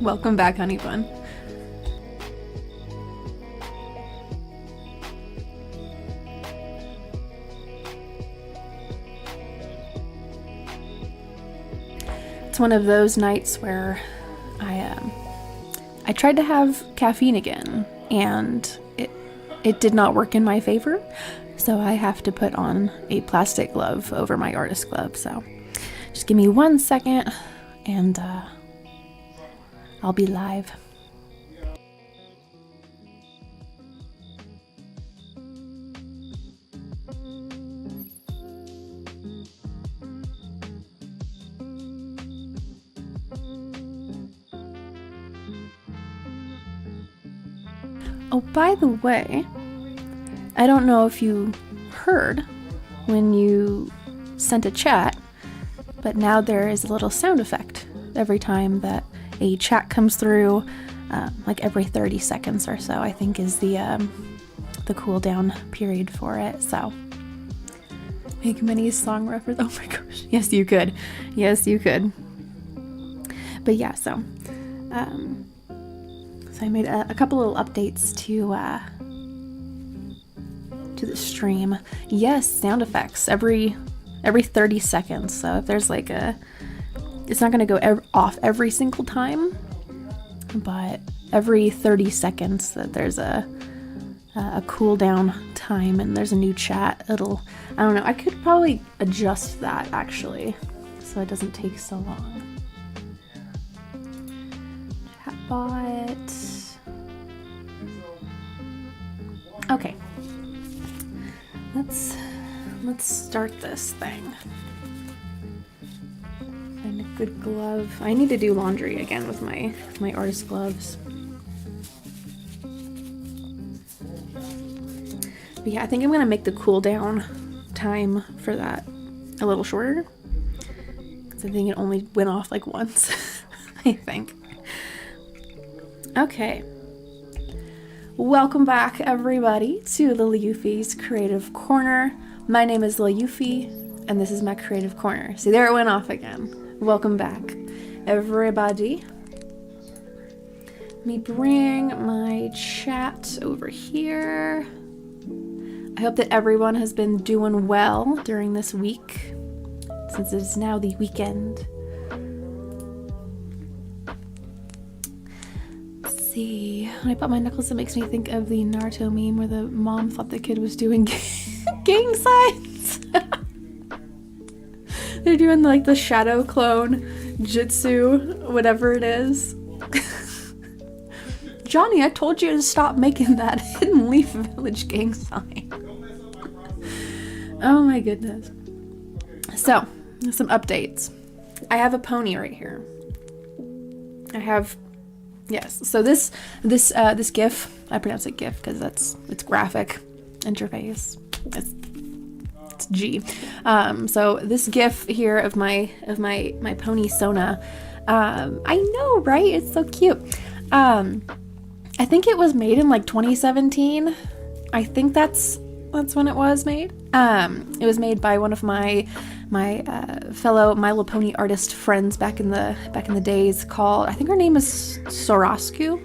Welcome back, honey bun. It's one of those nights where I tried to have caffeine again, and it did not work in my favor, so I have to put on a plastic glove over my artist glove. So just give me 1 second, and I'll be live. Oh, by the way, I don't know if you heard when you sent a chat, but now there is a little sound effect every time that a chat comes through, like every 30 seconds or so, I think is the cooldown period for it. So, make many song reference. Oh my gosh, yes you could, yes you could. But yeah, so I made a couple little updates to the stream. Yes, sound effects every 30 seconds. So if there's like it's not going to go off every single time, but every 30 seconds that there's a cooldown time and there's a new chat, I don't know, I could probably adjust that actually so it doesn't take so long. Chatbot. Okay, let's start this thing. Find a good glove. I need to do laundry again with my artist gloves. But yeah, I think I'm gonna make the cooldown time for that a little shorter, because I think it only went off like once. I think. Okay. Welcome back, everybody, to Lil Euphie's Creative Corner. My name is Lil Euphie, and this is my Creative Corner. See, there it went off again. Welcome back, everybody. Let me bring my chat over here. I hope that everyone has been doing well during this week, since it's now the weekend. When I put my knuckles, it makes me think of the Naruto meme where the mom thought the kid was doing gang signs. They're doing like the shadow clone jutsu, whatever it is. Johnny, I told you to stop making that Hidden Leaf Village gang sign. Oh my goodness. So, some updates. I have a pony right here. Yes, so this GIF, I pronounce it GIF because it's graphic interface. It's G. So this GIF here of my pony Sona, I know, right? It's so cute. I think it was made in like 2017. I think that's when it was made. It was made by one of my fellow My Little Pony artist friends back in the days, called, I think her name is Sorasku.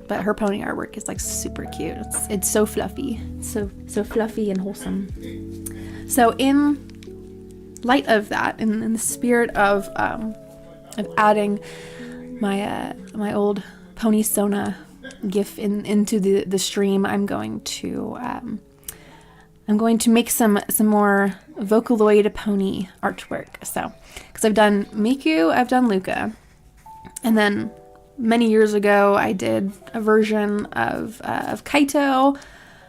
But her pony artwork is like super cute. It's so fluffy, so fluffy and wholesome. So in light of that, in the spirit of adding my old pony Sona GIF into the stream, I'm going to make some more Vocaloid pony artwork. So, because I've done Miku, I've done Luca, and then many years ago I did a version of Kaito,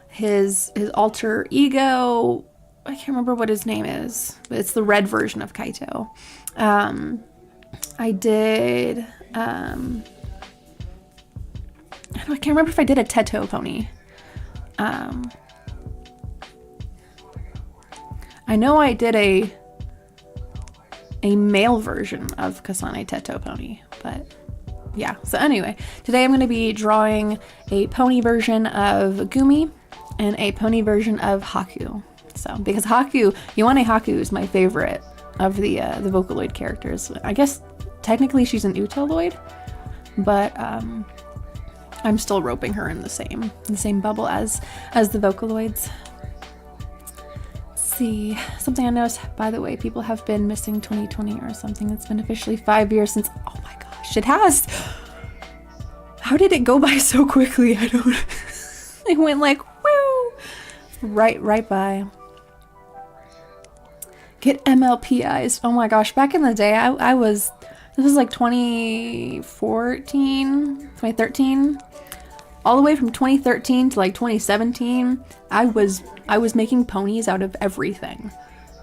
his alter ego. I can't remember what his name is, but it's the red version of Kaito. I did. I can't remember if I did a Teto pony. I know I did a male version of Kasane Teto pony, but yeah. So anyway, today I'm going to be drawing a pony version of Gumi and a pony version of Haku. So, because Haku, Yoane Haku is my favorite the Vocaloid characters. I guess technically she's an Utaloid, but I'm still roping her in the same bubble as the Vocaloids. Let's see, something I noticed, by the way, people have been missing 2020 or something. It's been officially 5 years since, oh my gosh, it has. How did it go by so quickly? I don't it went like woo, right by. Get MLP eyes. Oh my gosh, back in the day, I was, this was like 2013, all the way from 2013 to like 2017, I was making ponies out of everything.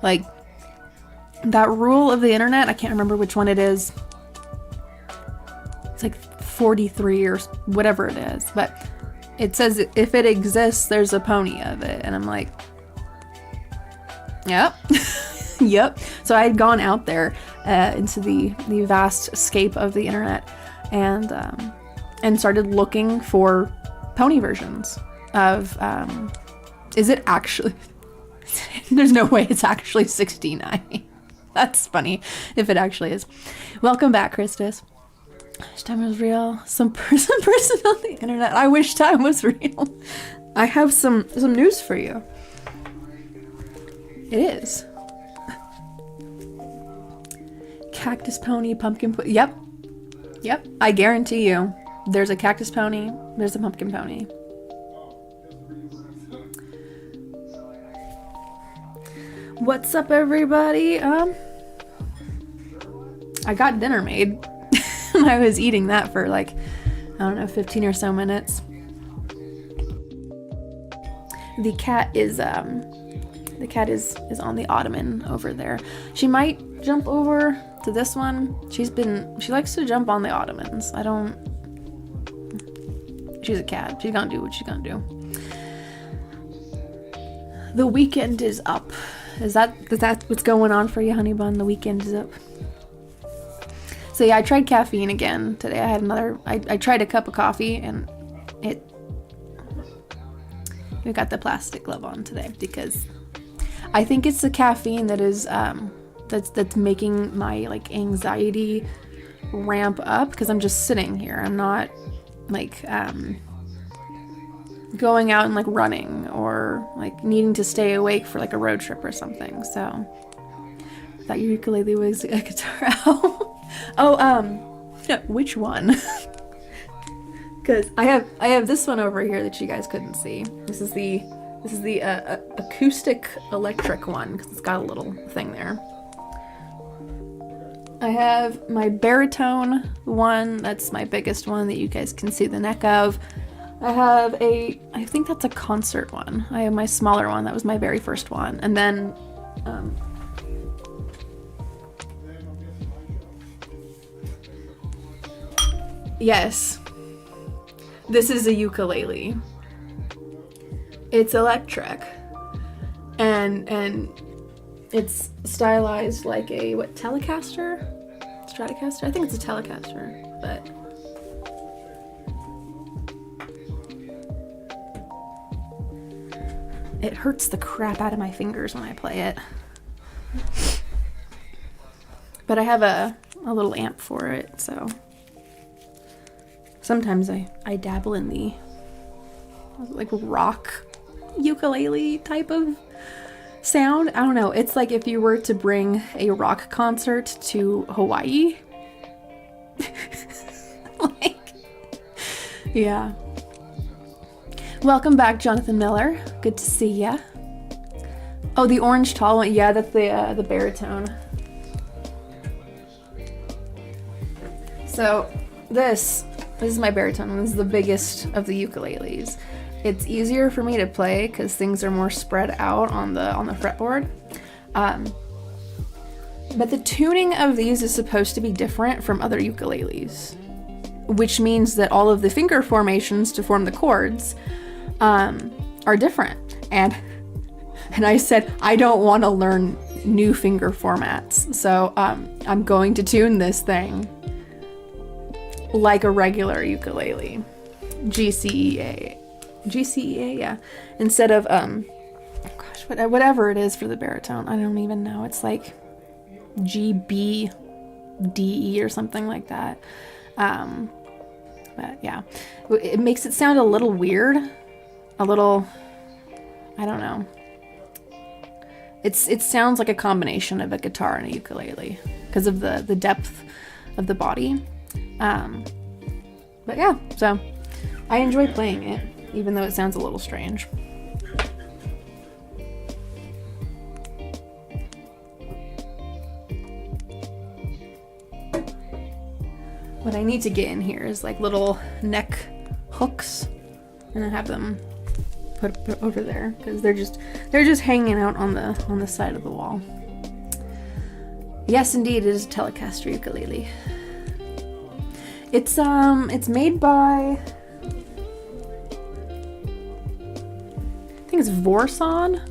Like, that rule of the internet, I can't remember which one it is. It's like 43 or whatever it is, but it says if it exists, there's a pony of it. And I'm like, yep. Yep. So I had gone out there into the vast scape of the internet and started looking for pony versions of, is it actually, there's no way it's actually 69. That's funny if it actually is. Welcome back, Christus. Wish time was real. Some person on the internet. I wish time was real. I have some news for you. It is. Cactus pony, pumpkin yep. I guarantee you, there's a cactus pony, there's a pumpkin pony. What's up, everybody? I got dinner made. I was eating that for like, I don't know, 15 or so minutes. The cat is on the ottoman over there. She might jump over to this one. She likes to jump on the ottomans. She's a cat. She's gonna do what she's gonna do. The weekend is up. Is that what's going on for you, honey bun? The weekend is up. So yeah, I tried caffeine again today. I had I tried a cup of coffee and we got the plastic glove on today because I think it's the caffeine that is that's making my like anxiety ramp up, because I'm just sitting here. I'm not like going out and like running or like needing to stay awake for like a road trip or something. So I thought your ukulele was a guitar. Which one? Because I have this one over here that you guys couldn't see. This is the acoustic electric one, because it's got a little thing there. I have my baritone one. That's my biggest one that you guys can see the neck of. I have I think that's a concert one. I have my smaller one. That was my very first one. And then yes, this is a ukulele. It's electric, and it's stylized like a Telecaster, Stratocaster. I think it's a Telecaster, but it hurts the crap out of my fingers when I play it. But I have a little amp for it, so sometimes I dabble in the like rock ukulele type of sound. I don't know. It's like if you were to bring a rock concert to Hawaii. Like, yeah. Welcome back, Jonathan Miller. Good to see ya. Oh, the orange tall one. Yeah, that's the baritone. So this is my baritone. This is the biggest of the ukuleles. It's easier for me to play because things are more spread out on the fretboard. But the tuning of these is supposed to be different from other ukuleles, which means that all of the finger formations to form the chords are different. And I said, I don't want to learn new finger formats. So I'm going to tune this thing like a regular ukulele. GCEA, yeah. Instead of, whatever it is for the baritone. I don't even know. It's like G, B, D, E or something like that. But yeah, it makes it sound a little weird, a little, I don't know. It sounds like a combination of a guitar and a ukulele because of the depth of the body. But yeah, so I enjoy playing it, even though it sounds a little strange. What I need to get in here is like little neck hooks, and I have them put over there because they're just hanging out on the side of the wall. Yes, indeed, it is a Telecaster ukulele. It's made by, I think it's Vorson.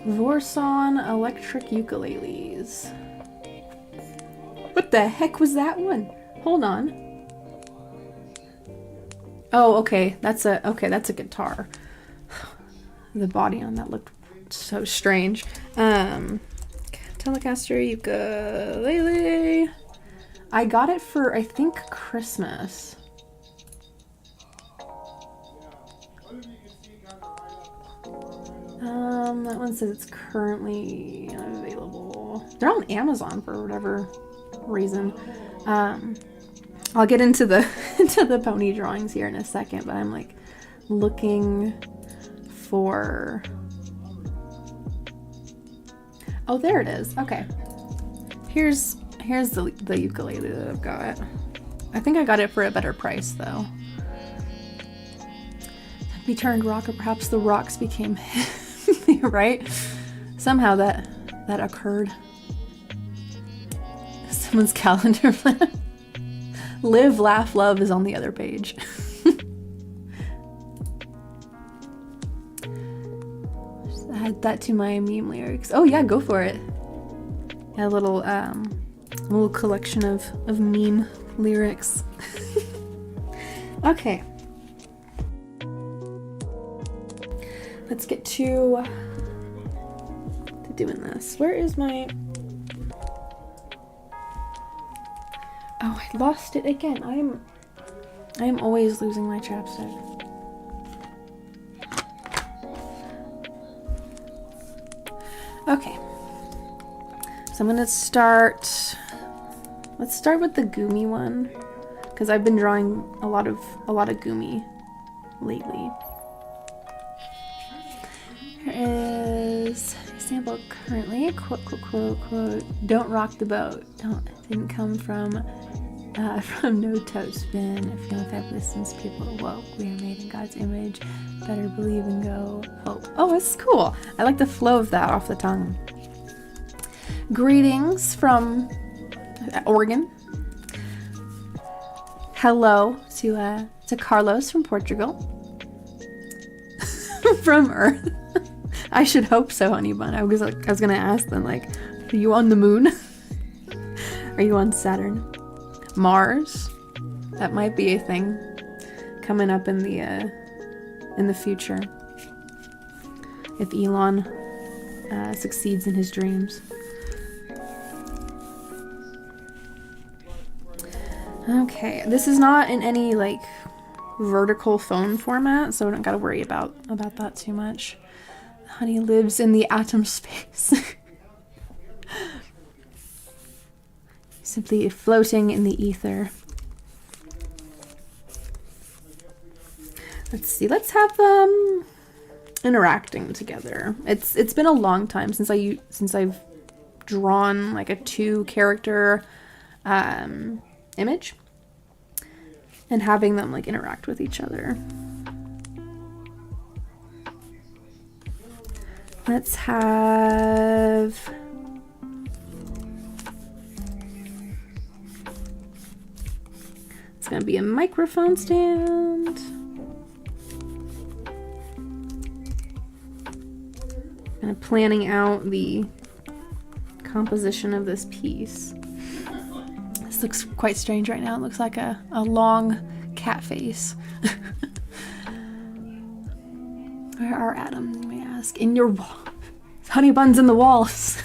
Vorson electric ukuleles. What the heck was that one? Hold on. Oh, okay. That's a guitar. The body on that looked so strange. Telecaster ukulele. I got it for, I think, Christmas. That one says it's currently unavailable. They're on Amazon for whatever reason. I'll get into the the pony drawings here in a second, but I'm like looking for. Oh, there it is. Okay. Here's the ukulele that I've got. I think I got it for a better price though. Be turned rock, or perhaps the rocks became heavy, right? Somehow that occurred. Someone's calendar plan. Live, laugh, love is on the other page. Just add that to my meme lyrics. Oh yeah, go for it. A little collection of meme lyrics. Okay. Let's get to doing this. Where is my... Oh, I lost it again. I'm always losing my chapstick. Okay. So I'm gonna start... Let's start with the Gumi one, because I've been drawing a lot of Gumi lately. Here is a sample currently. Quote, quote, quote, quote. Don't rock the boat. Didn't come from no toe spin. Feeling fabulous since people awoke. We are made in God's image. Better believe and go hope. Oh, that's cool. I like the flow of that off the tongue. Greetings from Oregon. Hello to Carlos from Portugal. From Earth. I should hope so, honey bun. I was gonna ask them, like, are you on the moon? Are you on Saturn? Mars? That might be a thing coming up in the future. If Elon succeeds in his dreams. Okay, this is not in any like vertical phone format, so I don't gotta worry about that too much. Honey lives in the atom space. Simply floating in the ether. Let's see, let's have them interacting together. It's been a long time since I've drawn like a 2-character image and having them like interact with each other. Let's have it's gonna be a microphone stand. Kind of planning out the composition of this piece. This looks quite strange right now. It looks like a long cat face. Where are atoms, you may ask? In your wall. Honey buns in the walls.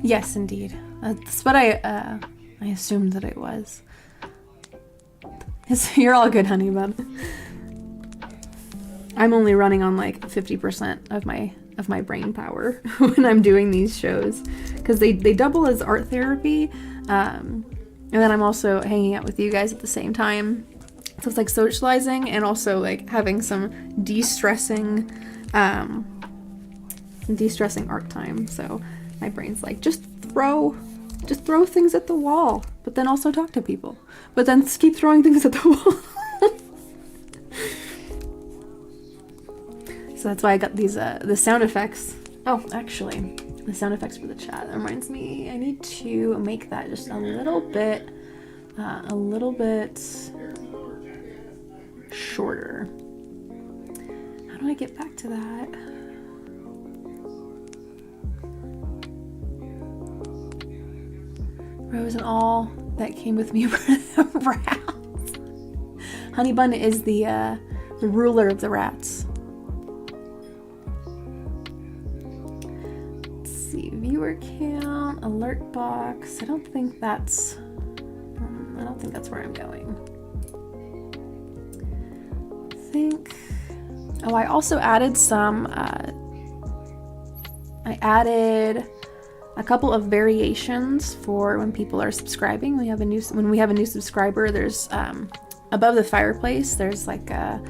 Yes, indeed. That's what I assumed that it was. You're all good, honey bun. I'm only running on like 50% of my brain power when I'm doing these shows, because they double as art therapy, and then I'm also hanging out with you guys at the same time. So it's like socializing and also like having some de-stressing art time. So my brain's like, just throw things at the wall, but then also talk to people, but then keep throwing things at the wall. So that's why I got these the sound effects. Oh, actually, the sound effects for the chat. That reminds me, I need to make that just a little bit shorter. How do I get back to that? Rose and all that came with me were the rats. Honey Bun is the ruler of the rats. Let's see, viewer count, alert box. I don't think that's where I'm going. Oh, I also added some. I added a couple of variations for when people are subscribing. When we have a new subscriber, there's above the fireplace, there's like an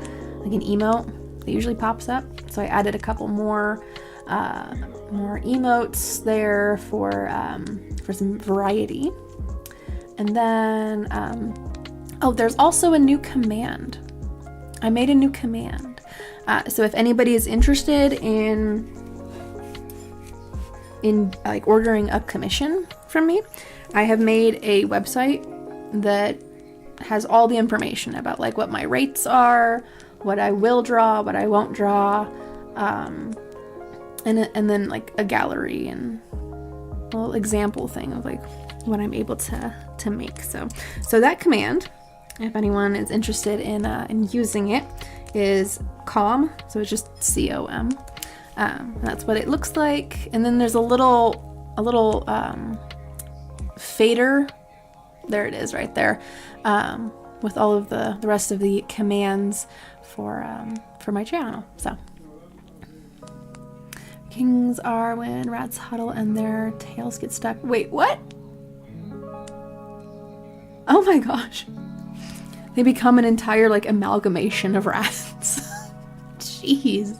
emote that usually pops up. So I added a couple more emotes there for some variety. And then there's also a new command. I made a new command. So if anybody is interested in like ordering a commission from me, I have made a website that has all the information about like what my rates are, what I will draw, what I won't draw, and then like a gallery and a little example thing of like what I'm able to make. So that command, if anyone is interested in using it, is COM. So it's just COM. That's what it looks like. And then there's a little fader. There it is right there, with all of the rest of the commands for my channel. So kings are when rats huddle and their tails get stuck. Wait, what? Oh my gosh. They become an entire like amalgamation of rats. Jeez.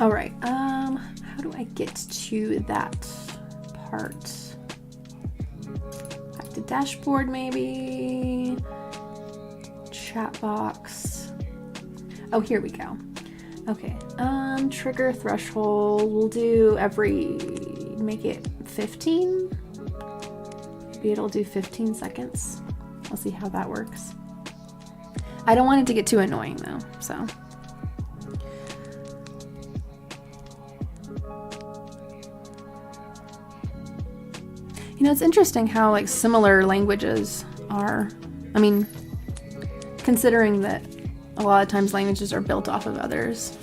All right, how do I get to that part? Back to dashboard, maybe. Chat box. Oh, here we go. Okay, trigger threshold. We'll do make it 15. Maybe it'll do 15 seconds. I'll see how that works. I don't want it to get too annoying though, so. You know, it's interesting how like similar languages are. I mean, considering that a lot of times languages are built off of others.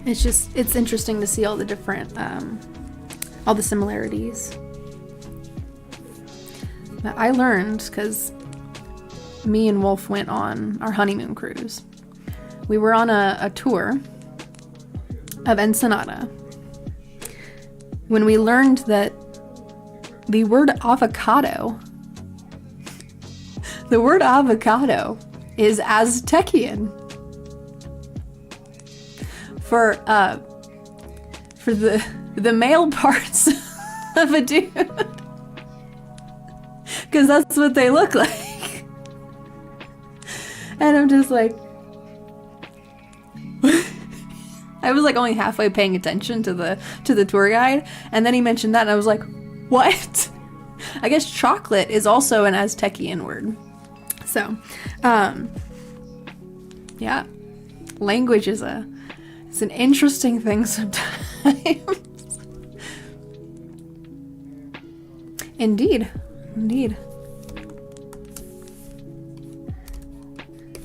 It's interesting to see all the different, all the similarities. But I learned because me and Wolf went on our honeymoon cruise. We were on a tour of Ensenada when we learned that the word avocado is Aztecian for the male parts of a dude, because that's what they look like. And I'm just like, I was like only halfway paying attention to the tour guide, and then he mentioned that, and I was like, what? I guess chocolate is also an Aztecian word. So, yeah, language is it's an interesting thing sometimes. Indeed.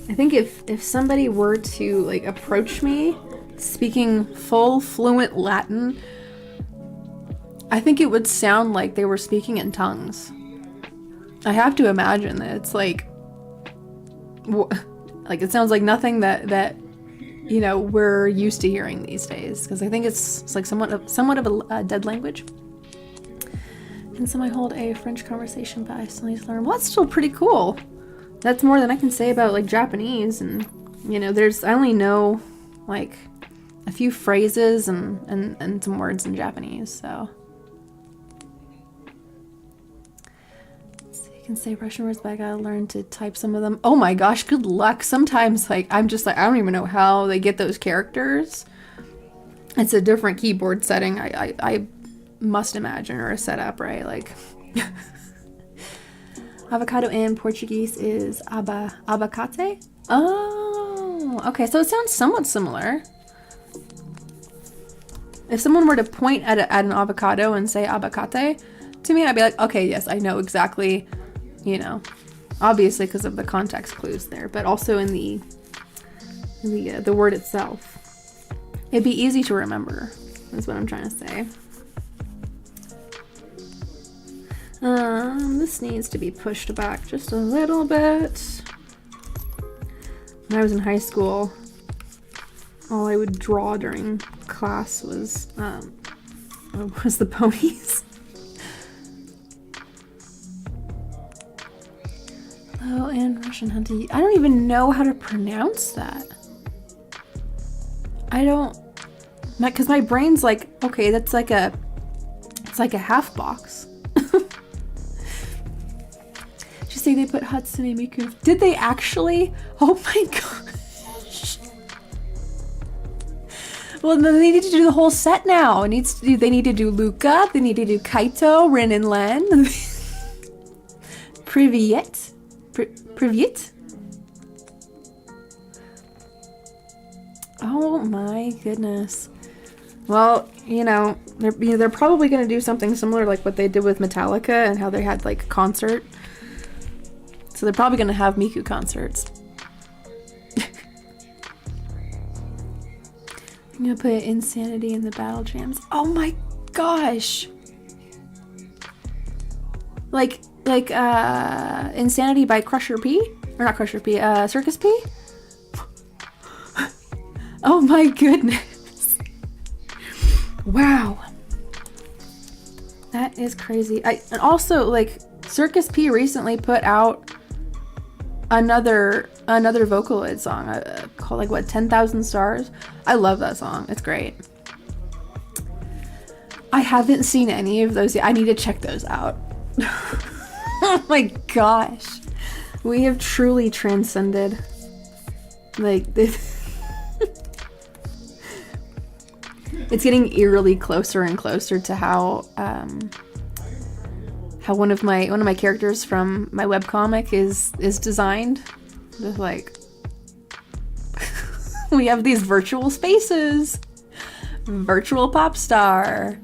I think if somebody were to like approach me speaking full fluent Latin, I think it would sound like they were speaking in tongues. I have to imagine that it's like it sounds like nothing that you know we're used to hearing these days, because I think it's like somewhat of a dead language. Can somebody hold a French conversation, but I still need to learn? Well, that's still pretty cool. That's more than I can say about like Japanese, and you know, I only know like a few phrases and some words in Japanese, so. So you can say Russian words, but I gotta learn to type some of them. Oh my gosh, good luck. Sometimes like I'm just like, I don't even know how they get those characters. It's a different keyboard setting, I must imagine, or a setup, right? Like avocado in Portuguese is abacate. Oh, okay, so it sounds somewhat similar. If someone were to point at an avocado and say abacate to me, I'd be like, okay, yes, I know exactly, you know, obviously because of the context clues there, but also in the word itself. It'd be easy to remember, is what I'm trying to say. This needs to be pushed back just a little bit. When I was in high school, all I would draw during class was the ponies. Hello, and Russian hunting. I don't even know how to pronounce that. I don't, because my brain's like, okay, it's like a half box. Just say they put Hatsune Miku. Did they actually? Oh my gosh. Well, then they need to do the whole set now. They need to do Luca. They need to do Kaito, Rin and Len. Privyet. Privyet. Oh my goodness. Well, you know, they're probably going to do something similar like what they did with Metallica and how they had like a concert. So they're probably going to have Miku concerts. I'm going to put Insanity in the battle jams. Oh my gosh. Like Insanity by Crusher P? Or not Crusher P, Circus P? Oh my goodness. Wow. That is crazy. And also, like, Circus P recently put out another Vocaloid song called, like, what, 10,000 Stars? I love that song. It's great. I haven't seen any of those yet. I need to check those out. Oh my gosh. We have truly transcended, like, this. It's getting eerily closer and closer to how one of my characters from my webcomic is designed. Just like we have these virtual spaces, virtual pop star,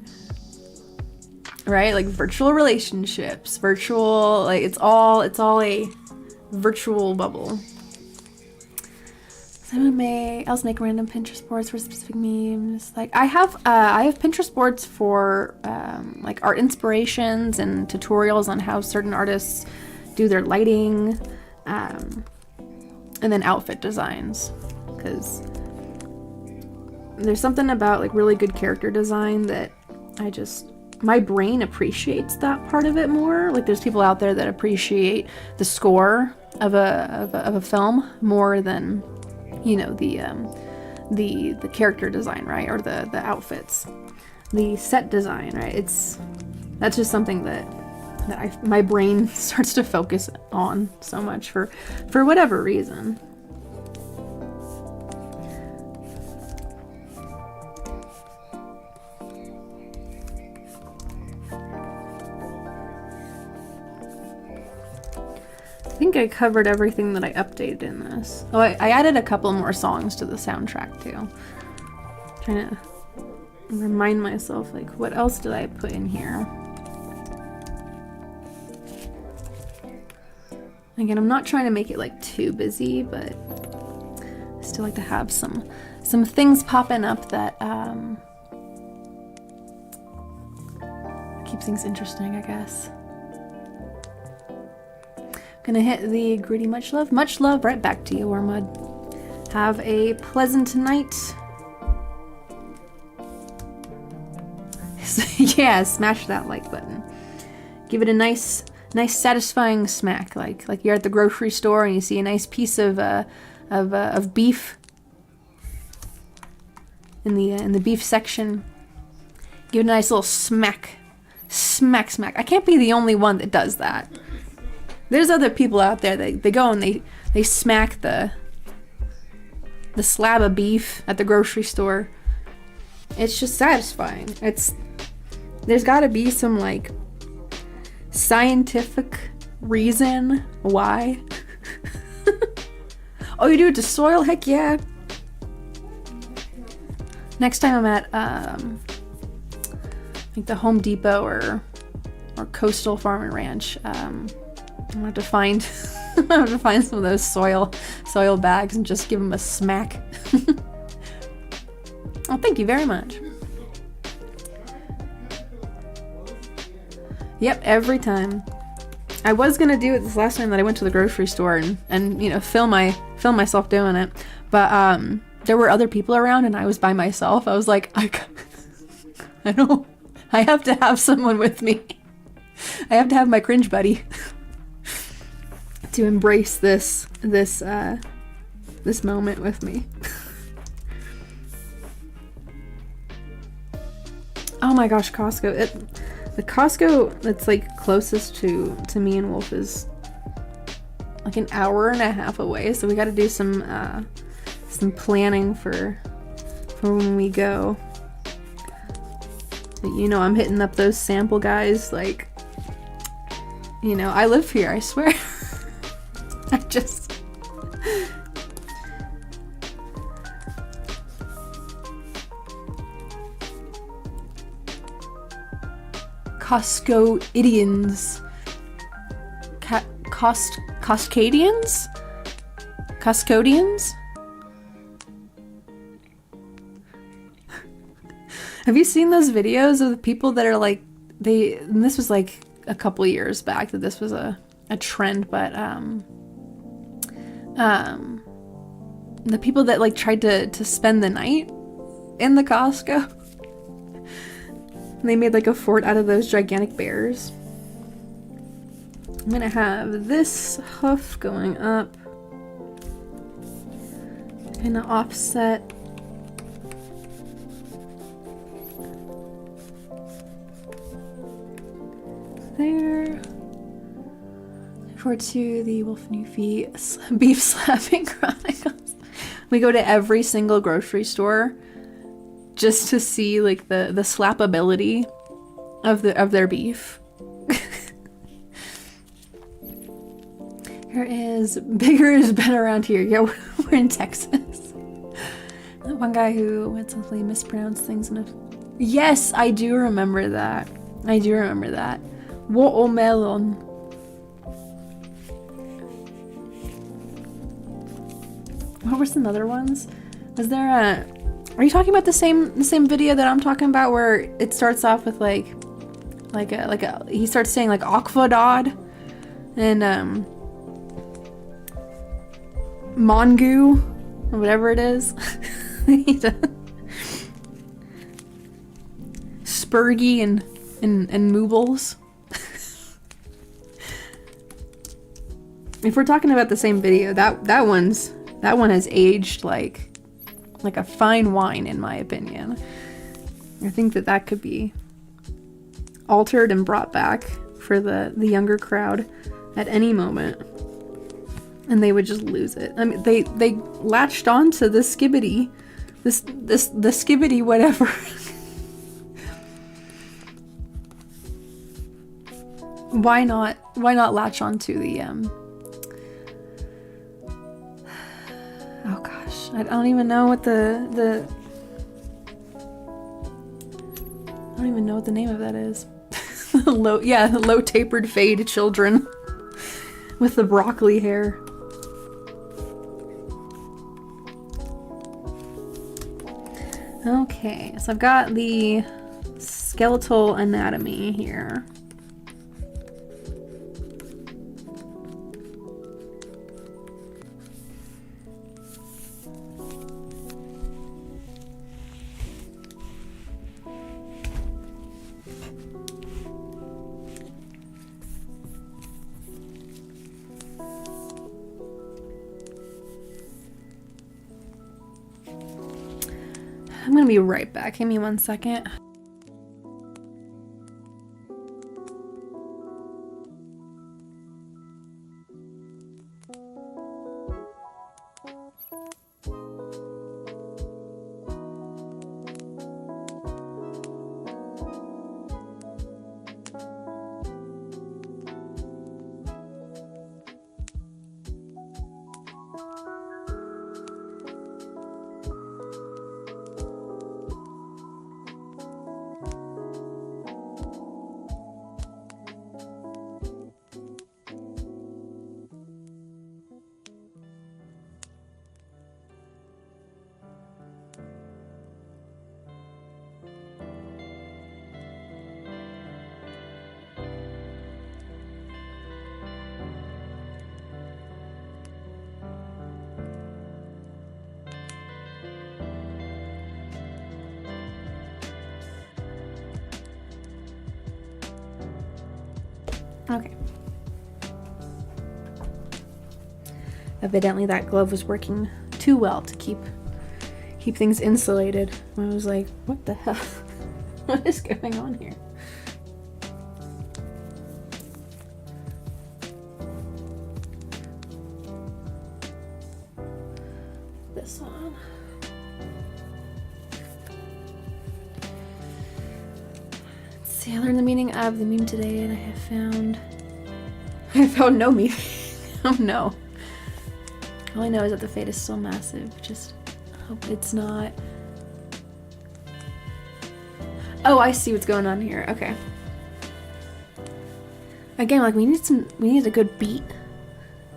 right? Like virtual relationships, virtual, like it's all a virtual bubble. Someone may else make random Pinterest boards for specific memes. Like I have Pinterest boards for like art inspirations and tutorials on how certain artists do their lighting, and then outfit designs. Because there's something about like really good character design that my brain appreciates that part of it more. Like there's people out there that appreciate the score of a film more than, you know, the character design, right? Or the outfits, the set design, right? That's just something that my brain starts to focus on so much for whatever reason. think I covered everything that I updated in this. Oh, I added a couple more songs to the soundtrack too. Trying to remind myself, like, what else did I put in here? Again, I'm not trying to make it like too busy, but I still like to have some things popping up that keep things interesting, I guess. Gonna hit the gritty much love right back to you, Wormwood. Have a pleasant night. Yeah, smash that like button. Give it a nice satisfying smack, like you're at the grocery store and you see a nice piece of beef in the beef section. Give it a nice little smack. I can't be the only one that does that. There's other people out there that they go and they smack the slab of beef at the grocery store. It's just satisfying. There's gotta be some like scientific reason why. Oh, you do it to soil? Heck yeah. Next time I'm at like the Home Depot or Coastal Farm and Ranch, I'm gonna have to find I'm gonna have to find some of those soil bags and just give them a smack. Oh, thank you very much. Yep, every time. I was gonna do it this last time that I went to the grocery store and you know, film myself doing it, but there were other people around and I was by myself. I was like, I have to have someone with me. I have to have my cringe buddy to embrace this moment with me. Oh my gosh, Costco. The Costco that's like closest to me and Wolf is like an hour and a half away, so we got to do some planning for when we go. But, you know, I'm hitting up those sample guys, like, you know, I live here, I swear. I just Costco-idians. Costcadians? Costcodians? Have you seen those videos of the people that are like, and this was like a couple years back that this was a trend, but the people that like tried to spend the night in the Costco. And they made like a fort out of those gigantic bears. I'm gonna have this hoof going up. Gonna offset. There. Forward to the Wolf and Euphie beef slapping chronicles. We go to every single grocery store just to see like the slappability of their beef. Bigger is better around here. Yeah, we're in Texas. That one guy who went simply mispronounced things in a... Yes, I do remember that. Watermelon. What were some other ones? Was there a... Are you talking about the same video that I'm talking about, where it starts off with like he starts saying like Aquadod and Mongu or whatever it is. Spurgy and Moobles. If we're talking about the same video, that one has aged like a fine wine, in my opinion. I think that could be altered and brought back for the younger crowd at any moment, and they would just lose it. I mean, they latched on to the skibbity, the skibbity whatever. Why not latch on to I don't even know what I don't even know what the name of that is. Low tapered fade children with the broccoli hair. Okay, so I've got the skeletal anatomy here. I'm gonna be right back. Give me 1 second. Okay. Evidently that glove was working too well to keep things insulated. I was like, what the hell? What is going on here? This one. Let's see, I learned the meaning of the meme today and I found no meaning. Oh no. All I know is that the fate is still massive. Just hope it's not. Oh, I see what's going on here. Okay. Again, like we need a good beat.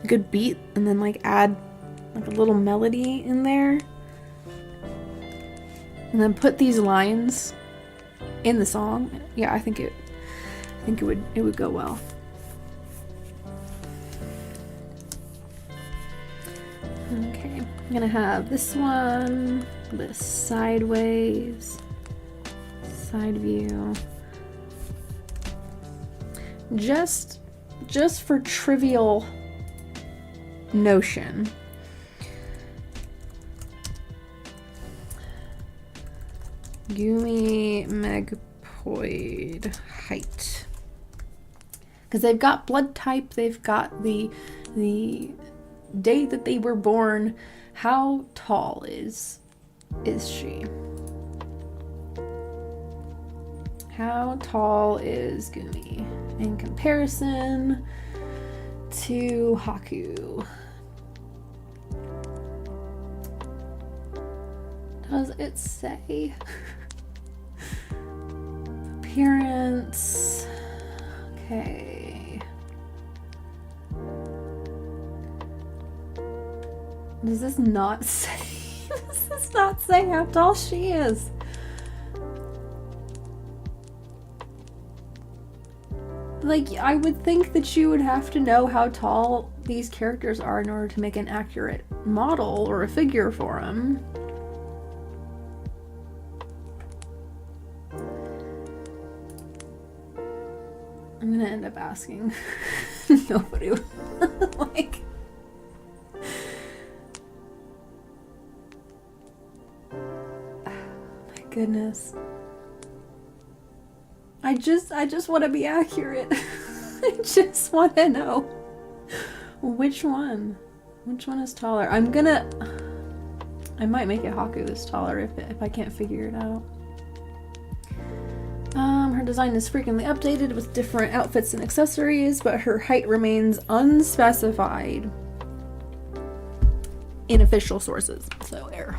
A good beat and then like add like a little melody in there. And then put these lines in the song. Yeah, I think it would go well. Okay, I'm gonna have this one, this sideways, side view. Just for trivial notion. Gumi Megpoid height. Because they've got blood type, they've got the date that they were born. How tall is she? How tall is Gumi in comparison to Haku? Does it say? Appearance. Okay. Does this not say? Does this not say how tall she is? Like, I would think that you would have to know how tall these characters are in order to make an accurate model or a figure for them. I'm gonna end up asking. Nobody would like. My goodness. I just want to be accurate. I just want to know which one is taller. I might make it Haku this taller if I can't figure it out. Her design is frequently updated with different outfits and accessories, but her height remains unspecified. unofficial sources. So there.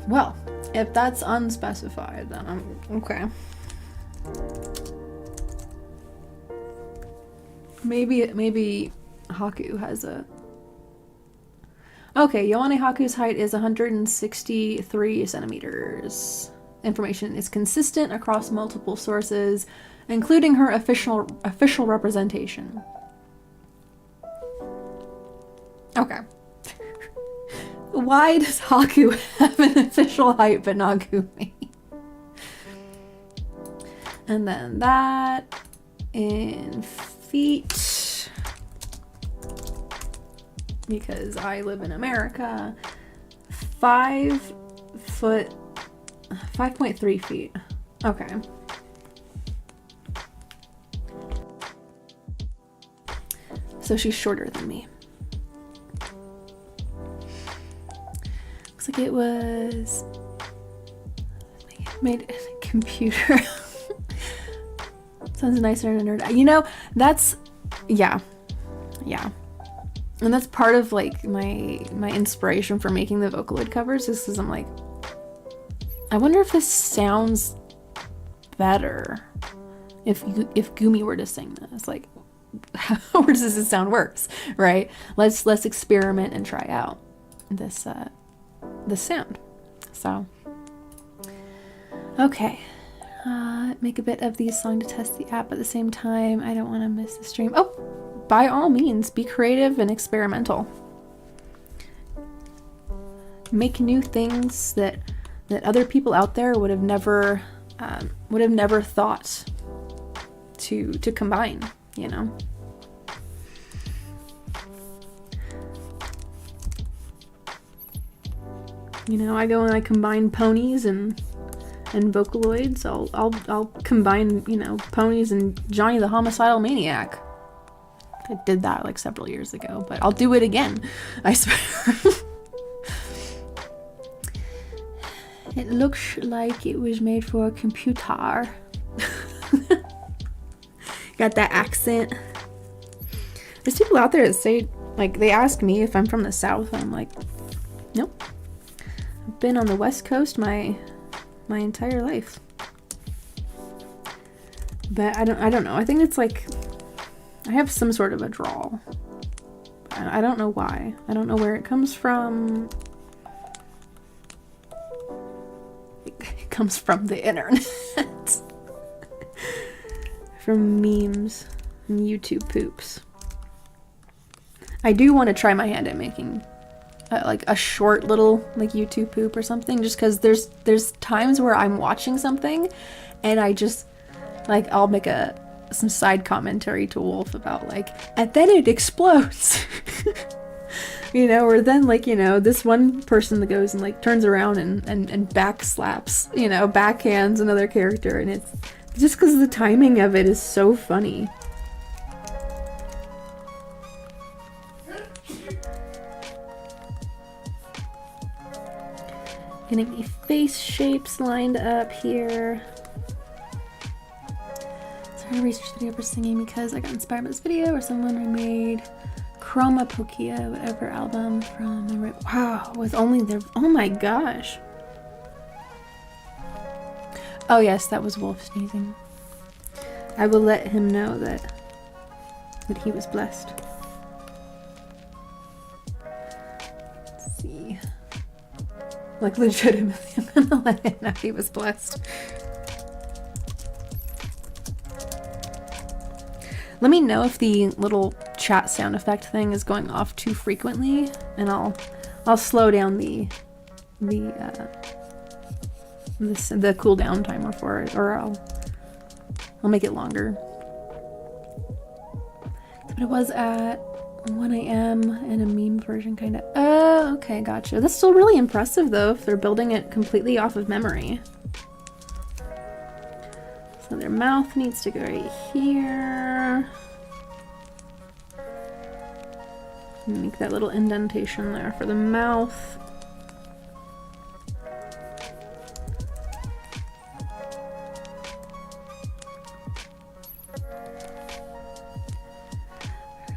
Well, if that's unspecified, then I'm okay. Maybe Haku has a... Okay, Yoane Haku's height is 163 centimeters. Information is consistent across multiple sources, including her official representation. Okay. Why does Haku have an official height but not Gumi? And then that in feet, because I live in America, 5.3 feet. Okay. So she's shorter than me. Looks like it was made in a computer. Sounds nicer than a nerd. You know, that's, yeah. And that's part of like my inspiration for making the Vocaloid covers, is because I'm like, I wonder if this sounds better if Gumi were to sing this. Like, how does this sound worse, right? Let's experiment and try out this sound. So, okay. Make a bit of the song to test the app at the same time. I don't want to miss the stream. Oh, by all means, be creative and experimental. Make new things that other people out there would have never thought to combine, you know. You know, I go and I combine Ponies and Vocaloids. I'll combine, you know, Ponies and Johnny the Homicidal Maniac. I did that like several years ago, but I'll do it again, I swear. It looks like it was made for a computer. Got that accent. There's people out there that say, like, they ask me if I'm from the South, and I'm like, nope. I've been on the West Coast my entire life. But I don't know. I think it's like I have some sort of a drawl. I don't know why. I don't know where it comes from. It comes from the internet. From memes and YouTube poops. I do want to try my hand at making like a short little like YouTube poop or something, just because there's times where I'm watching something and I just like I'll make some side commentary to Wolf about like, and then it explodes. You know, or then like, you know, this one person that goes and like turns around and back slaps, you know, backhands another character, and it's just because the timing of it is so funny. Getting my face shapes lined up here. Started a research video for singing because I got inspired by this video where someone remade Chroma Pokia, whatever album from memory. Wow, with only their, oh my gosh. Oh yes, that was Wolf sneezing. I will let him know that he was blessed. Let's see. Like legitimately, I'm gonna let him know he was blessed. Let me know if the little chat sound effect thing is going off too frequently, and I'll slow down the cooldown timer for it, or I'll make it longer. But it was at 1 a.m. in a meme version, kind of. Oh, okay, gotcha. That's still really impressive though, if they're building it completely off of memory. So their mouth needs to go right here. Make that little indentation there for the mouth.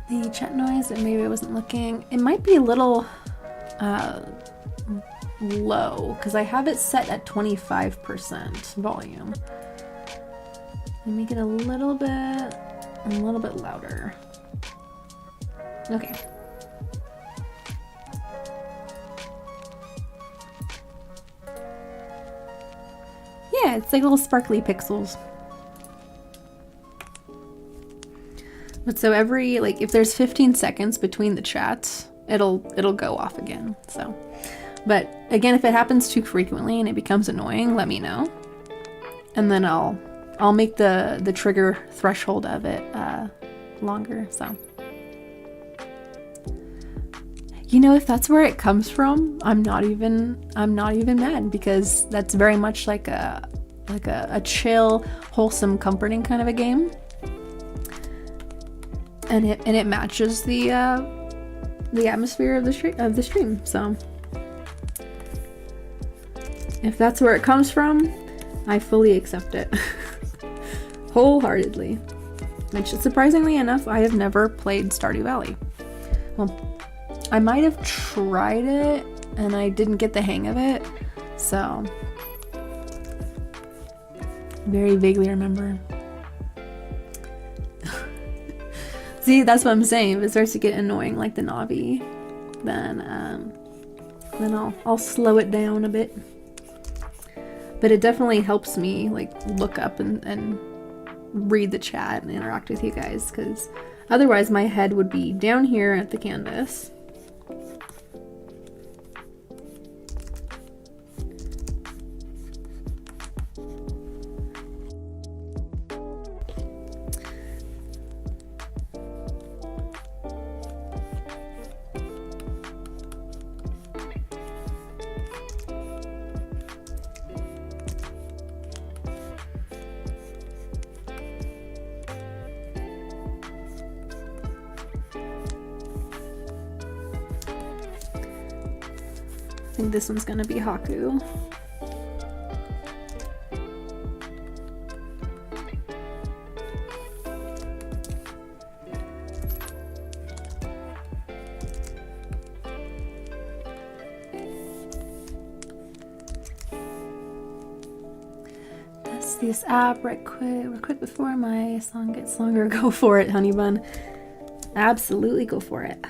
the chat noise, and maybe I wasn't looking. It might be a little low because I have it set at 25% volume. Let me get a little bit louder. Okay. Yeah, it's like little sparkly pixels. But so every, like, if there's 15 seconds between the chats, it'll go off again. So, but again, if it happens too frequently and it becomes annoying, let me know, and then I'll make the trigger threshold of it longer. So, you know, if that's where it comes from, I'm not even mad, because that's very much like a chill, wholesome, comforting kind of a game. And it matches the atmosphere of the stream. So if that's where it comes from, I fully accept it. Wholeheartedly. Which, surprisingly enough, I have never played Stardew Valley. Well, I might have tried it and I didn't get the hang of it, so very vaguely remember. See, that's what I'm saying. If it starts to get annoying like the Navi, then I'll slow it down a bit. But it definitely helps me like look up and read the chat and interact with you guys, because otherwise my head would be down here at the canvas. I think this one's gonna be Haku. Test this app right quick before my song gets longer. Go for it, honey bun. Absolutely go for it.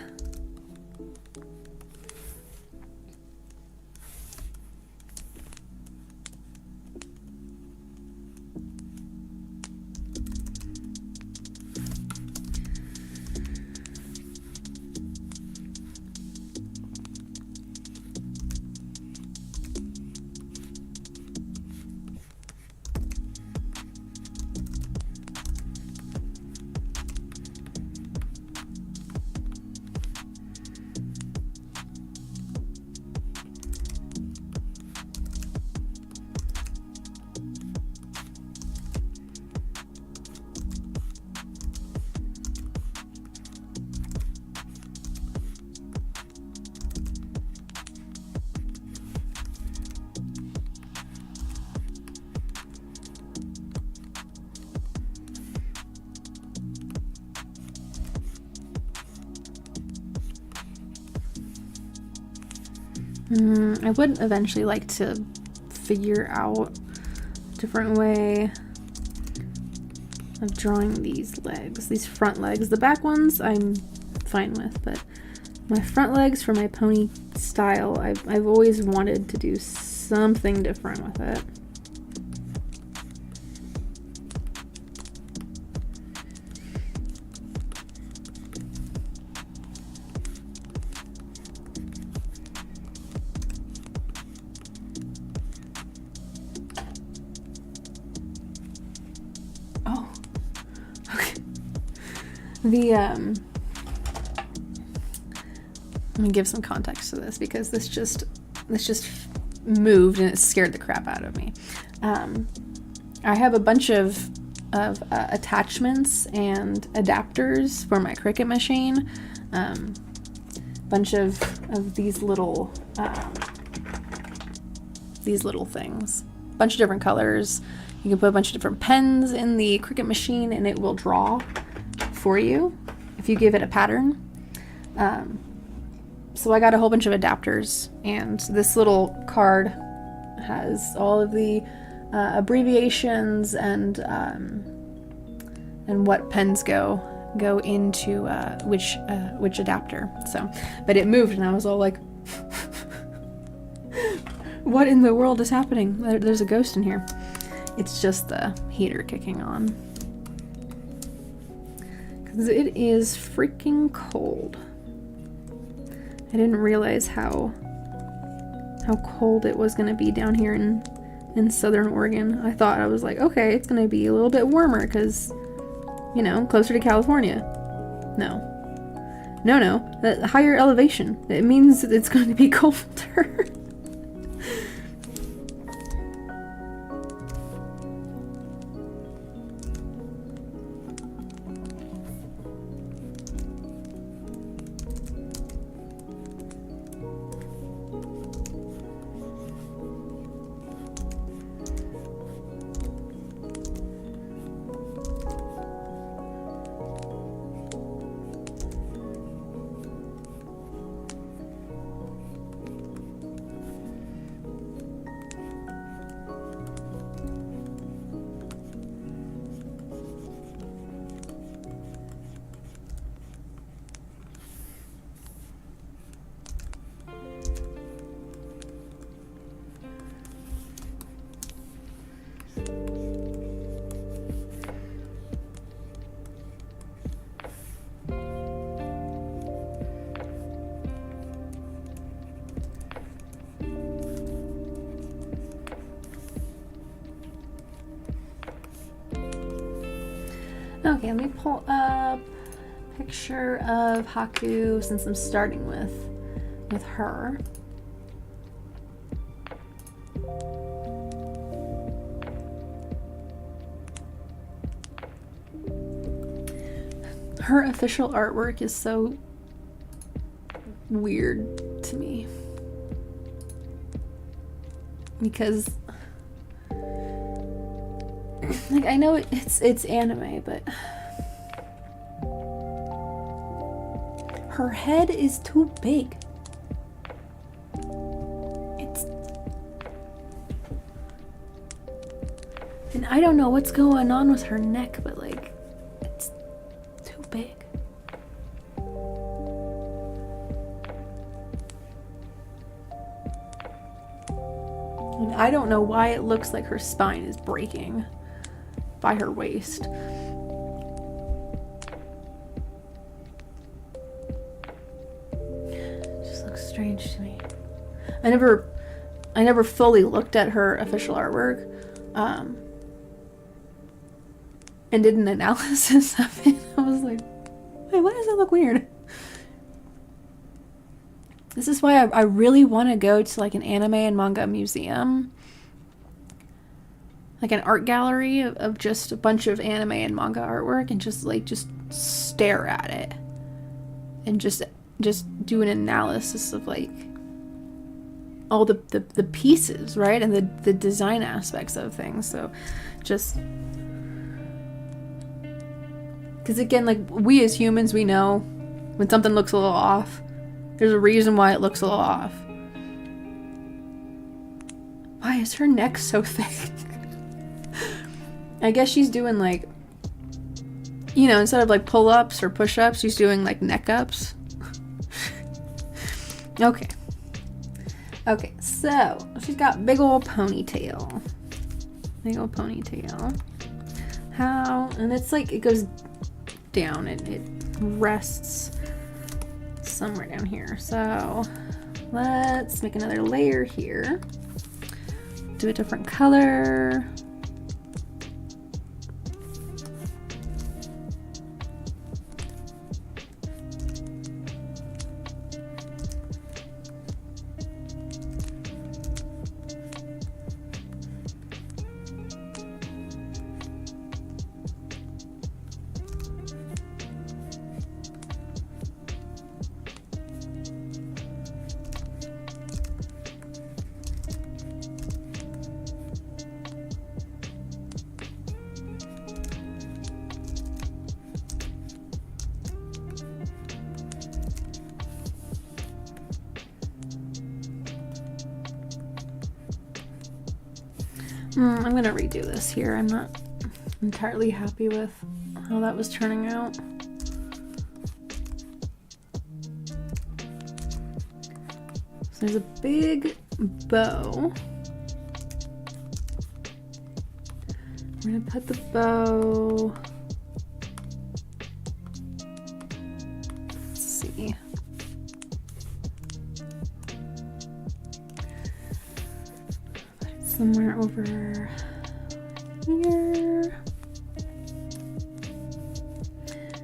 I would eventually like to figure out a different way of drawing these legs, these front legs. The back ones I'm fine with, but my front legs for my pony style, I've always wanted to do something different with it. Let me give some context to this, because this just moved and it scared the crap out of me. I have a bunch of attachments and adapters for my Cricut machine. Bunch of these little things, bunch of different colors. You can put a bunch of different pens in the Cricut machine and it will draw for you if you give it a pattern. So I got a whole bunch of adapters, and this little card has all of the abbreviations and what pens go into which adapter. So, but it moved, and I was all like, "What in the world is happening? There's a ghost in here." It's just the heater kicking on, because it is freaking cold. I didn't realize how cold it was going to be down here in Southern Oregon. I thought, I was like, okay, it's going to be a little bit warmer because, you know, closer to California. No, the higher elevation. It means it's going to be colder. Okay, let me pull up a picture of Haku since I'm starting with her. Her official artwork is so weird to me, because like, I know it's anime, but her head is too big. And I don't know what's going on with her neck, but like, it's too big. And I don't know why it looks like her spine is breaking by her waist. It just looks strange to me. I never fully looked at her official artwork, and did an analysis of it. I was like, wait, why does that look weird? This is why I really want to go to like an anime and manga museum, like an art gallery of just a bunch of anime and manga artwork, and just stare at it and just do an analysis of like all the pieces, right? And the design aspects of things. So just because, again, like, we as humans, we know when something looks a little off. There's a reason why it looks a little off. Why is her neck so thick? I guess she's doing, like, you know, instead of like pull-ups or push-ups, she's doing like neck-ups. Okay, so she's got big old ponytail. How? And it's like, it goes down and it rests somewhere down here. So let's make another layer here. Do a different color. I'm gonna redo this here. I'm not entirely happy with how that was turning out. So there's a big bow. We're gonna put the bow. Let's see. Put it somewhere over here.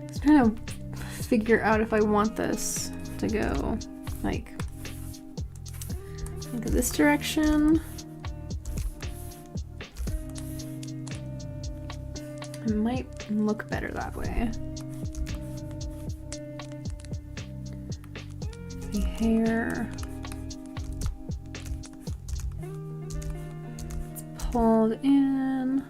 Just trying to figure out if I want this to go like into this direction. It might look better that way. The hair. It's pulled in.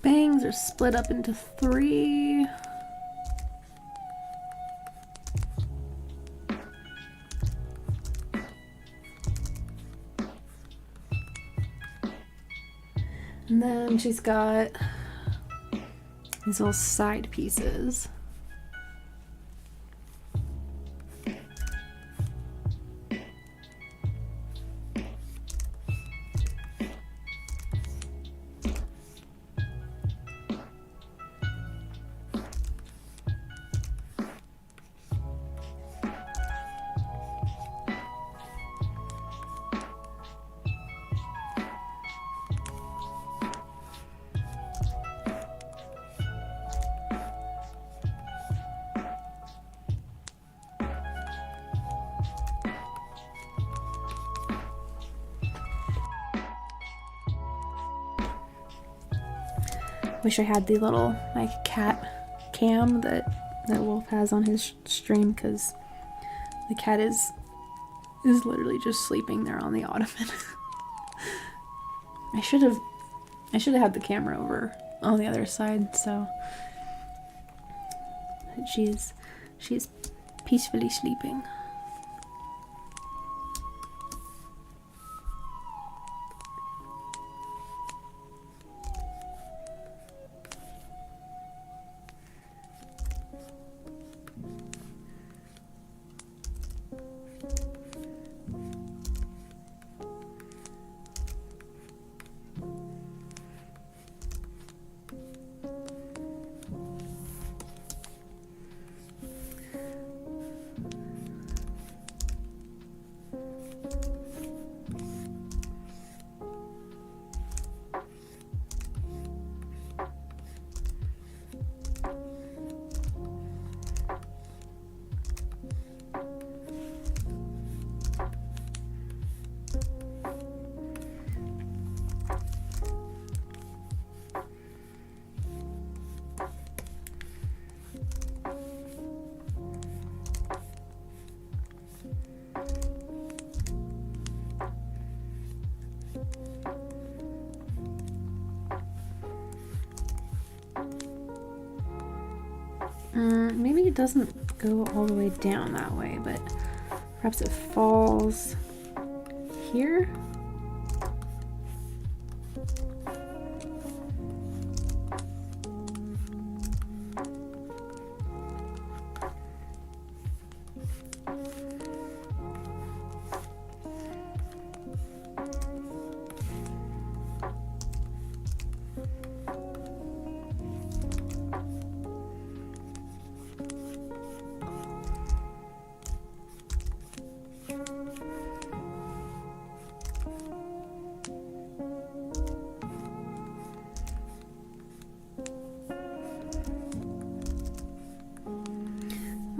Bangs are split up into 3. And then she's got these little side pieces. Wish I had the little like cat cam that Wolf has on his stream, because the cat is literally just sleeping there on the ottoman. I should have had the camera over on the other side, so she's peacefully sleeping. Maybe it doesn't go all the way down that way, but perhaps it falls here.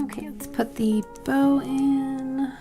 Okay, let's put the bow in.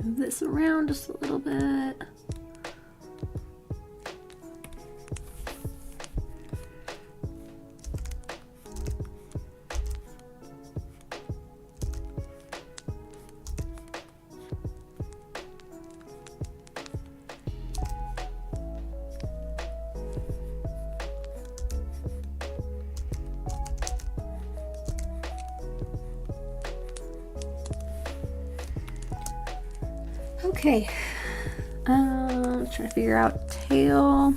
Move this around just a little bit. Okay, trying to figure out tail.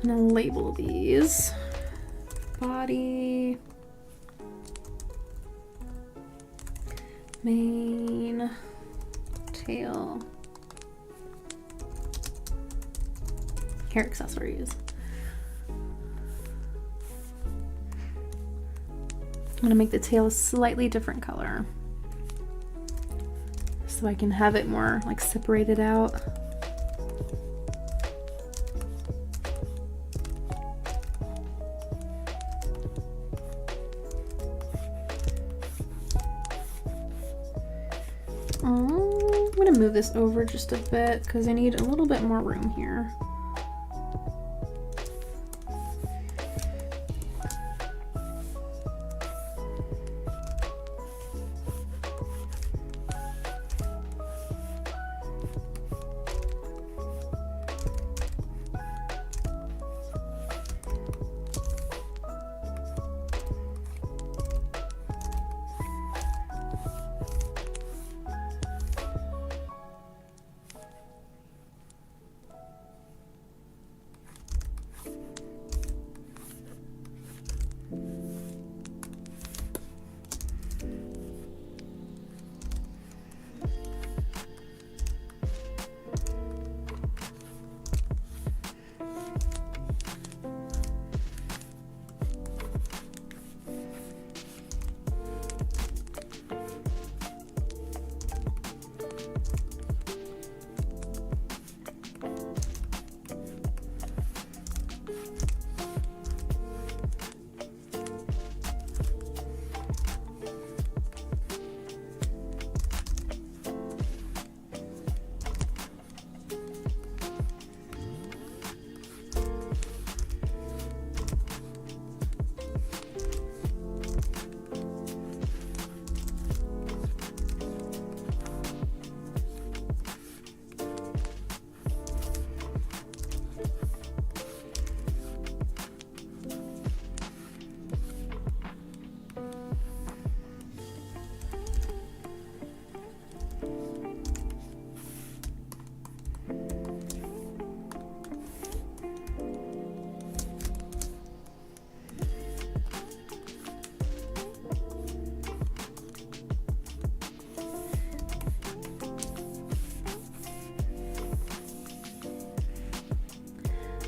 I'm gonna label these. Body, mane, tail, hair accessories. I'm gonna make the tail a slightly different color, so I can have it more like separated out. I'm gonna move this over just a bit because I need a little bit more room here.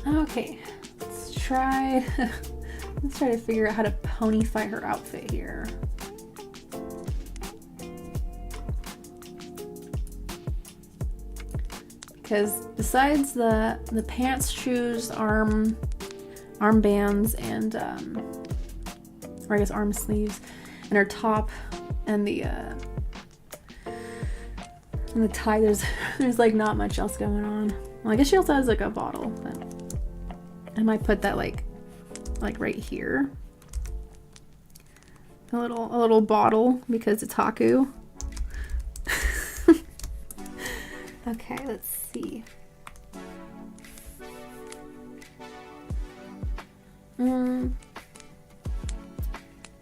Okay, let's try to figure out how to ponyfy her outfit here. Because besides the pants, shoes, armbands, and or I guess arm sleeves, and her top, and the tie, there's like not much else going on. Well, I guess she also has like a bottle, but I might put that like right here. A little bottle because it's Haku. Okay, let's see. I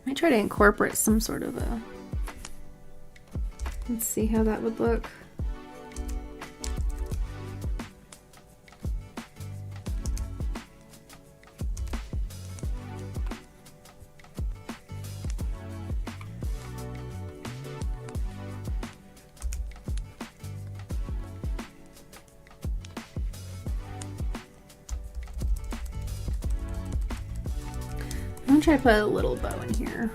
might try to incorporate some sort of a. Let's see how that would look. I'm gonna try to put a little bow in here.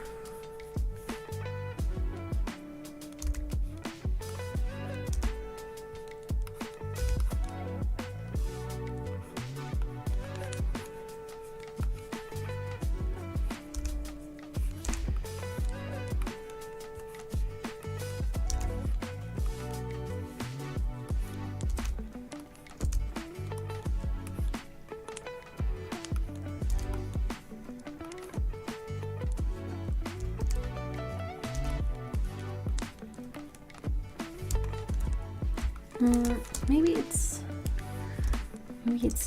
Maybe it's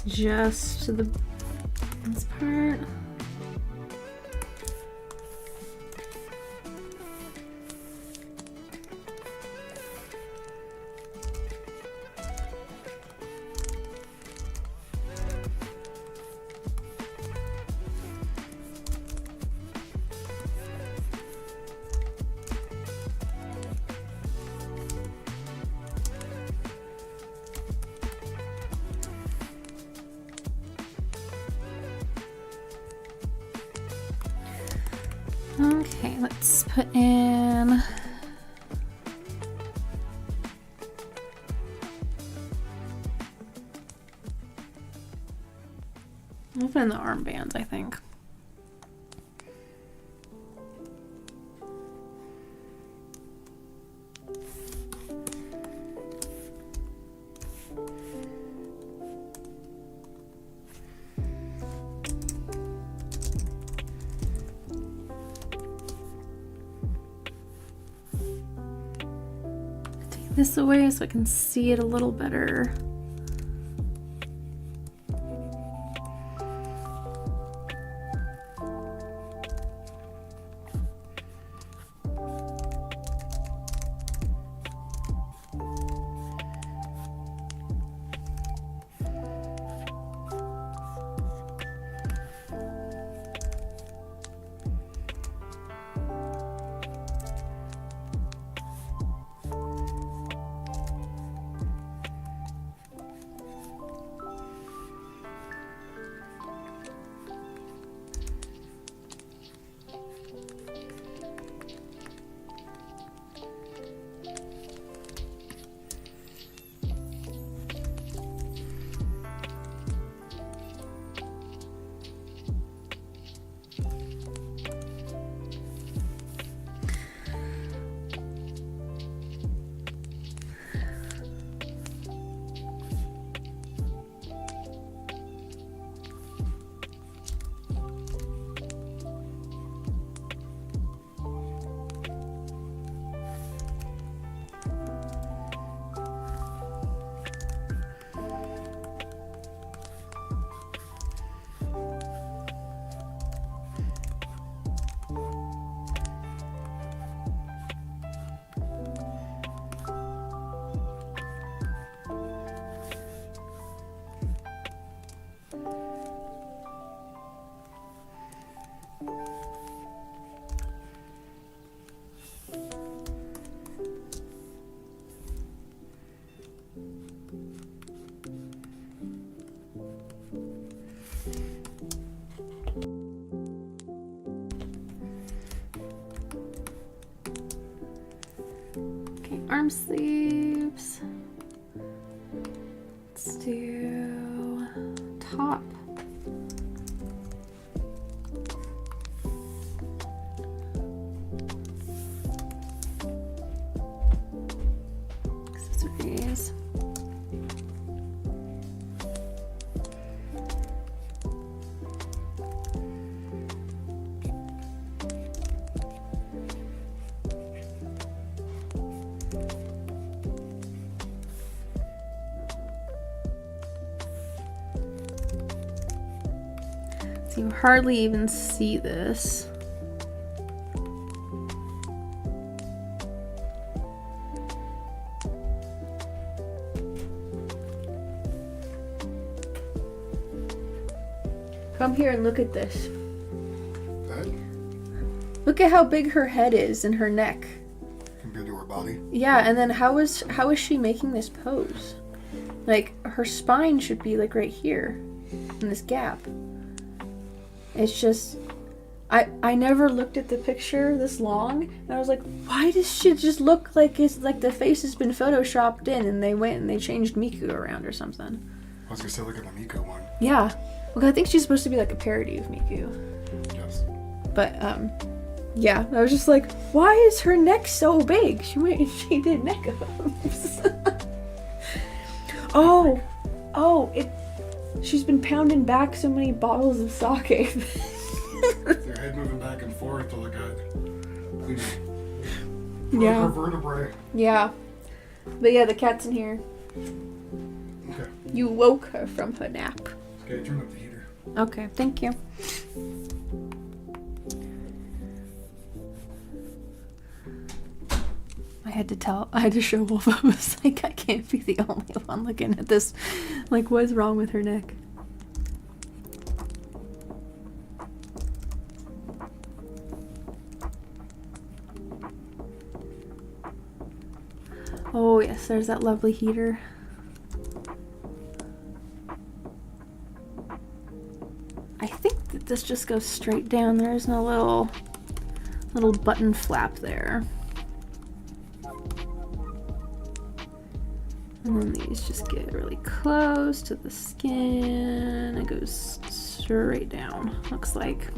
just this part. Okay, let's put in we'll put in the armbands, I think. This away so I can see it a little better. Arm sleeves. Let's do top. Accessories. You hardly even see this. Come here and look at this. That? Look at how big her head is and her neck. Compared to her body? Yeah, and then how is she making this pose? Like, her spine should be like right here in this gap. It's just, I never looked at the picture this long, and I was like, why does she just look like it's like the face has been photoshopped in, and they went and they changed Miku around or something. I was gonna say, look at the Miku one. Yeah, well, I think she's supposed to be like a parody of Miku. Yes. But yeah, I was just like, why is her neck so big? She did neck ups. She's been pounding back so many bottles of sake. Their head moving back and forth to look at. Yeah. Her vertebrae. Yeah. But yeah, the cat's in here. Okay. You woke her from her nap. Okay, turn up the heater. Okay, thank you. I had to show Wolf. I was like, I can't be the only one looking at this. Like, what's wrong with her neck? Oh yes, there's that lovely heater. I think that this just goes straight down. There's no little button flap there. And then these just get really close to the skin. It goes straight down, looks like.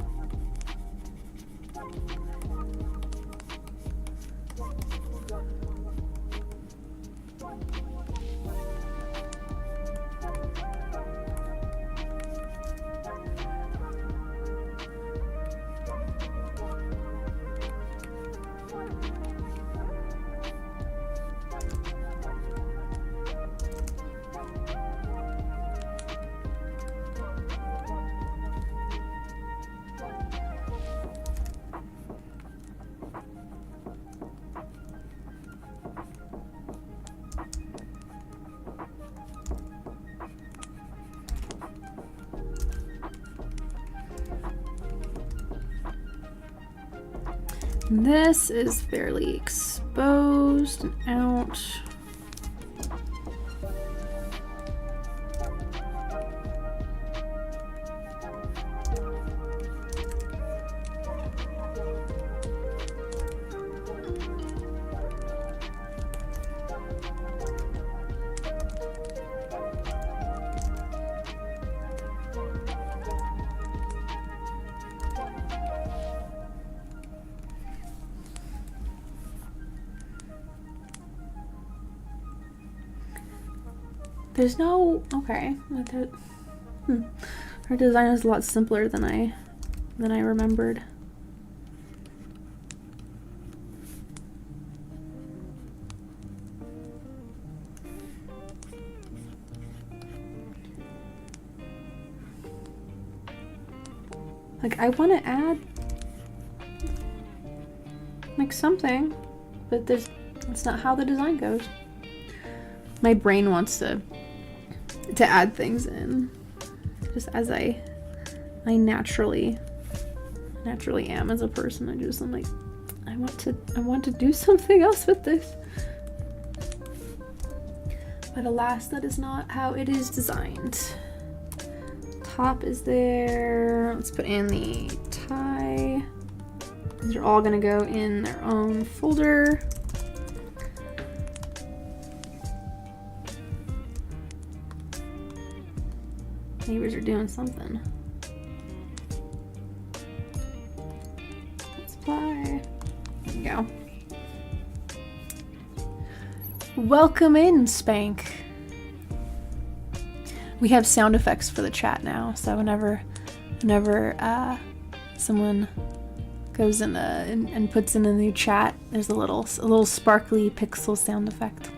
This is fairly exposed and out. There's no, okay. Her design is a lot simpler than I remembered. Like, I want to add like something, but that's not how the design goes. My brain wants to add things in, just as I naturally am as a person. I'm like, I want to do something else with this, but alas, that is not how it is designed. Top is there. Let's put in the tie. These are all gonna go in their own folder. Neighbors are doing something. Let's apply. There we go. Welcome in, Spank. We have sound effects for the chat now, so whenever someone goes in and puts in a new chat, there's a little sparkly pixel sound effect.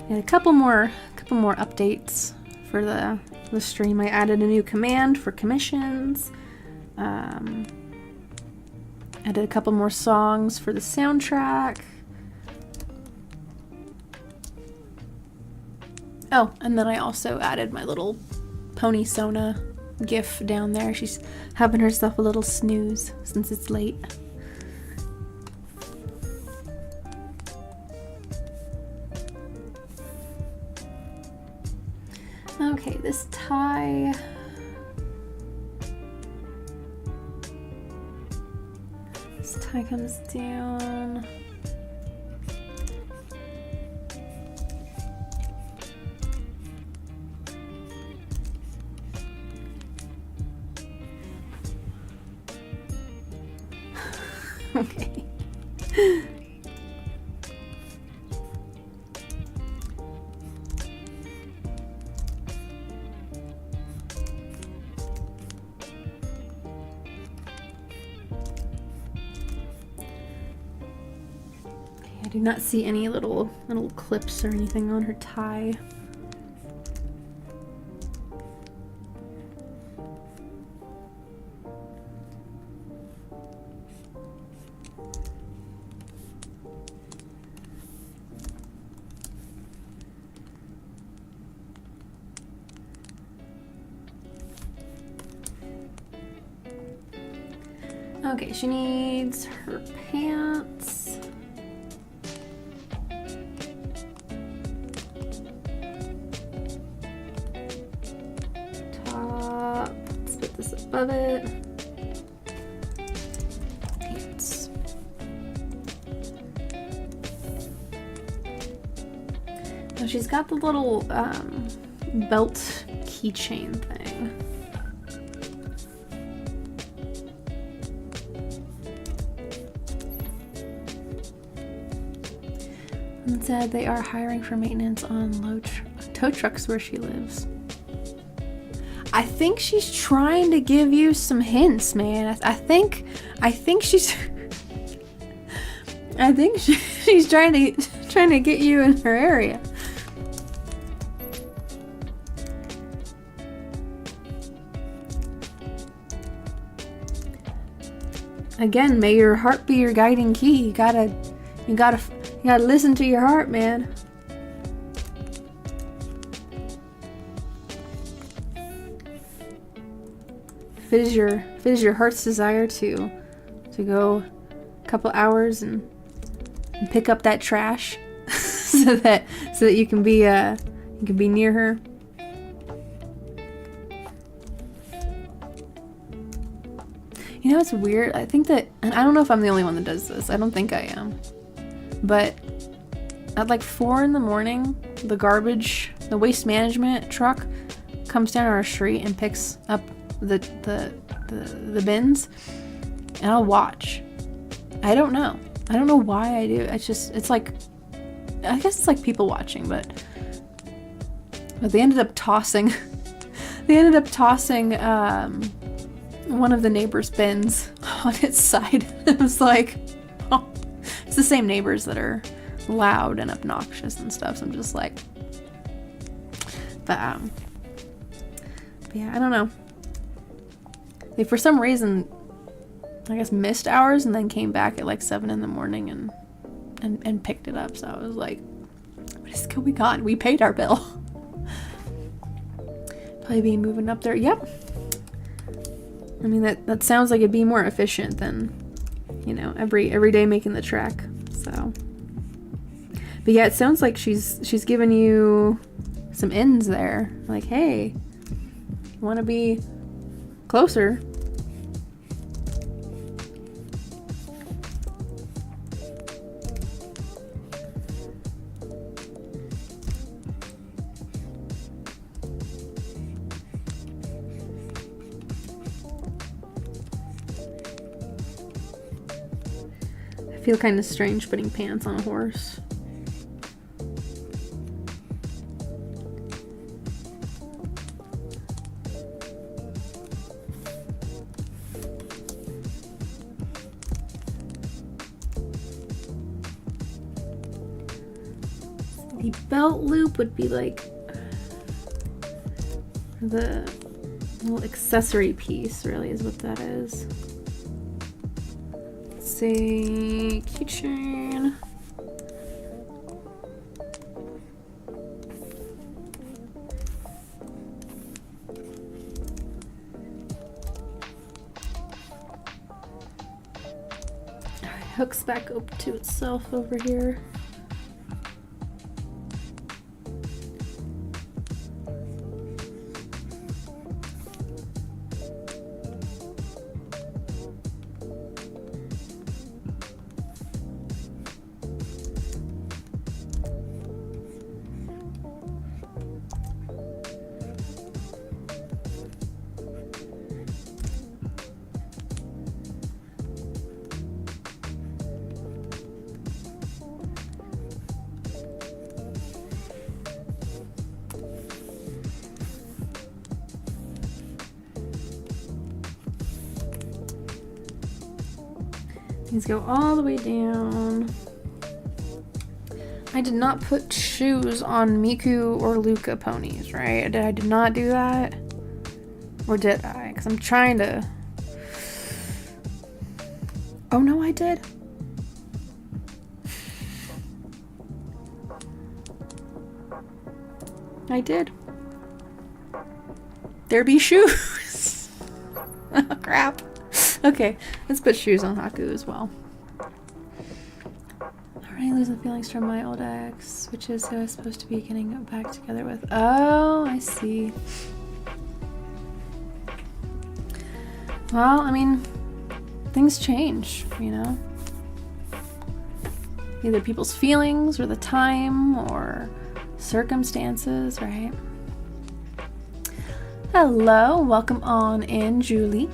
And a couple more updates for the stream. I added a new command for commissions. Added a couple more songs for the soundtrack. Oh, and then I also added my little Pony Sona gif down there. She's having herself a little snooze since it's late. Okay, this tie. This tie comes down. Okay. do not see any little clips or anything on her tie. Okay, she needs her pants. Top. Let's put this above it. Pants. So she's got the little belt keychain thing. And said they are hiring for maintenance on tow trucks where she lives. I think she's trying to give you some hints, man. I think she's she's trying to get you in her area. Again, may your heart be your guiding key. You gotta listen to your heart, man. If it is your heart's desire to go a couple hours and pick up that trash so that you can be near her. You know, it's weird. I think that, and I don't know if I'm the only one that does this. I don't think I am. But at like 4 in the morning, the waste management truck comes down our street and picks up the bins, and I'll watch. I don't know why I do. It's like, I guess it's like people watching, but they ended up tossing one of the neighbors' bins on its side. It was like, oh. It's the same neighbors that are loud and obnoxious and stuff, so I'm just like, but yeah, I don't know. They, for some reason, I guess missed hours and then came back at like 7 in the morning and picked it up, so I was like, what is going on? We paid our bill. Probably be moving up there. Yep. I mean, that sounds like it'd be more efficient than, you know, every day making the trek. So, but yeah, it sounds like she's giving you some ends there. Like, hey, want to be closer? I feel kind of strange putting pants on a horse. The belt loop would be like the little accessory piece, really, is what that is. Say keychain. Hooks back up to itself over here. These go all the way down. I did not put shoes on Miku or Luca ponies, right? I did not do that. Or did I? Because I'm trying to... Oh no, I did. I did. There be shoes. Oh, crap. Okay, let's put shoes on Haku as well. Already losing feelings from my old ex, which is who I was supposed to be getting back together with. Oh, I see. Well, I mean, things change, you know? Either people's feelings or the time or circumstances, right? Hello, welcome on in, Julie.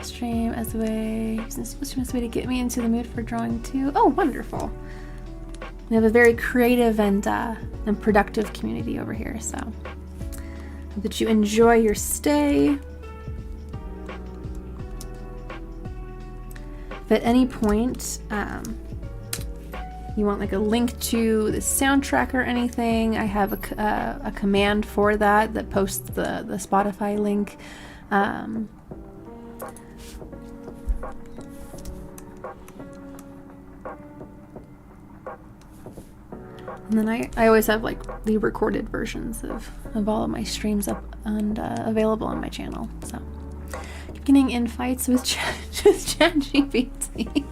Stream as a way to get me into the mood for drawing too. Oh, wonderful. We have a very creative and productive community over here, so hope that you enjoy your stay. If at any point you want like a link to the soundtrack or anything, I have a command for that posts the Spotify link. And then I always have like the recorded versions of all of my streams up and available on my channel. So keep getting in fights with ChatGPT.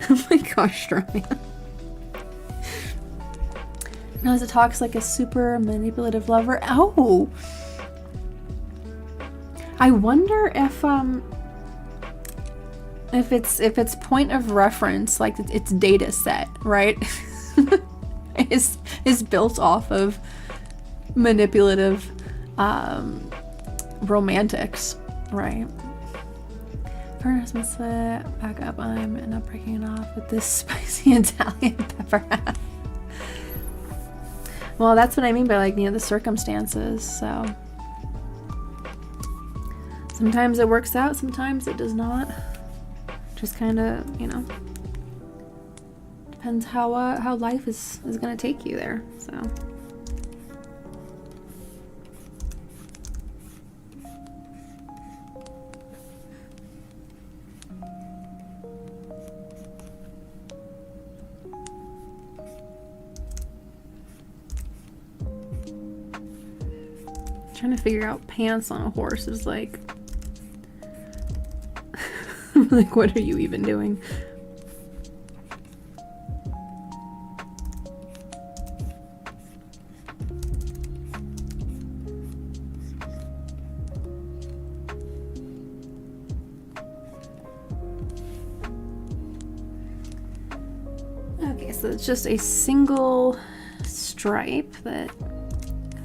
Oh my gosh, Ryan. Knows it talks like a super manipulative lover. Oh, I wonder if it's point of reference, like its data set, right? is built off of manipulative romantics, right? Furnace must back up. I'm not breaking it off with this spicy Italian pepper. Well, that's what I mean by, like, you know, the circumstances. So sometimes it works out, sometimes it does not. Just kind of, you know, depends how life is gonna take you there. So trying to figure out pants on a horse is like like, what are you even doing? Okay, so it's just a single stripe that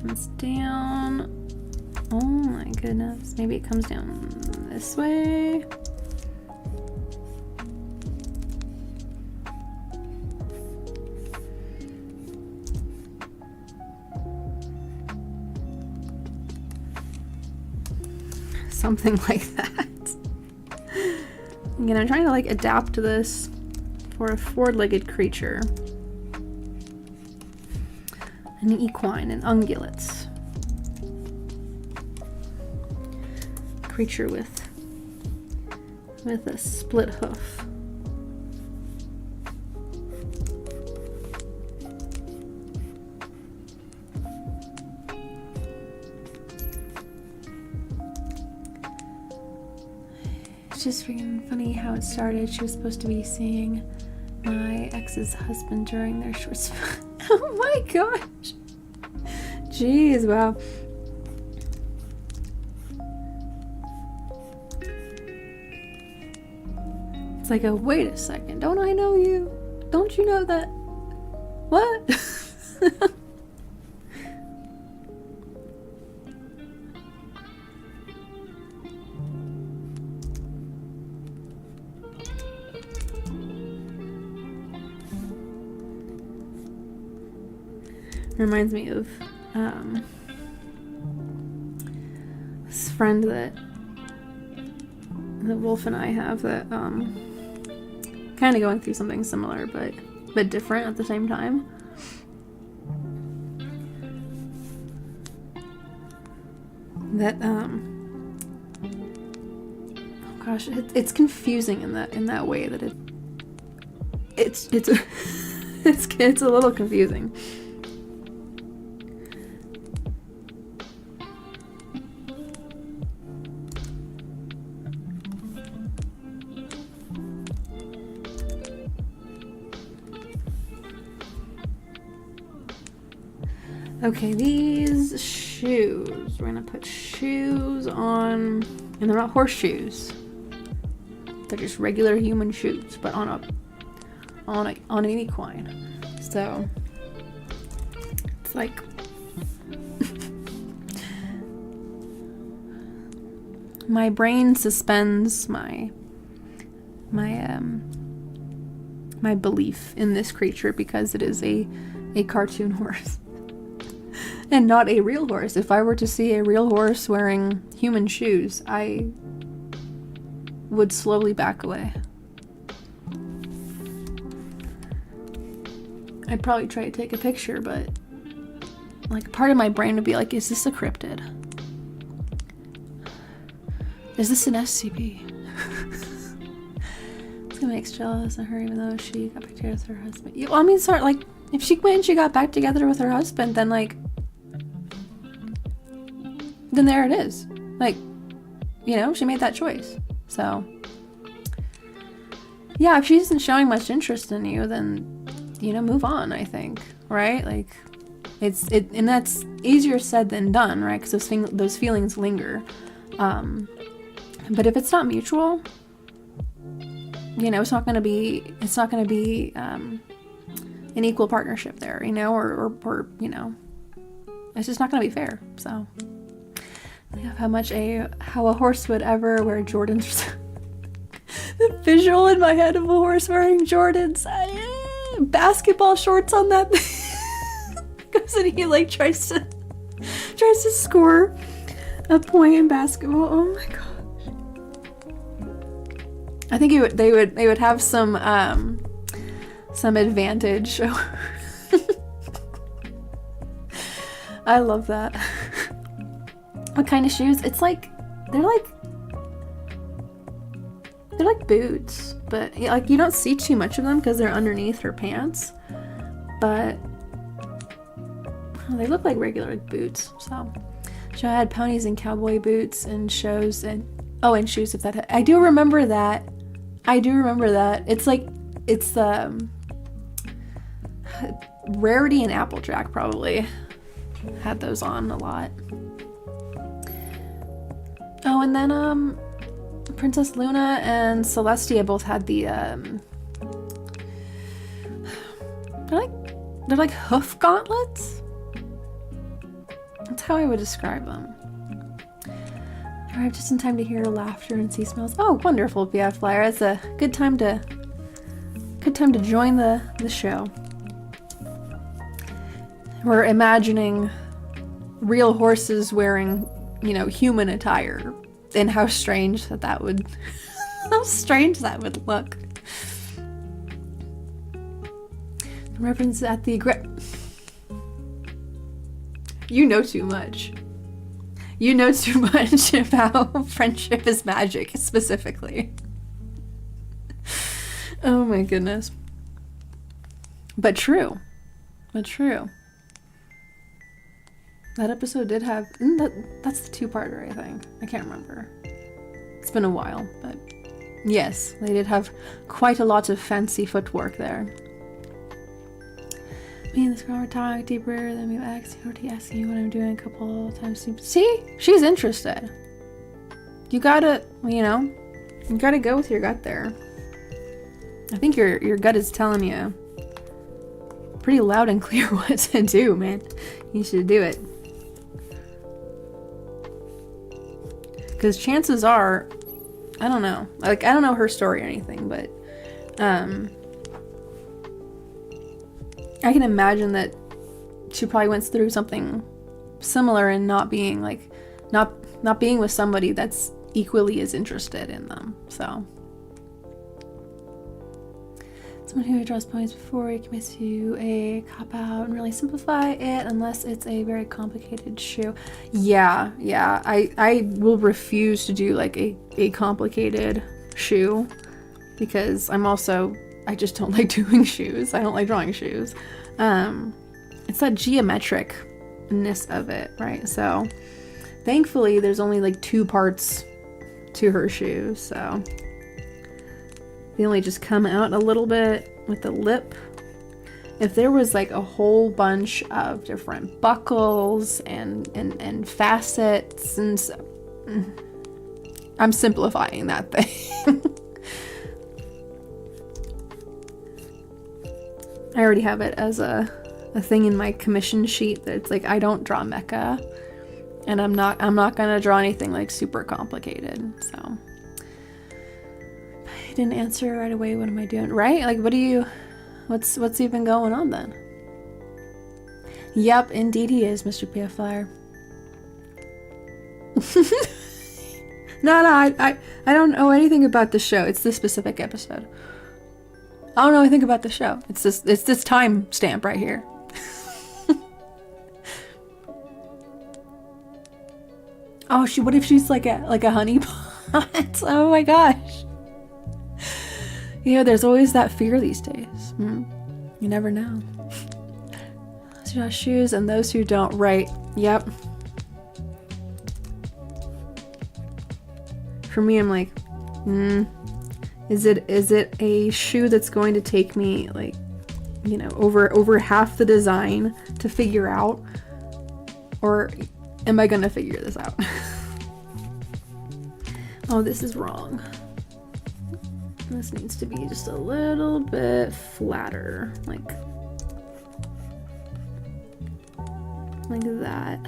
comes down. Oh my goodness, maybe it comes down this way. Something like that. Again, I'm trying to like adapt to this for a four-legged creature. An equine, an ungulate. Creature with a split hoof. It's just freaking funny how it started. She was supposed to be seeing my ex's husband during their short span. Oh my gosh. Jeez, wow. It's like, wait a second, don't I know you? Don't you know that? What? Reminds me of this friend that Wolf and I have that kind of going through something similar, but but different at the same time. That oh gosh, it's confusing in that way that it's it's a little confusing. Okay, these shoes. We're gonna put shoes on, and they're not horseshoes. They're just regular human shoes, but on an equine. So it's like my brain suspends my belief in this creature because it is a cartoon horse. And not a real horse. If I were to see a real horse wearing human shoes, I would slowly back away. I'd probably try to take a picture, but like part of my brain would be like, is this a cryptid? Is this an SCP? It's gonna make us jealous of her even though she got back together with her husband. Well, I mean, sort of like, if she went and she got back together with her husband, then like, then there it is. Like, you know, she made that choice. So, yeah, if she isn't showing much interest in you, then, you know, move on, I think, right? Like, and that's easier said than done, right? Because those feelings linger. But if it's not mutual, you know, it's not going to be an equal partnership there, you know, or you know, it's just not going to be fair. So. How a horse would ever wear Jordans. The visual in my head of a horse wearing Jordans, basketball shorts on that goes and he like tries to score a point in basketball. Oh my gosh! I think they would have some advantage. I love that. What kind of shoes? It's like they're like boots, but like you don't see too much of them because they're underneath her pants. But they look like regular boots. So I had ponies and cowboy boots and shows and shoes. If that I do remember that. It's like Rarity and Applejack probably had those on a lot. Oh, and then Princess Luna and Celestia both had the they're like hoof gauntlets. That's how I would describe them. Arrived just in time to hear laughter and see smells. Oh, wonderful, BF Flyer. It's a good time to join the show. We're imagining real horses wearing, you know, human attire, and how strange that would look. The reference at the you know too much. You know too much about friendship is magic, specifically. Oh my goodness. But true. That episode did have... That's the two-parter, I think. I can't remember. It's been a while, but... Yes, they did have quite a lot of fancy footwork there. Me and this girl were talking deeper than we've asked. He asked me what I'm doing a couple times. See? She's interested. You gotta, you know... You gotta go with your gut there. I think your gut is telling you pretty loud and clear what to do, man. You should do it. Because chances are, I don't know. Like, I don't know her story or anything, but I can imagine that she probably went through something similar in not being like, not being with somebody that's equally as interested in them. So Someone who draws ponies before he commits to a cop-out and really simplify it unless it's a very complicated shoe. Yeah, I will refuse to do like a complicated shoe because I just don't like doing shoes. I don't like drawing shoes. It's that geometricness of it, right? So thankfully there's only like 2 parts to her shoes, so they only just come out a little bit with the lip. If there was like a whole bunch of different buckles and facets and so, I'm simplifying that thing. I already have it as a thing in my commission sheet that it's like I don't draw mecha, and I'm not gonna draw anything like super complicated. So I didn't answer right away. What am I doing? Right? Like, what's even going on then? Yep, indeed he is, Mr. PF Flyer. No, I don't know anything about the show. It's this specific episode. I don't know anything about the show. It's this time stamp right here. Oh, what if she's like a honey pot? Oh my gosh. You know, there's always that fear these days. You never know. Those who draw shoes and those who don't, right? Yep. For me, I'm like, is it a shoe that's going to take me like, you know, over half the design to figure out, or am I gonna figure this out? Oh, this is wrong. This needs to be just a little bit flatter, like that.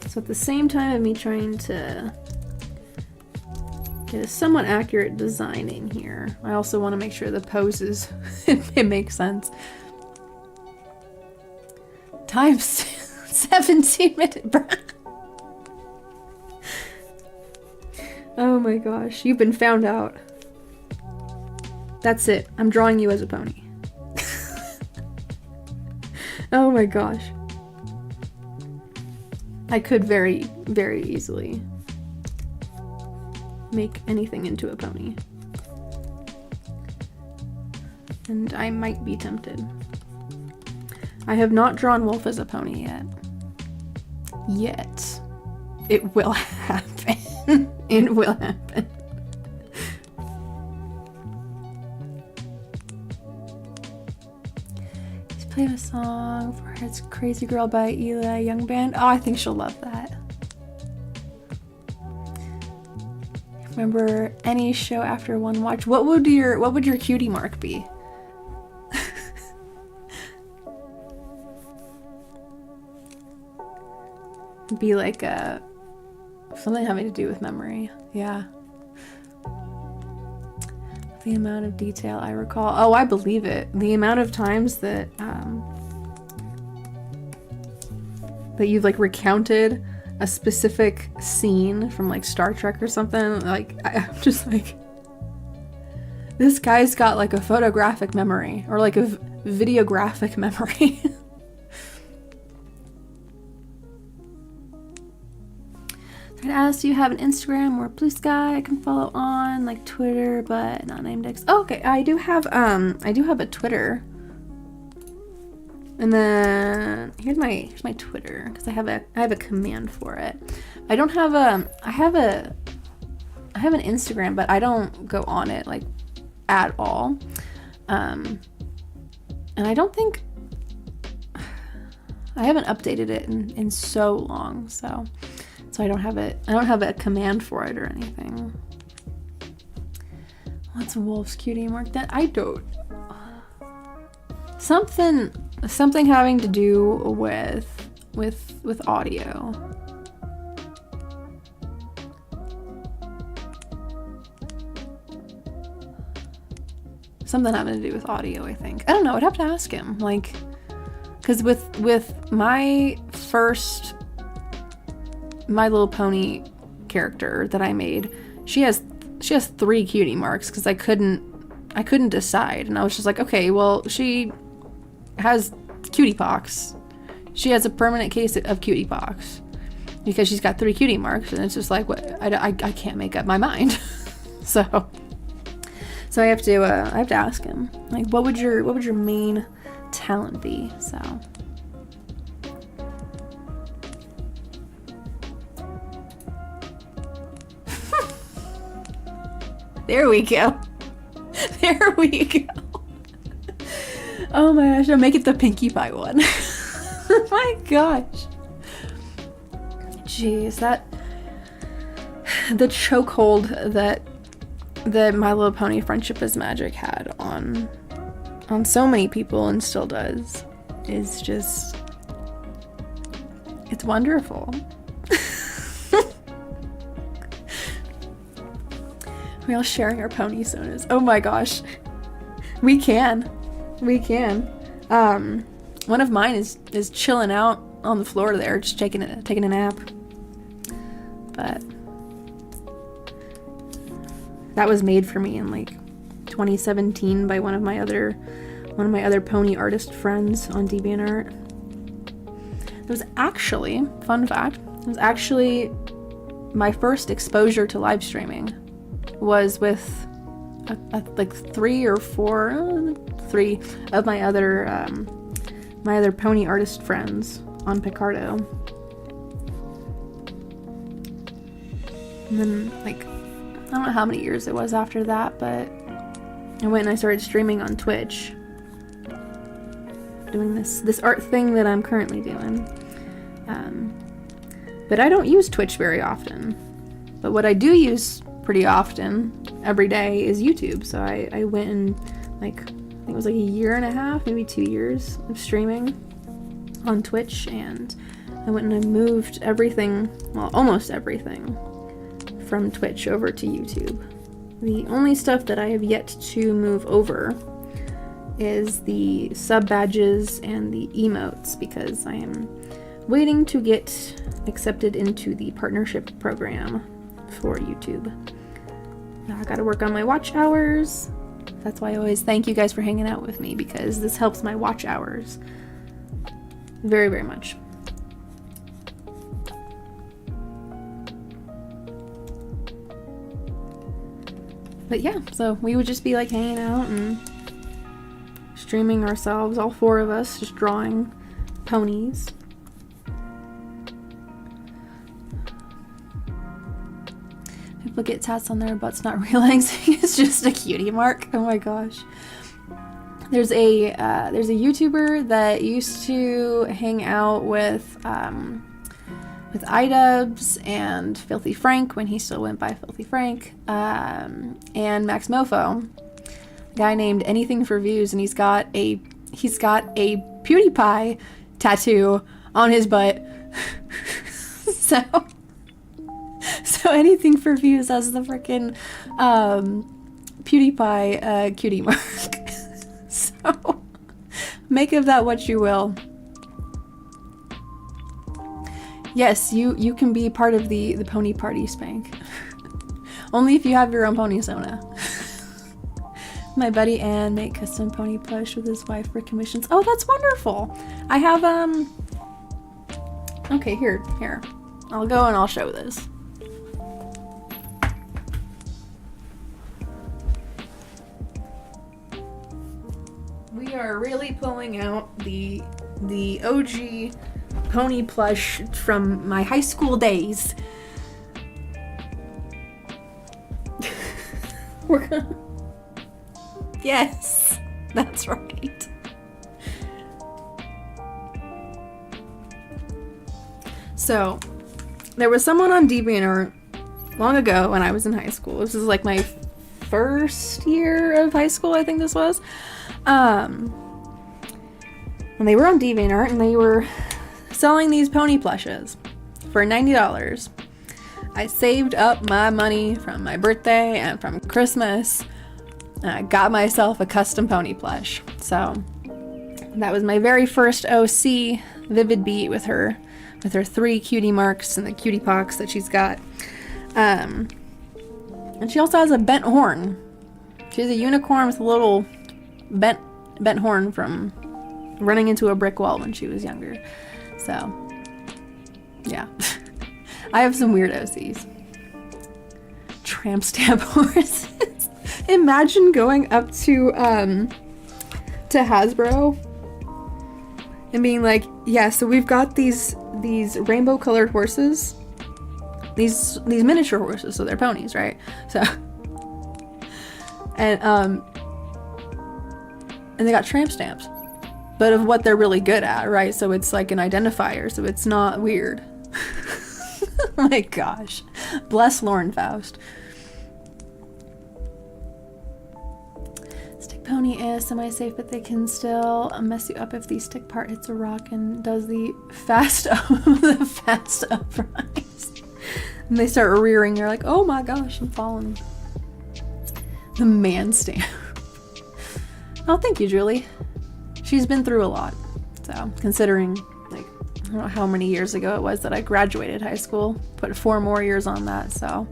So at the same time of me trying to get a somewhat accurate designing here, I also want to make sure the poses it makes sense. Times 17 minutes. Oh my gosh, you've been found out. That's it. I'm drawing you as a pony. Oh my gosh. I could very, very easily make anything into a pony. And I might be tempted. I have not drawn Wolf as a pony yet. It will happen. It will happen. He's playing a song for It's Crazy Girl by Eli Young Band. Oh, I think she'll love that. Remember any show after one watch? What would your cutie mark be? Be like something having to do with memory. Yeah. The amount of detail I recall. Oh, I believe it. The amount of times that you've like recounted a specific scene from like Star Trek or something. Like I'm just like, this guy's got like a photographic memory or like a videographic memory. I'd ask, do you have an Instagram or Blue Sky I can follow on, like Twitter, but not named X? Oh, okay, I do have a Twitter. And then here's my Twitter because I have a command for it. I don't have I have an Instagram, but I don't go on it like at all. And I don't think I haven't updated it in so long, so I don't have it. I don't have a command for it or anything. What's Wolf's cutie mark? That I don't. Something having to do with audio. Something having to do with audio, I think. I don't know. I'd have to ask him. Like, because with my first My Little Pony character that I made, she has 3 cutie marks because I couldn't decide, and I was just like, okay, well, she has cutie pox. She has a permanent case of cutie pox because she's got 3 cutie marks, and it's just like, what? I can't make up my mind. so I have to ask him, like, what would your main talent be? So there we go. There we go. Oh my gosh, I'll make it the Pinkie Pie one. Oh my gosh. Jeez, the chokehold that My Little Pony Friendship is Magic had on so many people and still does is just, it's wonderful. We're all sharing our pony sonas. Oh my gosh. We can. One of mine is chilling out on the floor there, just taking a nap. But that was made for me in like 2017 by one of my other pony artist friends on DeviantArt. It was actually, fun fact, it was actually my first exposure to live streaming was with like 3 of my other pony artist friends on Picardo. And then, like, I don't know how many years it was after that, but I went and I started streaming on Twitch, doing this art thing that I'm currently doing. But I don't use Twitch very often. But what I do use pretty often every day is YouTube. So I went and, like, I think it was like a year and a half, maybe 2 years of streaming on Twitch, and I went and I moved everything, well, almost everything from Twitch over to YouTube. The only stuff that I have yet to move over is the sub badges and the emotes, because I am waiting to get accepted into the partnership program for YouTube. I gotta work on my watch hours. That's why I always thank you guys for hanging out with me, because this helps my watch hours very, very much. But yeah, so we would just be like hanging out and streaming ourselves, all 4 of us, just drawing ponies. People get tats on their butts not realizing it's just a cutie mark. Oh my gosh. There's a YouTuber that used to hang out with iDubbbz and Filthy Frank when he still went by Filthy Frank, and Max Mofo, a guy named Anything for Views, and he's got a PewDiePie tattoo on his butt. So Anything for Views has the freaking PewDiePie cutie mark. So make of that what you will. Yes, you can be part of the pony party, Spank. Only if you have your own pony sona. My buddy Ann made custom pony plush with his wife for commissions. Oh, that's wonderful. I have okay, here. I'll go and I'll show this. We are really pulling out the OG pony plush from my high school days. We're gonna... Yes, that's right. So, there was someone on DeviantArt long ago when I was in high school. This is like my first year of high school, I think this was. And they were on DeviantArt and they were selling these pony plushes for $90. I saved up my money from my birthday and from Christmas, and I got myself a custom pony plush. So that was my very first OC Vivid Beat with her 3 cutie marks and the cutie pox that she's got. And she also has a bent horn. She's a unicorn with a little bent horn from running into a brick wall when she was younger. So, yeah. I have some weird OCs. Tramp stamp horses. Imagine going up to Hasbro and being like, yeah, so we've got these rainbow colored horses. These miniature horses, so they're ponies, right? So and they got tramp stamps, but of what they're really good at, right? So it's like an identifier, so it's not weird. Oh my gosh, bless Lauren Faust. Stick pony is semi-safe, but they can still mess you up if the stick part hits a rock and does the fast uprise. And they start rearing. They're like, oh my gosh, I'm falling. The man stamp. Oh, thank you, Julie. She's been through a lot. So, considering, like, I don't know how many years ago it was that I graduated high school. Put 4 more years on that, so.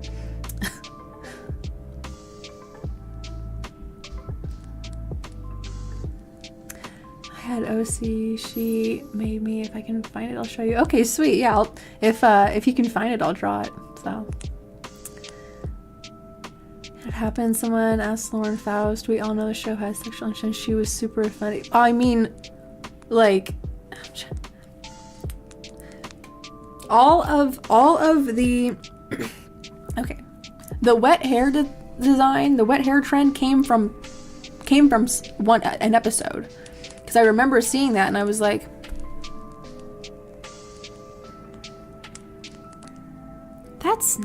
I had OC. She made me. If I can find it, I'll show you. Okay, sweet. Yeah, if you can find it, I'll draw it. So it happened. Someone asked Lauren Faust. We all know the show has sexual tension. She was super funny. I mean, like, all of the okay, the wet hair design, the wet hair trend came from an episode, because I remember seeing that and I was like, that's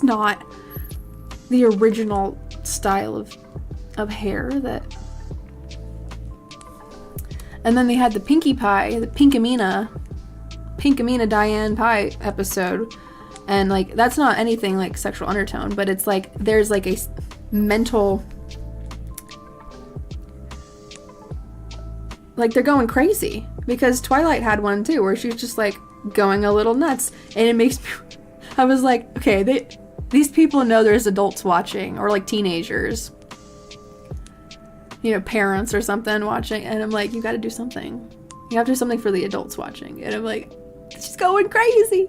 not the original style of hair that. And then they had the Pinkie Pie, the Pinkamena Diane Pie episode, and like that's not anything like sexual undertone, but it's like there's like a mental, like they're going crazy, because Twilight had one too where she was just like going a little nuts, and it makes me, I was like, okay, these people know there's adults watching, or like teenagers, you know, parents or something watching, and I'm like, you got to do something. You have to do something for the adults watching. And I'm like, she's going crazy.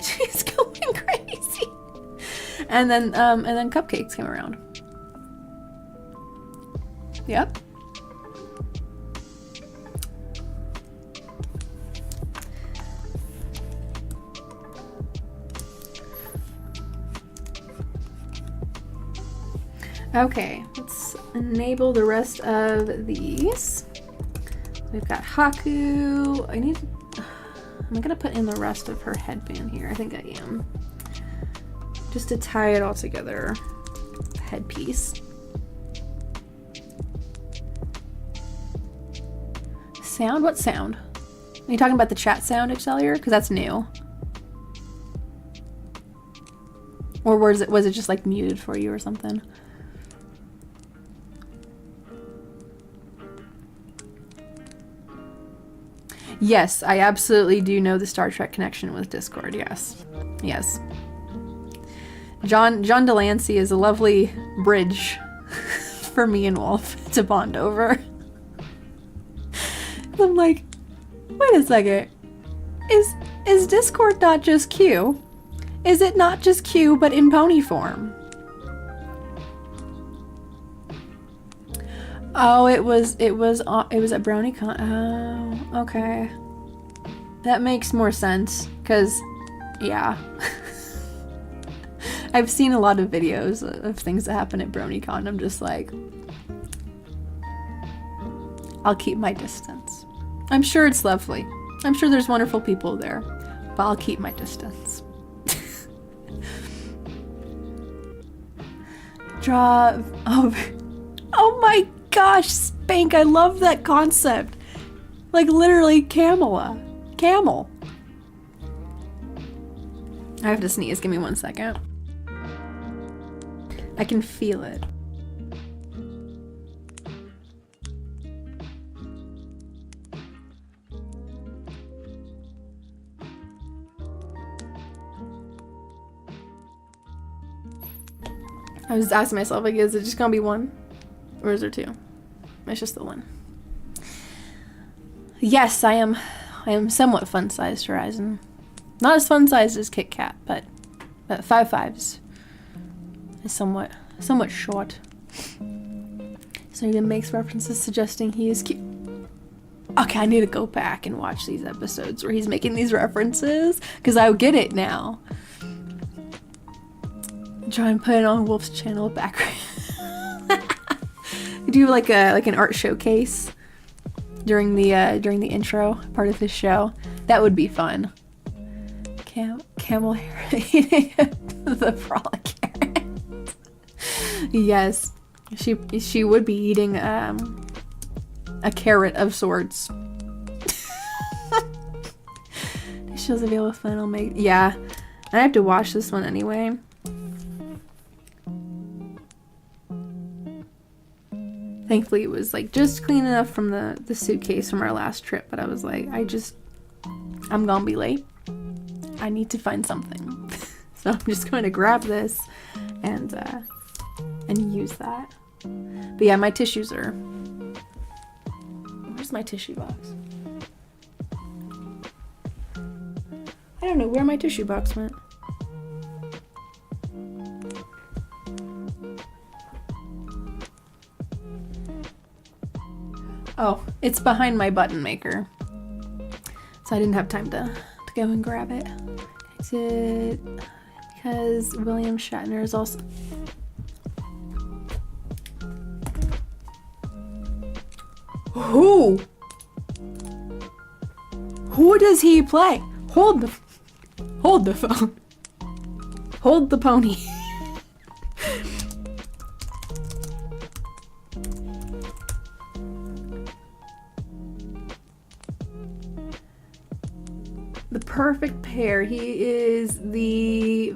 She's going crazy. And then cupcakes came around. Yep. Okay, let's enable the rest of these. We've got Haku. Am I gonna put in the rest of her headband here? I think I am. Just to tie it all together. Headpiece. Sound? What sound? Are you talking about the chat sound, Excellior? Because that's new. Or was it just like muted for you or something? Yes, I absolutely do know the Star Trek connection with Discord, yes. Yes. John Delancey is a lovely bridge for me and Wolf to bond over. I'm like, wait a second. Is Discord not just Q? Is it not just Q but in pony form? Oh, it was at BrownieCon. Oh, okay. That makes more sense, cause yeah. I've seen a lot of videos of things that happen at BrownieCon. I'm just like, I'll keep my distance. I'm sure it's lovely. I'm sure there's wonderful people there, but I'll keep my distance. Draw. Oh my gosh, Spank, I love that concept. Like literally camel. I have to sneeze, give me 1 second. I can feel it. I was asking myself, like, is it just gonna be one? Or is there two? It's just the one. Yes, I am somewhat fun-sized, Horizon. Not as fun-sized as Kit Kat, but 5'5" is somewhat short. So he makes references suggesting he is cute. Okay, I need to go back and watch these episodes where he's making these references, because I get it now. Try and put it on Wolf's channel background. Do like an art showcase during the intro part of his show. That would be fun. Camel hair eating the frolic carrot. Yes, she would be eating a carrot of sorts. Shows available final make. Yeah, I have to watch this one anyway. Thankfully, it was like just clean enough from the suitcase from our last trip, but I was like, I'm gonna be late. I need to find something. So I'm just going to grab this and use that. But yeah, my tissues are... Where's my tissue box? I don't know where my tissue box went. Oh, it's behind my button maker. So I didn't have time to go and grab it. Exit, because William Shatner is also... Who does he play? Hold the phone. Hold the pony. The perfect pair. He is the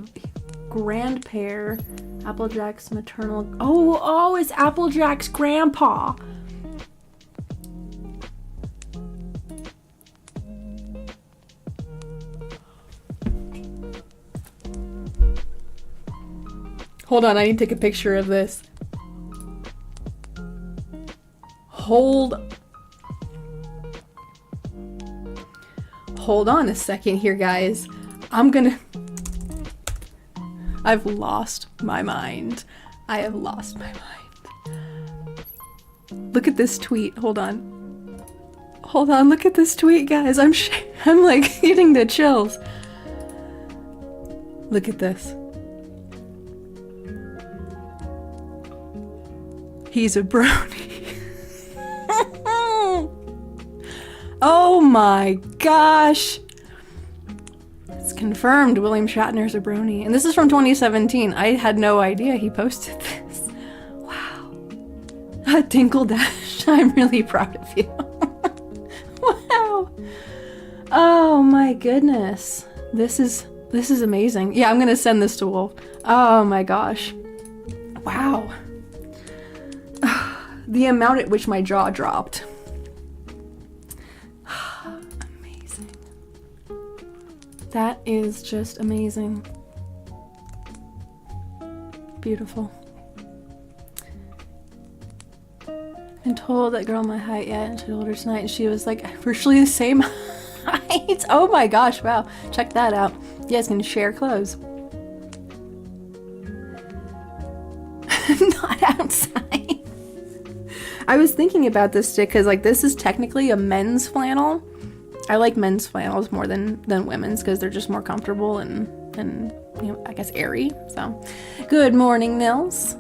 grandpair. Applejack's maternal... Oh, it's Applejack's grandpa. Hold on, I need to take a picture of this. Hold on a second here, guys. I've lost my mind. I have lost my mind. Look at this tweet. Hold on, look at this tweet, guys. I'm like getting the chills. Look at this. He's a brony. Oh my gosh. It's confirmed William Shatner's a brony. And this is from 2017. I had no idea he posted this. Wow. Tinkle Dash, I'm really proud of you. Wow. Oh my goodness. This is amazing. Yeah, I'm gonna send this to Wolf. Oh my gosh. Wow. The amount at which my jaw dropped. Amazing. That is just amazing. Beautiful. I told that girl my height yet, and she told her tonight, and she was like, virtually the same height. Oh my gosh, wow. Check that out. You guys can share clothes. Not outside. I was thinking about this stick because like this is technically a men's flannel. I like men's flannels more than women's because they're just more comfortable and you know, I guess airy. So good morning, Nils.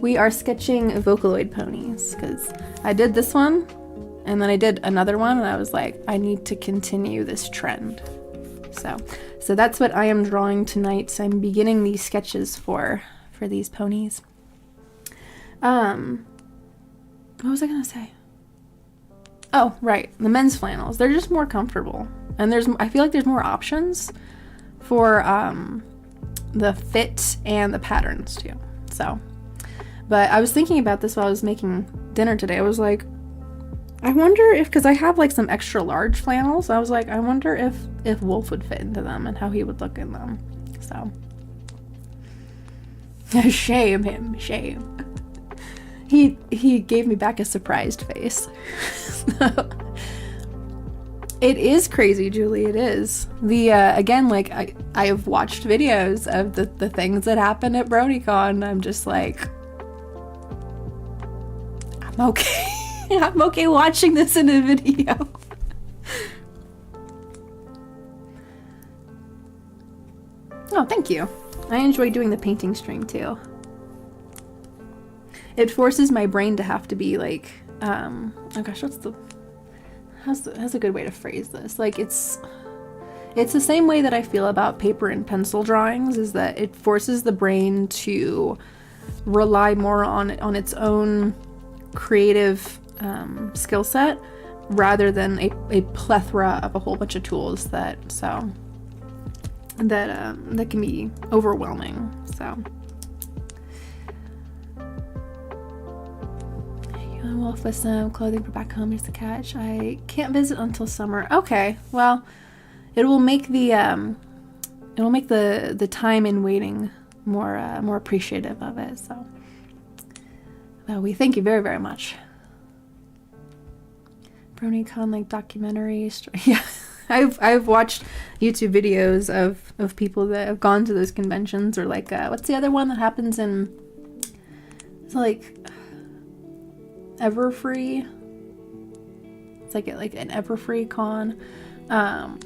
We are sketching Vocaloid ponies because I did this one and then I did another one and I was like, I need to continue this trend. So that's what I am drawing tonight. So I'm beginning these sketches for these ponies. What was I gonna say? Oh, right. The men's flannels. They're just more comfortable. And I feel like there's more options for the fit and the patterns too. So, but I was thinking about this while I was making dinner today. I was like, I wonder if, because I have like some extra large flannels. I was like, I wonder if Wolf would fit into them and how he would look in them. So, Shame him, shame. He gave me back a surprised face. It is crazy, Julie, it is. The, again, like, I have watched videos of the things that happen at BronyCon. I'm just like, I'm okay. I'm okay watching this in a video. Oh, thank you. I enjoy doing the painting stream too. It forces my brain to have to be like, oh gosh, how's a good way to phrase this? Like, it's the same way that I feel about paper and pencil drawings, is that it forces the brain to rely more on its own creative skill set rather than a plethora of a whole bunch of tools that can be overwhelming. So you wolf with some clothing for back home is the catch. I can't visit until summer. Okay, well, it will make the time in waiting more appreciative of it. So we thank you very, very much. BronyCon, like, documentary. Yeah, I've watched YouTube videos of people that have gone to those conventions, or like what's the other one that happens in, it's like Everfree. It's like an Everfree con. The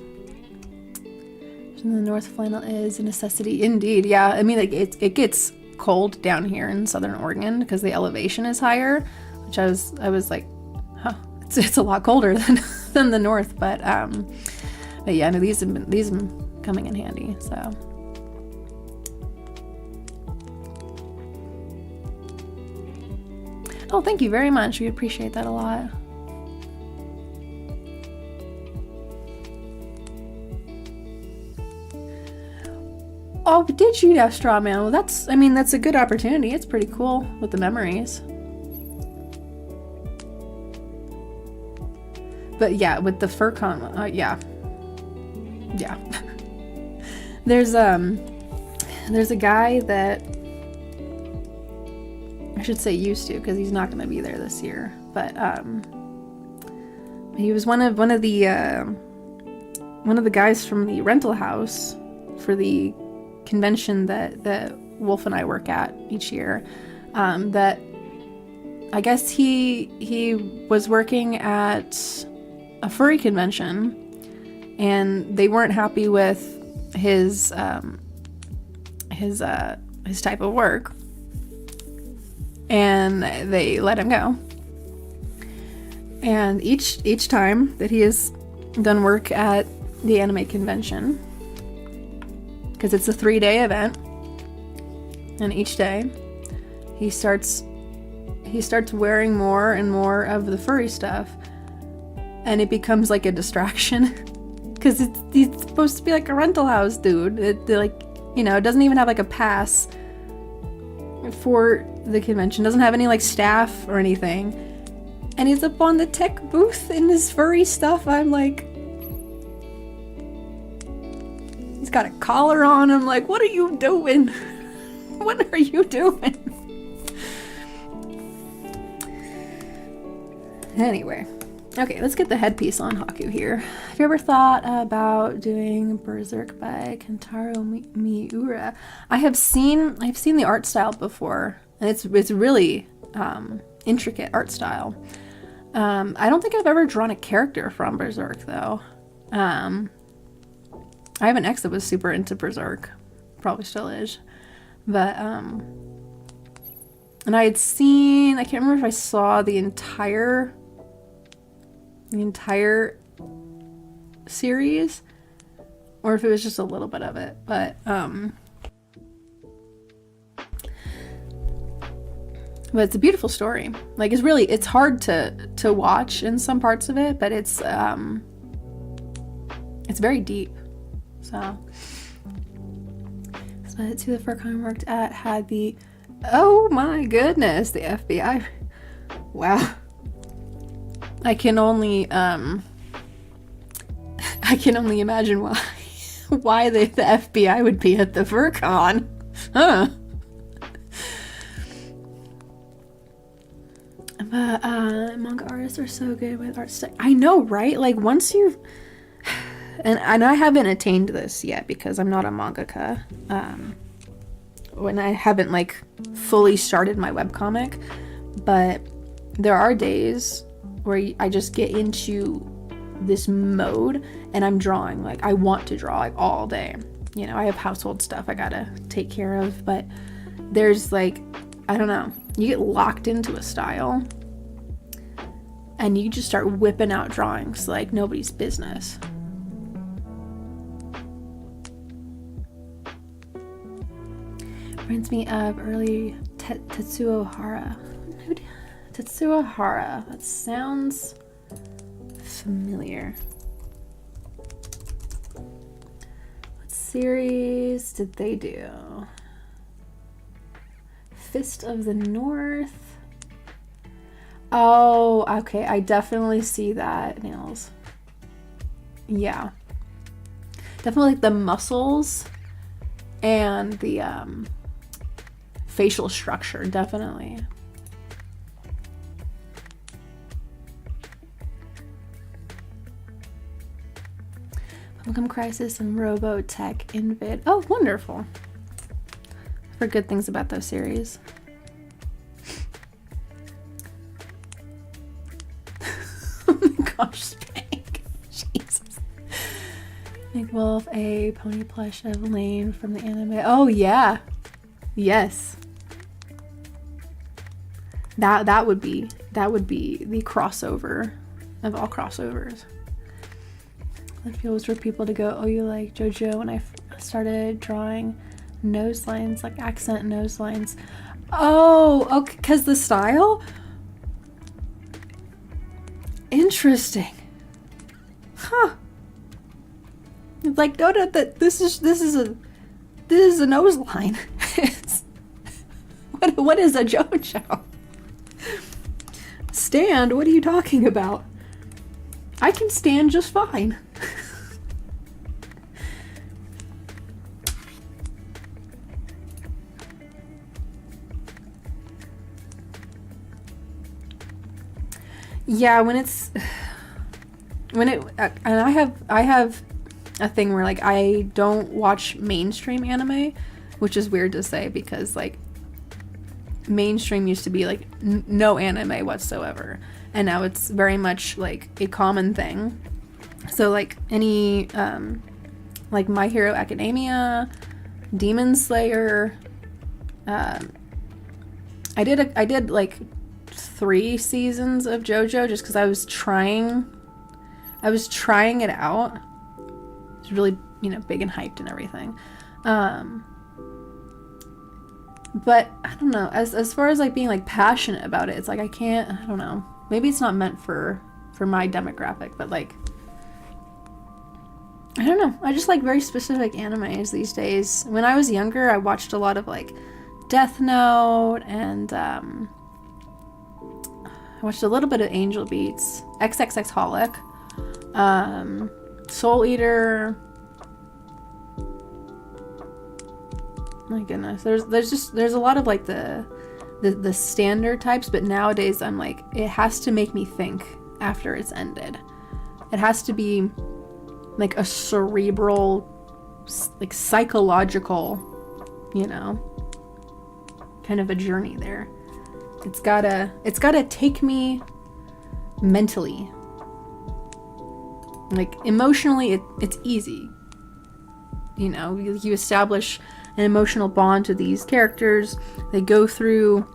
North Flannel is a necessity indeed. Yeah, I mean, like, it gets cold down here in Southern Oregon because the elevation is higher, which I was like, huh, it's a lot colder than the north, but yeah, no, these have been coming in handy. So oh, thank you very much. We appreciate that a lot. Oh, did you have Straw Man? Well, that's a good opportunity. It's pretty cool with the memories. But yeah, with the FurCon, yeah. There's a guy that, I should say used to, because he's not going to be there this year. But he was one of the guys from the rental house for the convention that Wolf and I work at each year. That I guess he was working at a furry convention, and they weren't happy with his type of work, and they let him go. And each time that he has done work at the anime convention, because it's a 3-day event, and each day he starts wearing more and more of the furry stuff, and it becomes like a distraction, because he's supposed to be like a rental house dude. It doesn't even have like a pass for the convention, doesn't have any like staff or anything, and he's up on the tech booth in his furry stuff. I'm like, he's got a collar on. I'm like, what are you doing? What are you doing? Anyway, okay, let's get the headpiece on Haku here. Have you ever thought about doing Berserk by Kentaro Miura? I have seen the art style before, and it's really intricate art style. I don't think I've ever drawn a character from Berserk though. I have an ex that was super into Berserk, probably still is, but and I had seen, I can't remember if I saw the entire series or if it was just a little bit of it, but it's a beautiful story. Like, it's hard to watch in some parts of it, but it's very deep. So to the FurCon worked at had the, oh my goodness, the FBI. Wow. I can only imagine why the FBI would be at the FurCon. Huh. But manga artists are so good with art stuff. I know, right? Like once you've, and I haven't attained this yet because I'm not a mangaka. When I haven't like fully started my webcomic, but there are days where I just get into this mode and I'm drawing. Like I want to draw like all day. You know, I have household stuff I gotta take care of, but there's like, I don't know, you get locked into a style and you just start whipping out drawings like nobody's business. Reminds me of early Tetsuo Hara. Tetsuo Hara. That sounds familiar. What series did they do? Fist of the North. Oh, okay. I definitely see that, Nails. Yeah. Definitely like the muscles and the facial structure, definitely. Welcome Crisis and Robotech Invid. Oh, wonderful. I've heard good things about those series. Oh my gosh, Spank. Jesus. Make Wolf a pony plush of Lane from the anime. Oh yeah. Yes. That would be the crossover of all crossovers. It feels for people to go, oh, you like JoJo. When I started drawing nose lines, like accent nose lines. Oh, okay, because the style? Interesting. Huh. It's like, no, this is a nose line. What is a JoJo? Stand? What are you talking about? I can stand just fine. Yeah, and I have a thing where like I don't watch mainstream anime, which is weird to say because like mainstream used to be like no anime whatsoever, and now it's very much like a common thing. So like any like My Hero Academia, Demon Slayer, I did like 3 seasons of JoJo just because I was trying it out. It's really, you know, big and hyped and everything. But I don't know, as far as like being like passionate about it, it's like I don't know. Maybe it's not meant for my demographic, but like I don't know. I just like very specific animes these days. When I was younger, I watched a lot of like Death Note and I watched a little bit of Angel Beats, XXX Holic, Soul Eater. My goodness, there's a lot of like the standard types, but nowadays I'm like, it has to make me think after it's ended. It has to be like a cerebral, like psychological, you know, kind of a journey there. It's gotta take me mentally. Like emotionally, it's easy. You know, you establish an emotional bond to these characters. They go through,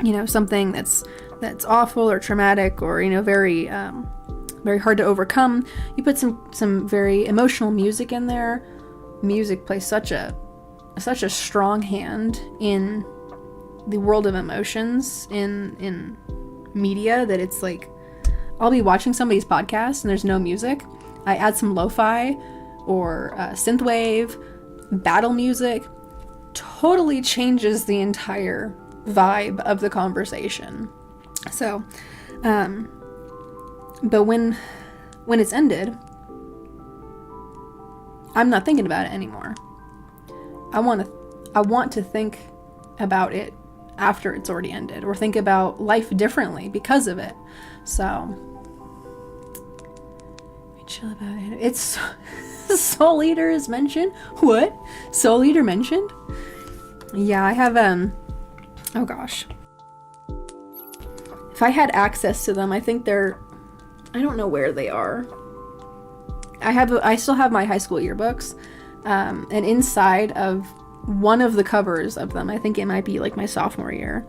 you know, something that's awful or traumatic or, you know, very very hard to overcome. You put some very emotional music in there. Music plays such a strong hand in the world of emotions in media that it's like, I'll be watching somebody's podcast and there's no music. I add some lo-fi or synthwave, battle music, totally changes the entire vibe of the conversation. So, but when it's ended, I'm not thinking about it anymore. I want to think about it after it's already ended, or think about life differently because of it. So chill about it. It's Soul Eater is mentioned. What? Soul Eater mentioned? Yeah, I have oh gosh. If I had access to them, I think they're, I don't know where they are. I still have my high school yearbooks, and inside of one of the covers of them, I think it might be like my sophomore year,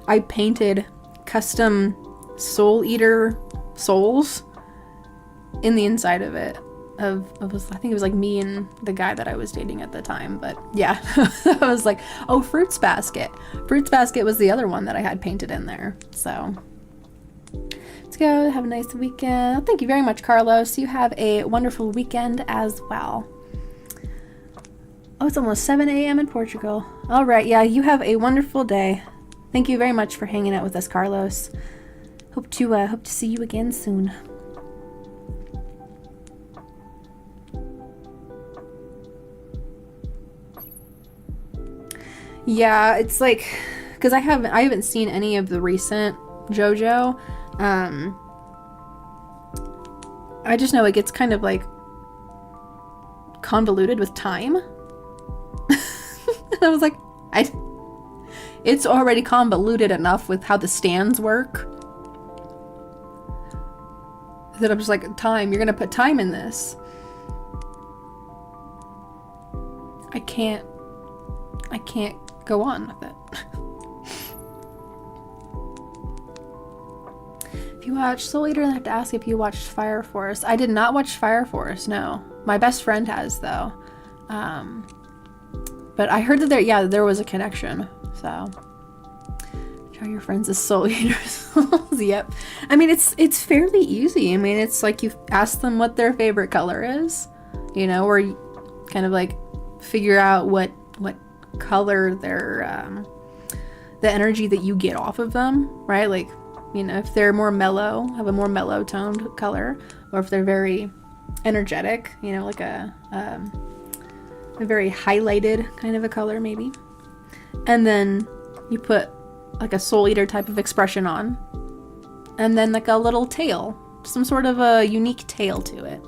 I painted custom Soul Eater souls in the inside of it. I think it was like me and the guy that I was dating at the time, but yeah. I was like, oh, Fruits Basket. Fruits Basket was the other one that I had painted in there. So let's go have a nice weekend. Thank you very much, Carlos. You have a wonderful weekend as well. Oh, it's almost 7 a.m. in Portugal. All right, yeah, you have a wonderful day. Thank you very much for hanging out with us, Carlos. Hope to see you again soon. Yeah, it's like, because I haven't seen any of the recent JoJo. I just know it gets kind of like convoluted with time. And I was like, it's already convoluted enough with how the stands work that I'm just like, time, you're gonna put time in this. I can't go on with it. If you watch Soul Eater, I have to ask if you watched Fire Force. I did not watch Fire Force, no. My best friend has, though. But I heard that there was a connection, so. Show your friends as Soul Eaters. Yep. I mean, it's fairly easy. I mean, it's like you ask them what their favorite color is, you know, or you kind of like figure out what color their the energy that you get off of them, right? Like, you know, if they're more mellow, have a more mellow toned color, or if they're very energetic, you know, like a very highlighted kind of a color maybe. And then you put like a Soul Eater type of expression on, and then like a little tail, some sort of a unique tail to it.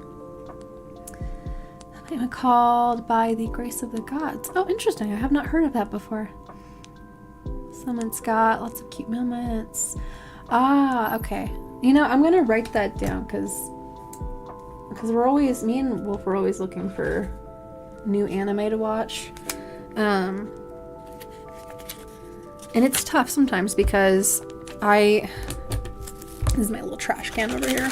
I'm called by the grace of the gods. Oh, interesting. I have not heard of that before. Someone's got lots of cute moments. Ah, okay. You know, I'm gonna write that down because me and Wolf are always looking for new anime to watch. And it's tough sometimes because this is my little trash can over here.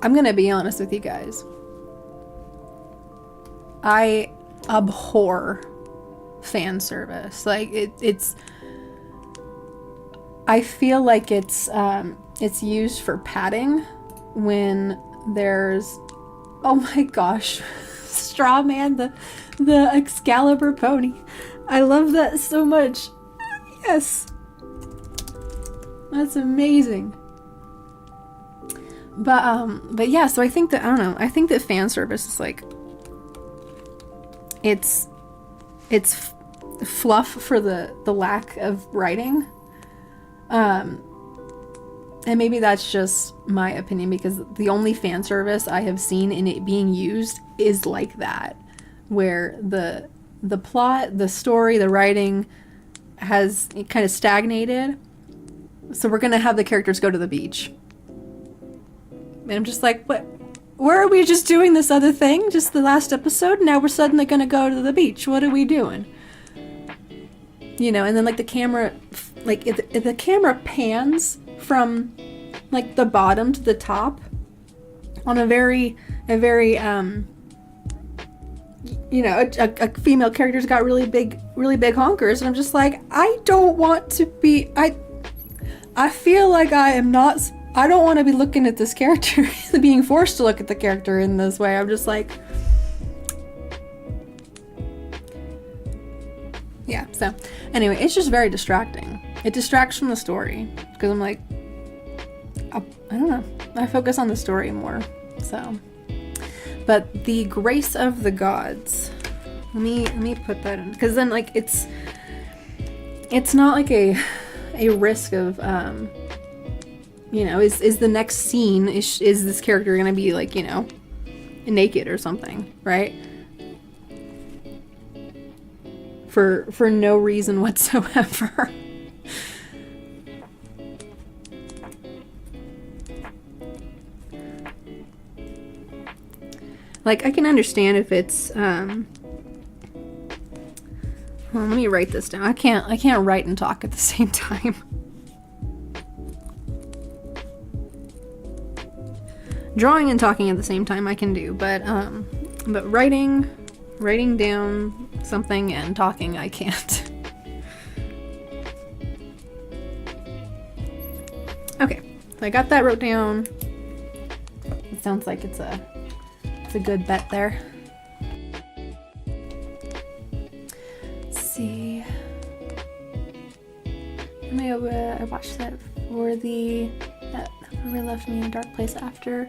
I'm gonna be honest with you guys. I abhor fan service. Like it's. I feel like it's used for padding when there's. Oh my gosh, Straw Man, the Excalibur pony. I love that so much. Yes, that's amazing. But yeah, so I think that, I don't know, I think that fan service is like, it's fluff for the lack of writing. And maybe that's just my opinion, because the only fan service I have seen in it being used is like that, where the plot, the story, the writing has kind of stagnated. So we're gonna have the characters go to the beach. And I'm just like, what? Where are we just doing this other thing? Just the last episode? Now we're suddenly gonna go to the beach. What are we doing? You know, and then like the camera, like if the camera pans from like the bottom to the top on a very, you know, a female character's got really big honkers, and I'm just like, I don't want to be, I feel like I don't want to be looking at this character, being forced to look at the character in this way. I'm just like, yeah, so anyway, it's just very distracting. It distracts from the story, because I'm like, I don't know, I focus on the story more, so. But the grace of the gods, let me put that in, because then like it's, it's not like a risk of, you know, is the next scene, is this character gonna be like, you know, naked or something, right? For no reason whatsoever. Like, I can understand if it's, well, let me write this down. I can't write and talk at the same time. Drawing and talking at the same time I can do, but writing down something and talking I can't. Okay, so I got that wrote down. It sounds like it's a good bet there. Let's see. I watched that for that Never Left Me in a Dark Place After.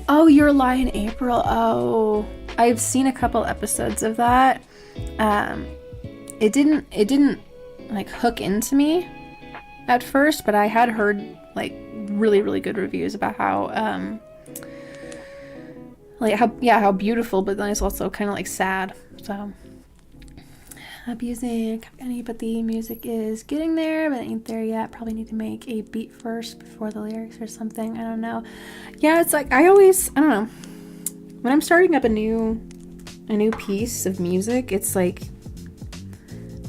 Oh, Your Lie in April. Oh, I've seen a couple episodes of that. It didn't like hook into me at first, but I had heard like really, really good reviews about how how beautiful, but then it's also kind of like sad. So abusing any, but the music is getting there, but it ain't there yet. Probably need to make a beat first before the lyrics or something. I don't know. Yeah, it's like I don't know. When I'm starting up a new piece of music, it's like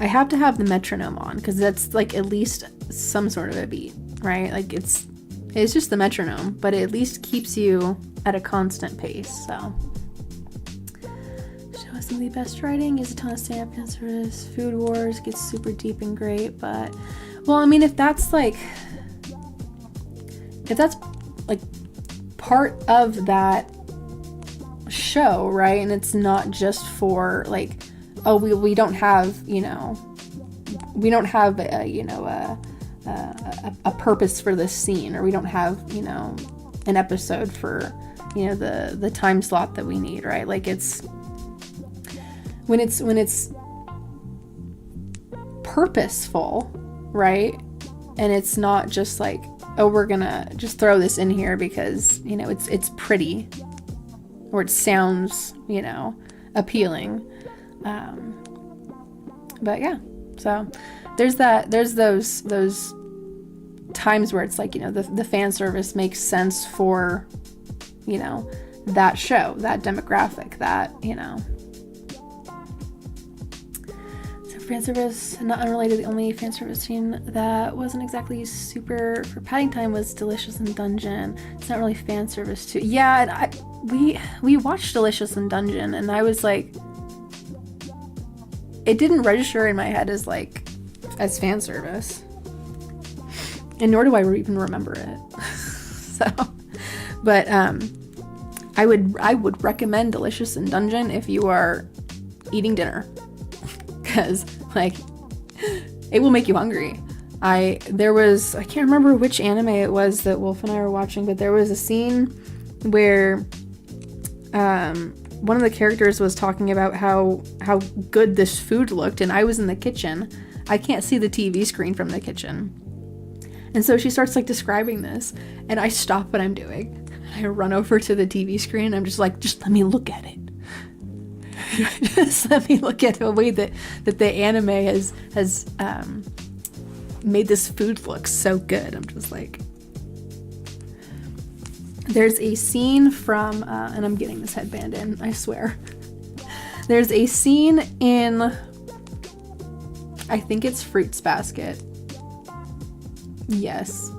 I have to have the metronome on, because that's like at least some sort of a beat, right? Like it's just the metronome, but it at least keeps you at a constant pace. So show us some of the best writing, is a ton of stand-up answers, Food Wars gets super deep and great, but well, I mean, if that's like part of that show, right? And it's not just for like, oh, we don't have, you know, we don't have a purpose for this scene, or we don't have, you know, an episode for, you know, the time slot that we need, right? Like it's when it's purposeful, right? And it's not just like, oh, we're gonna just throw this in here because, you know, it's pretty, or it sounds, you know, appealing. But yeah, so there's those times where it's like, you know, the fan service makes sense for, you know, that show, that demographic, that, you know. So fan service, not unrelated, the only fan service scene that wasn't exactly super for padding time was Delicious in Dungeon. It's not really fan service too. Yeah, and we watched Delicious in Dungeon, and I was like, it didn't register in my head as fan service, and nor do I even remember it. So, but I would recommend Delicious in Dungeon if you are eating dinner, because like it will make you hungry. I can't remember which anime it was that Wolf and I were watching, but there was a scene where one of the characters was talking about how good this food looked, and I was in the kitchen. I can't see the TV screen from the kitchen. And so she starts like describing this, and I stop what I'm doing. I run over to the TV screen, and I'm just like, just let me look at it. Just let me look at the way that the anime has made this food look so good. I'm just like, there's a scene from, and I'm getting this headband in, I swear. There's a scene in, I think it's Fruits Basket. Yes.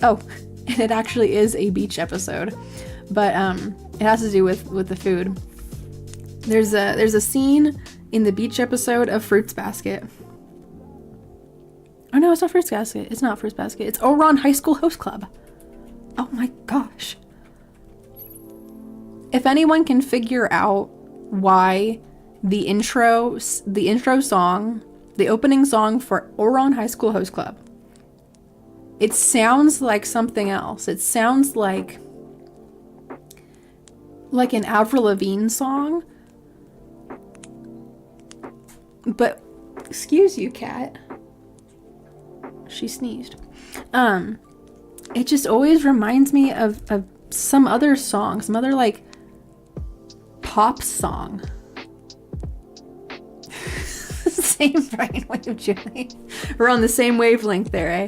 Oh, and it actually is a beach episode, but it has to do with the food. There's a scene in the beach episode of Fruits Basket. Oh no, it's not Fruits Basket. It's not Fruits Basket. It's Ouran High School Host Club. Oh my gosh. If anyone can figure out why the intro song, the opening song for Ouran High School Host Club, it sounds like something else. It sounds like an Avril Lavigne song. But, excuse you, cat. She sneezed. It just always reminds me of some other song, some other like pop song. Same brainwave, Julie. We're on the same wavelength there, eh?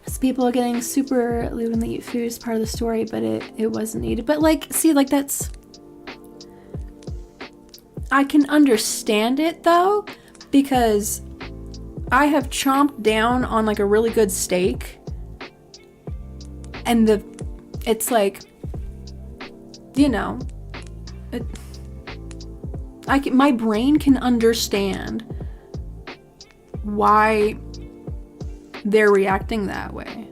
So people are getting super Lil Euphie is part of the story, but it wasn't needed. But like, see, like that's, I can understand it though, because I have chomped down on like a really good steak, and it's like, you know, my brain can understand why they're reacting that way,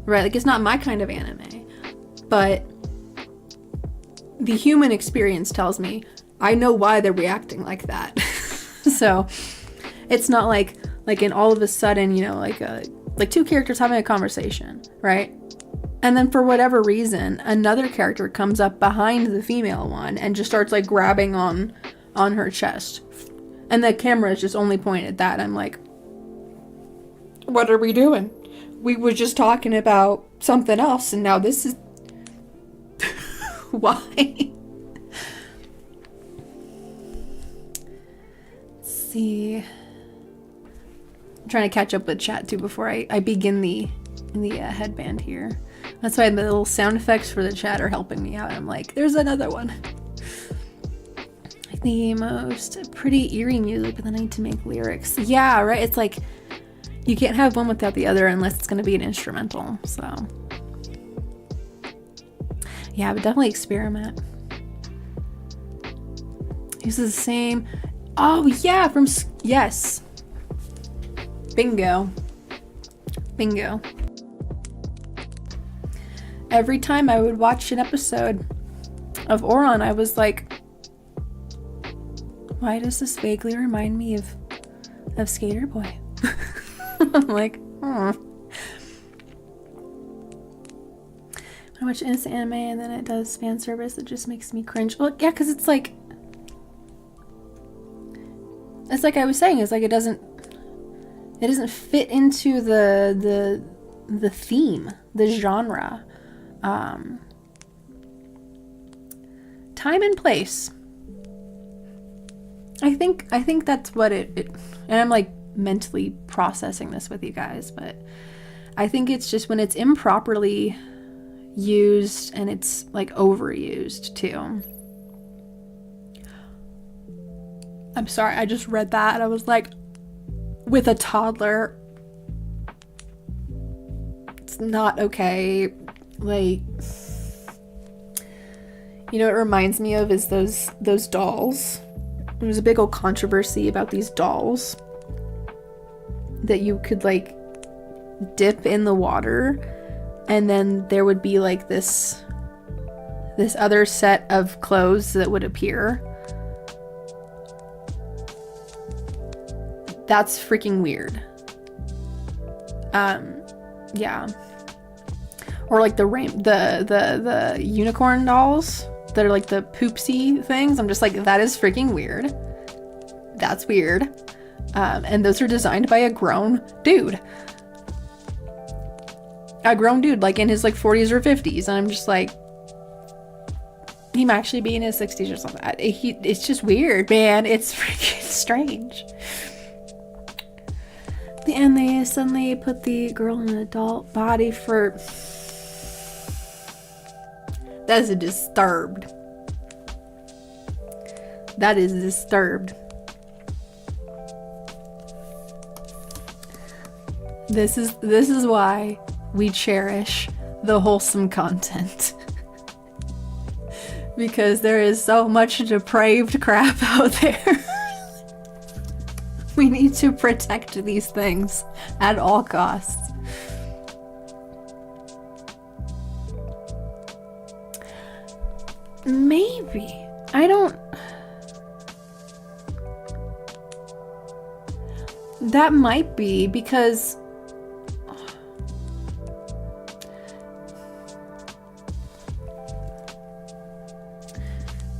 right? Like, it's not my kind of anime, but the human experience tells me I know why they're reacting like that. So it's not like in all of a sudden, you know, like two characters having a conversation, right? And then for whatever reason, another character comes up behind the female one and just starts like grabbing on her chest. And the camera is just only pointed at that. I'm like, what are we doing? We were just talking about something else, and now this is... Why? Let's see. I'm trying to catch up with chat too before I begin the headband here. That's why the little sound effects for the chat are helping me out. I'm like, there's another one. The most pretty eerie music, but then I need to make lyrics. Yeah, right? It's like, you can't have one without the other unless it's going to be an instrumental, so. Yeah, but definitely experiment. Uses the same... Oh, yeah, yes. Bingo. Bingo. Every time I would watch an episode of Ouran, I was like, why does this vaguely remind me of Skater Boy? I'm like, I watch instant anime and then it does fan service. It just makes me cringe. Well, yeah, because it's like I was saying, it's like it doesn't fit into the theme, the genre. Time and place. I think that's what it and I'm like mentally processing this with you guys, but I think it's just when it's improperly used and it's like overused too. I'm sorry, I just read that and I was like, with a toddler, it's not okay. Like, you know what it reminds me of is those dolls. There was a big old controversy about these dolls that you could like dip in the water, and then there would be like this other set of clothes that would appear. That's freaking weird. Yeah. Or like the unicorn dolls that are like the poopsie things. I'm just like, that is freaking weird. That's weird. And those are designed by a grown dude. A grown dude, like in his like 40s or 50s. And I'm just like, he might actually be in his 60s or something. It's just weird, man. It's freaking strange. And they suddenly put the girl in an adult body for... That is disturbed. That is disturbed. This is why we cherish the wholesome content. Because there is so much depraved crap out there. We need to protect these things at all costs. Maybe. I don't... That might be because...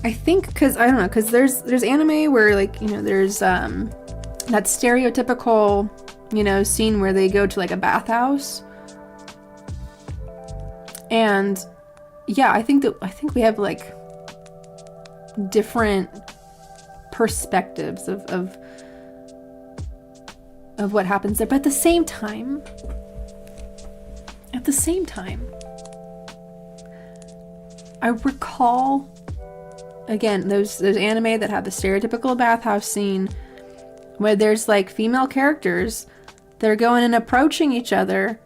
I think because I don't know, because there's anime where like, you know, there's that stereotypical, you know, scene where they go to like a bathhouse. And yeah, I think we have like different perspectives of what happens there. But at the same time, I recall, again, there's anime that have the stereotypical bathhouse scene where there's like female characters that are going and approaching each other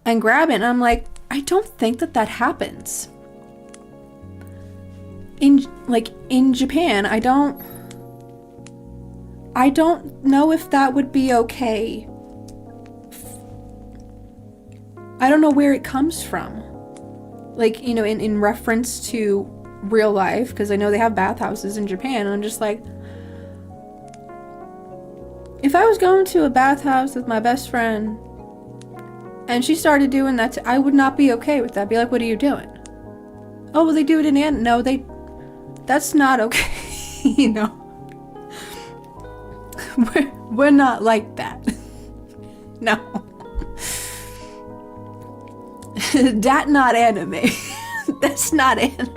and grabbing. And I'm like, I don't think that happens. In Japan, I don't know if that would be okay. I don't know where it comes from. Like, you know, in reference to real life, because I know they have bathhouses in Japan, and I'm just like, if I was going to a bathhouse with my best friend and she started doing that, I would not be okay with that. I'd be like, what are you doing? Oh, well, they do it in no, that's not okay. You know, we're not like that. No. That not anime. That's not anime.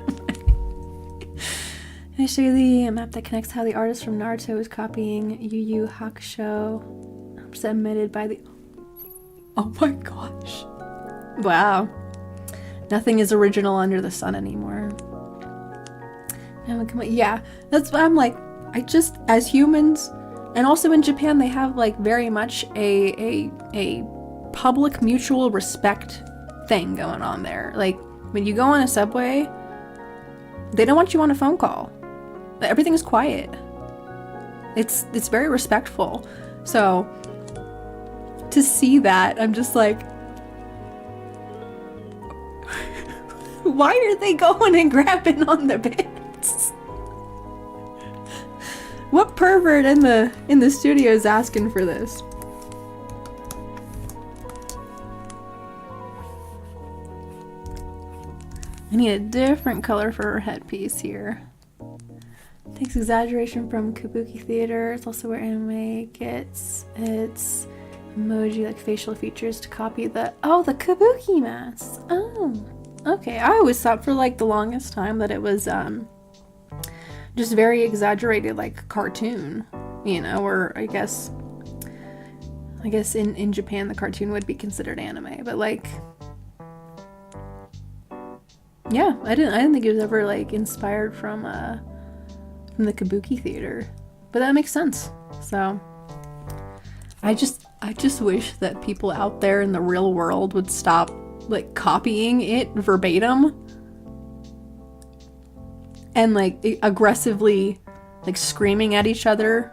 Can I show you the map that connects how the artist from Naruto is copying Yu Yu Hakusho? Submitted by the... Oh my gosh. Wow. Nothing is original under the sun anymore. Yeah, that's what I'm like. I just, as humans, and also in Japan, they have like very much a public mutual respect thing going on there. Like when you go on a subway, they don't want you on a phone call. Everything is quiet. It's very respectful. So to see that, I'm just like, why are they going and grabbing on the beds? What pervert in the studio is asking for this? I need a different color for her headpiece here. Takes exaggeration from kabuki theater. It's also where anime gets its emoji, like facial features, to copy the kabuki masks. Oh, okay. I always thought for like the longest time that it was just very exaggerated, like cartoon, you know, or I guess in Japan the cartoon would be considered anime, but like, yeah, I didn't think it was ever like inspired from the kabuki theater, but that makes sense. So I just wish that people out there in the real world would stop like copying it verbatim and like aggressively like screaming at each other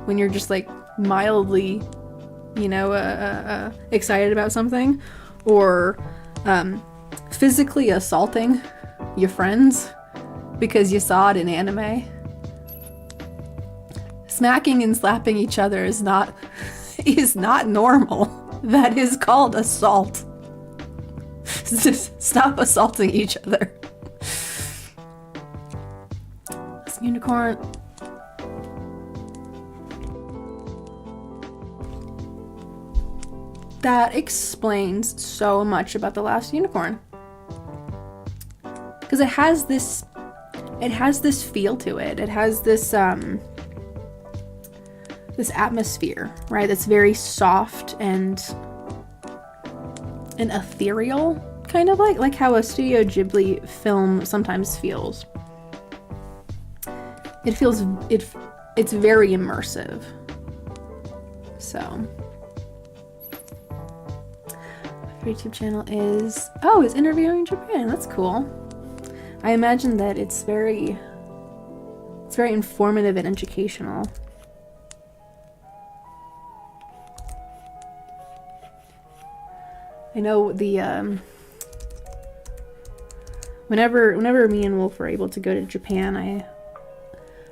when you're just like mildly, you know, excited about something, or physically assaulting your friends because you saw it in anime. Smacking and slapping each other is not normal. That is called assault. Stop assaulting each other. This unicorn. That explains so much about The Last Unicorn. Because it has this feel to it. It has this atmosphere, right? That's very soft and ethereal, kind of like how a Studio Ghibli film sometimes feels. It's very immersive. So my YouTube channel is interviewing Japan. That's cool. I imagine that it's very informative and educational. I know the whenever me and Wolf are able to go to Japan,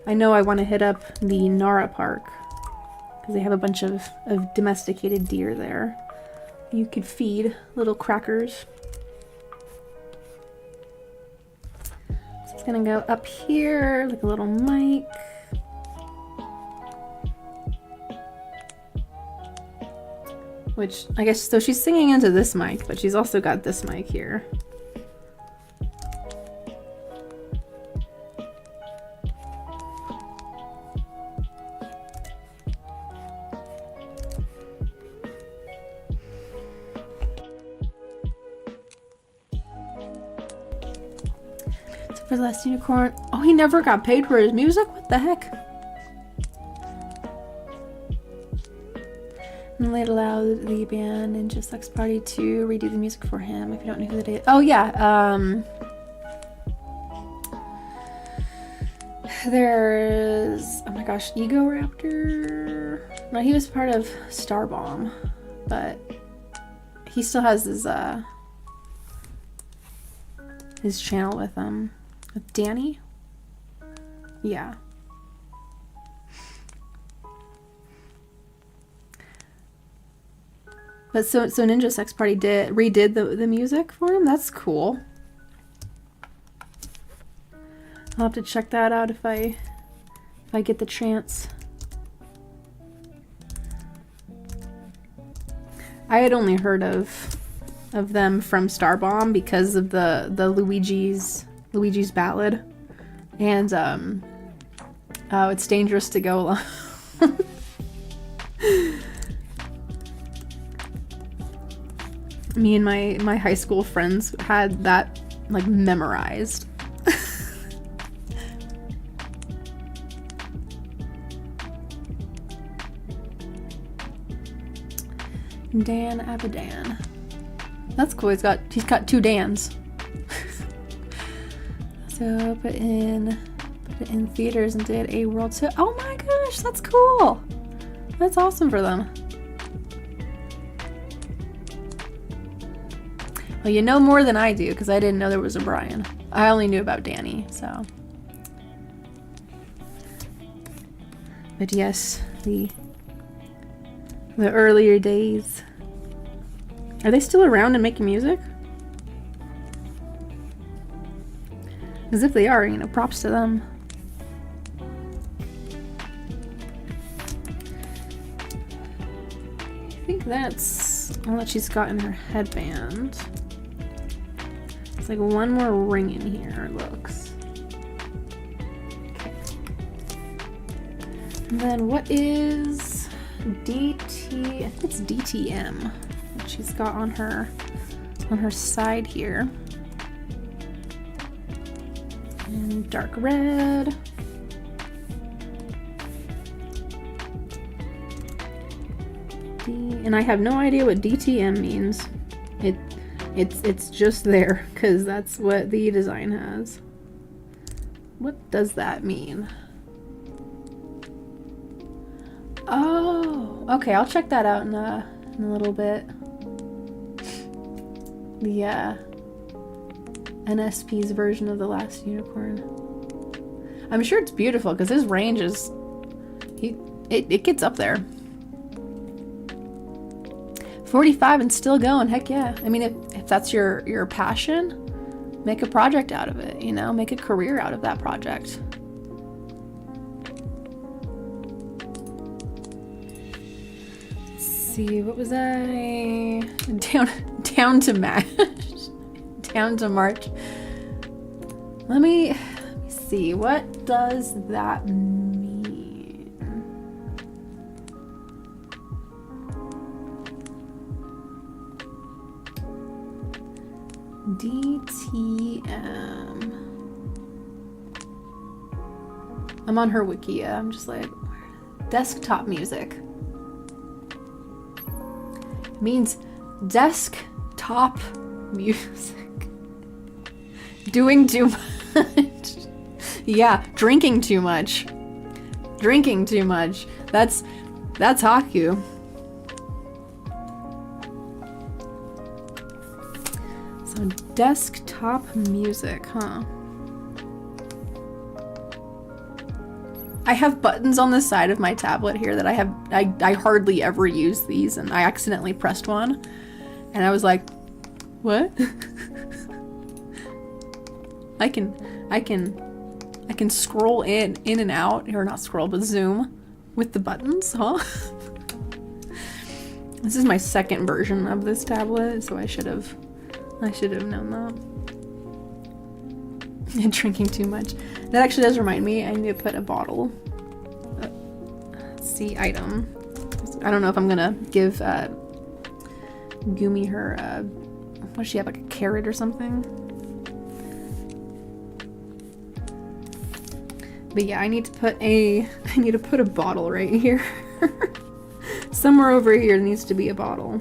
I know I want to hit up the Nara Park because they have a bunch of domesticated deer there. You could feed little crackers. It's gonna go up here, like a little mic. Which, I guess, so she's singing into this mic, but she's also got this mic here. So for the last unicorn, oh, he never got paid for his music? What the heck? And they'd allow the band Ninja Sex Party to redo the music for him if you don't know who they did. Oh yeah, there's, oh my gosh, Ego Raptor. No, he was part of Starbomb, but he still has his channel with Danny. Yeah. But so Ninja Sex Party redid the music for him. That's cool. I'll have to check that out if I get the chance. I had only heard of them from Starbomb because of the Luigi's Ballad, and oh, it's dangerous to go along. Me and my high school friends had that like memorized. Dan Abadan. That's cool. He's got 2 Dans. So put it in theaters and did a world tour. Oh my gosh, that's cool. That's awesome for them. Well, you know more than I do, because I didn't know there was a Brian. I only knew about Danny, so. But yes, the earlier days. Are they still around and making music? Because if they are, you know, props to them. I think that's all that she's got in her headband. It's like one more ring in here, it looks. Okay. And then what is DT? I think it's DTM that she's got on her side here. And dark red. And I have no idea what DTM means. It's just there because that's what the design has. What does that mean? Oh, okay. I'll check that out in a little bit. The NSP's version of the last unicorn. I'm sure it's beautiful because his range is it gets up there. 45 and still going, heck yeah. I mean, if that's your passion, make a project out of it, you know? Make a career out of that project. Let's see, what was I? Down to March. Down to March. Let me see, what does that mean? DTM. I'm on her wiki. I'm just like, desktop music. It means desktop music. Doing too much. Yeah, drinking too much. Drinking too much. That's Haku. So desktop music, huh? I have buttons on the side of my tablet here that I hardly ever use these, and I accidentally pressed one and I was like, what? I can scroll in and out, or not scroll, but zoom with the buttons, huh? This is my second version of this tablet, so I should have known that. And drinking too much. That actually does remind me, I need to put a bottle. See item. I don't know if I'm gonna give Gumi her, what does she have, like a carrot or something? But yeah, I need to put a bottle right here. Somewhere over here needs to be a bottle.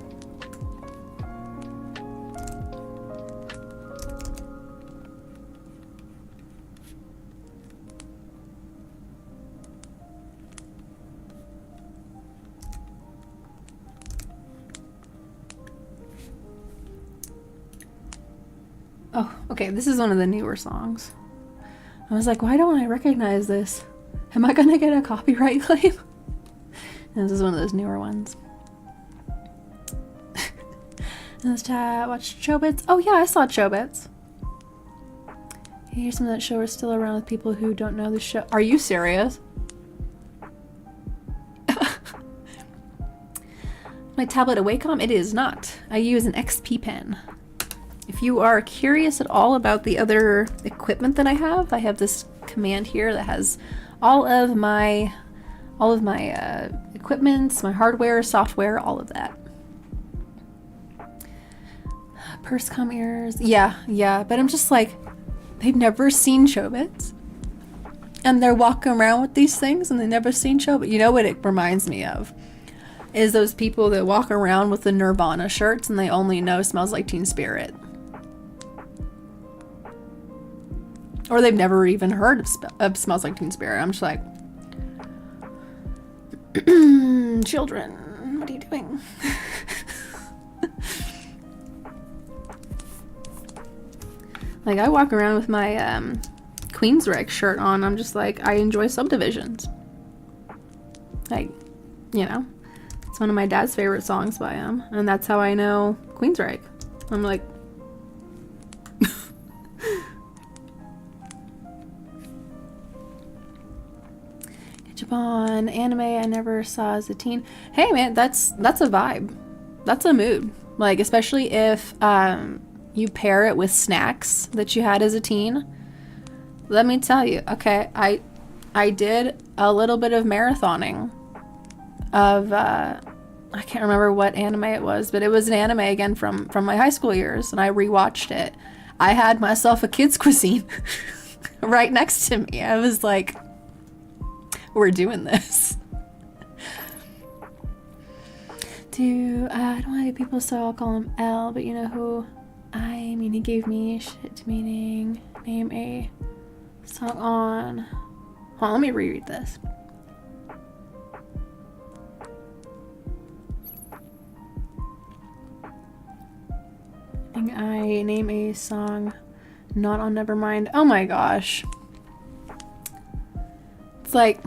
Oh, okay, this is one of the newer songs. I was like, why don't I recognize this? Am I gonna get a copyright claim? This is one of those newer ones. Let's watch Chobits. Oh yeah, I saw Chobits. Here's some of that show are still around with people who don't know the show. Are you serious? My tablet a Wacom? It is not. I use an XP pen. If you are curious at all about the other equipment that I have this command here that has all of my equipment, my hardware, software, all of that. Pursecom ears. Yeah, but I'm just like, they've never seen Chobits. And they're walking around with these things and they've never seen Chobits. You know what it reminds me of? Is those people that walk around with the Nirvana shirts and they only know Smells Like Teen Spirit. Or they've never even heard of Smells Like Teen Spirit. I'm just like, children, what are you doing? Like, I walk around with my Queensryche shirt on. I'm just like, I enjoy Subdivisions. Like, you know, it's one of my dad's favorite songs by him, and that's how I know Queensryche. I'm like, Japan anime I never saw as a teen. Hey man, that's a vibe. That's a mood. Like, especially if you pair it with snacks that you had as a teen. Let me tell you, okay, I did a little bit of marathoning of I can't remember what anime it was, but it was an anime again from my high school years, and I rewatched it. I had myself a kids cuisine right next to me. I was like, we're doing this. I don't want people, so I'll call him L, but you know who I mean. He gave me shit meaning. Name a song on. Hold on, let me reread this. I name a song not on Nevermind. Oh my gosh. It's like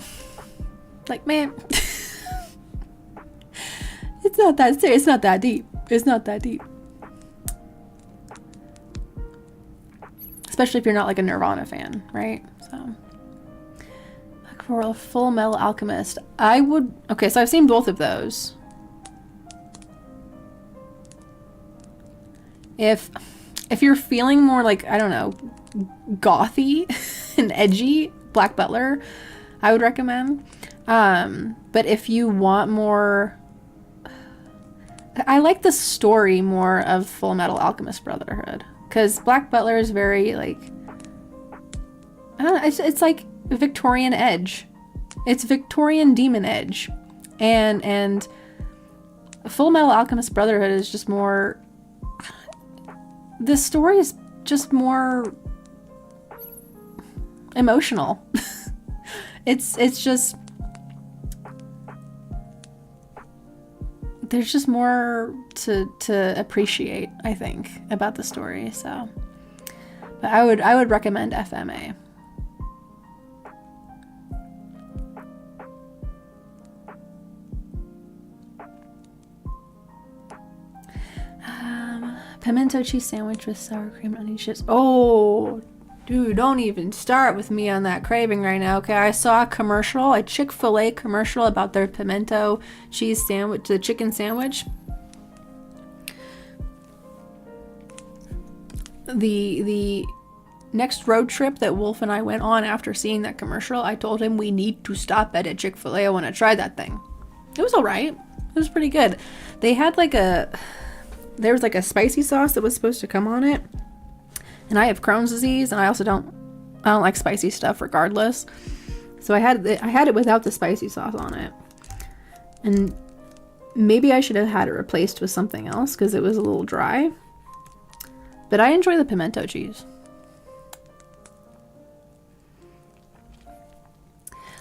man, it's not that serious. It's not that deep. It's not that deep. Especially if you're not like a Nirvana fan, right? So, like for a Full Metal Alchemist, I would. Okay, so I've seen both of those. If you're feeling more like, I don't know, gothy and edgy, Black Butler, I would recommend. But if you want more, I like the story more of Full Metal Alchemist Brotherhood, because Black Butler is very like, I don't know, it's like Victorian edge. It's Victorian demon edge, and Full Metal Alchemist Brotherhood is just more. The story is just more emotional. It's just, there's just more to appreciate, I think, about the story. So, but I would recommend FMA. Pimento cheese sandwich with sour cream and onion chips. Oh, Dude, don't even start with me on that craving right now, okay? I saw a commercial, a Chick-fil-A commercial about their pimento cheese sandwich, the chicken sandwich. The next road trip that Wolf and I went on after seeing that commercial, I told him we need to stop at a Chick-fil-A. I want to try that thing. It was alright. It was pretty good. They had like there was like a spicy sauce that was supposed to come on it. And I have Crohn's disease, and I also don't like spicy stuff regardless. So I had it without the spicy sauce on it. And maybe I should have had it replaced with something else because it was a little dry. But I enjoy the pimento cheese.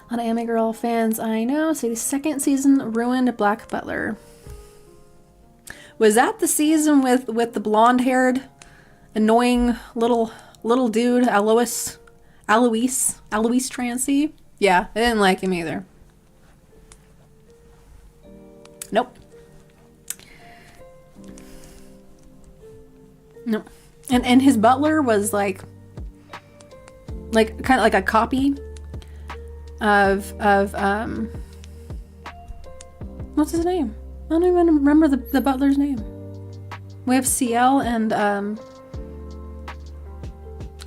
A lot of Anime Girl fans I know say the second season ruined Black Butler. Was that the season with the blonde-haired, annoying little dude, Alois Trancy? Yeah, I didn't like him either. Nope. Nope. And his butler was like kind of like a copy of what's his name? I don't even remember the butler's name. We have CL and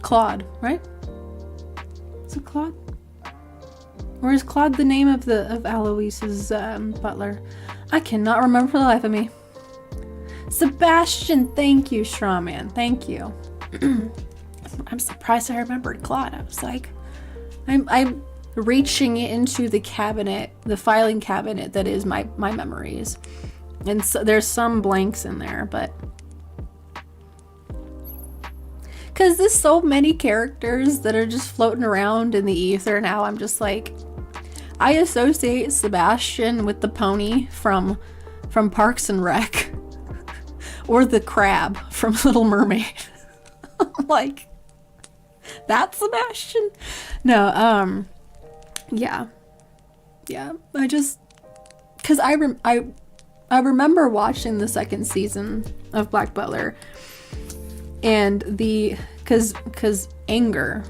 Claude, right? Is it Claude? Or is Claude the name of Alois's butler? I cannot remember for the life of me. Sebastian, thank you, Strawman. Thank you. I'm surprised I remembered Claude. I was like, I'm reaching into the cabinet, the filing cabinet that is my memories. And so there's some blanks in there, but because there's so many characters that are just floating around in the ether now, I'm just like, I associate Sebastian with the pony from Parks and Rec. Or the crab from Little Mermaid. Like, that's Sebastian? No, yeah. Yeah, I just, because I remember watching the second season of Black Butler, and because anger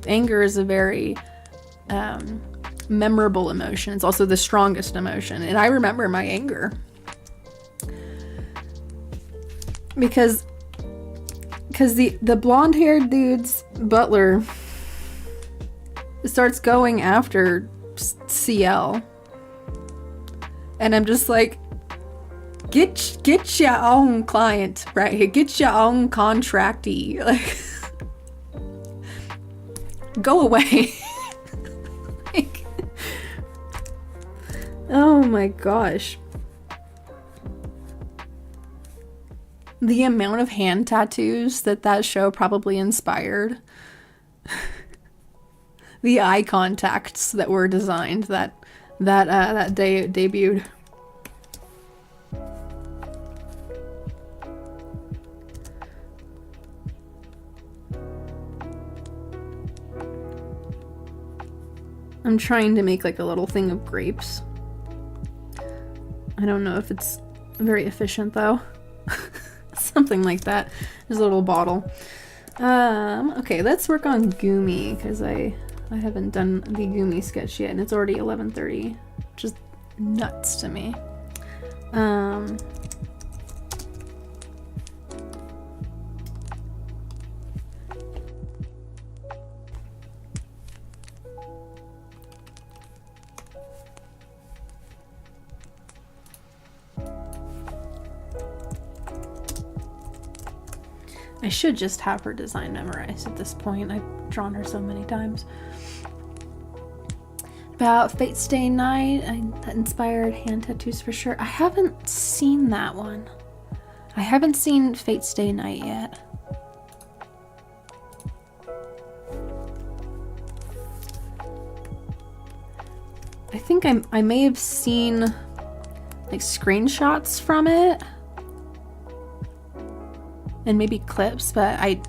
is a very memorable emotion. It's also the strongest emotion, and I remember my anger. Because the blonde-haired dude's butler starts going after CL, and I'm just like, get your own client right here, get your own contractee, like, go away. Like, oh my gosh. The amount of hand tattoos that show probably inspired. The eye contacts that were designed that day debuted. I'm trying to make like a little thing of grapes. I don't know if it's very efficient though. Something like that. There's a little bottle. Okay, let's work on Gumi, because I haven't done the Gumi sketch yet, and it's already 11:30. Just nuts to me. I should just have her design memorized at this point. I've drawn her so many times. About Fate Stay Night, that inspired hand tattoos for sure. I haven't seen that one. I haven't seen Fate Stay Night yet. I think I may have seen like screenshots from it. And maybe clips, but I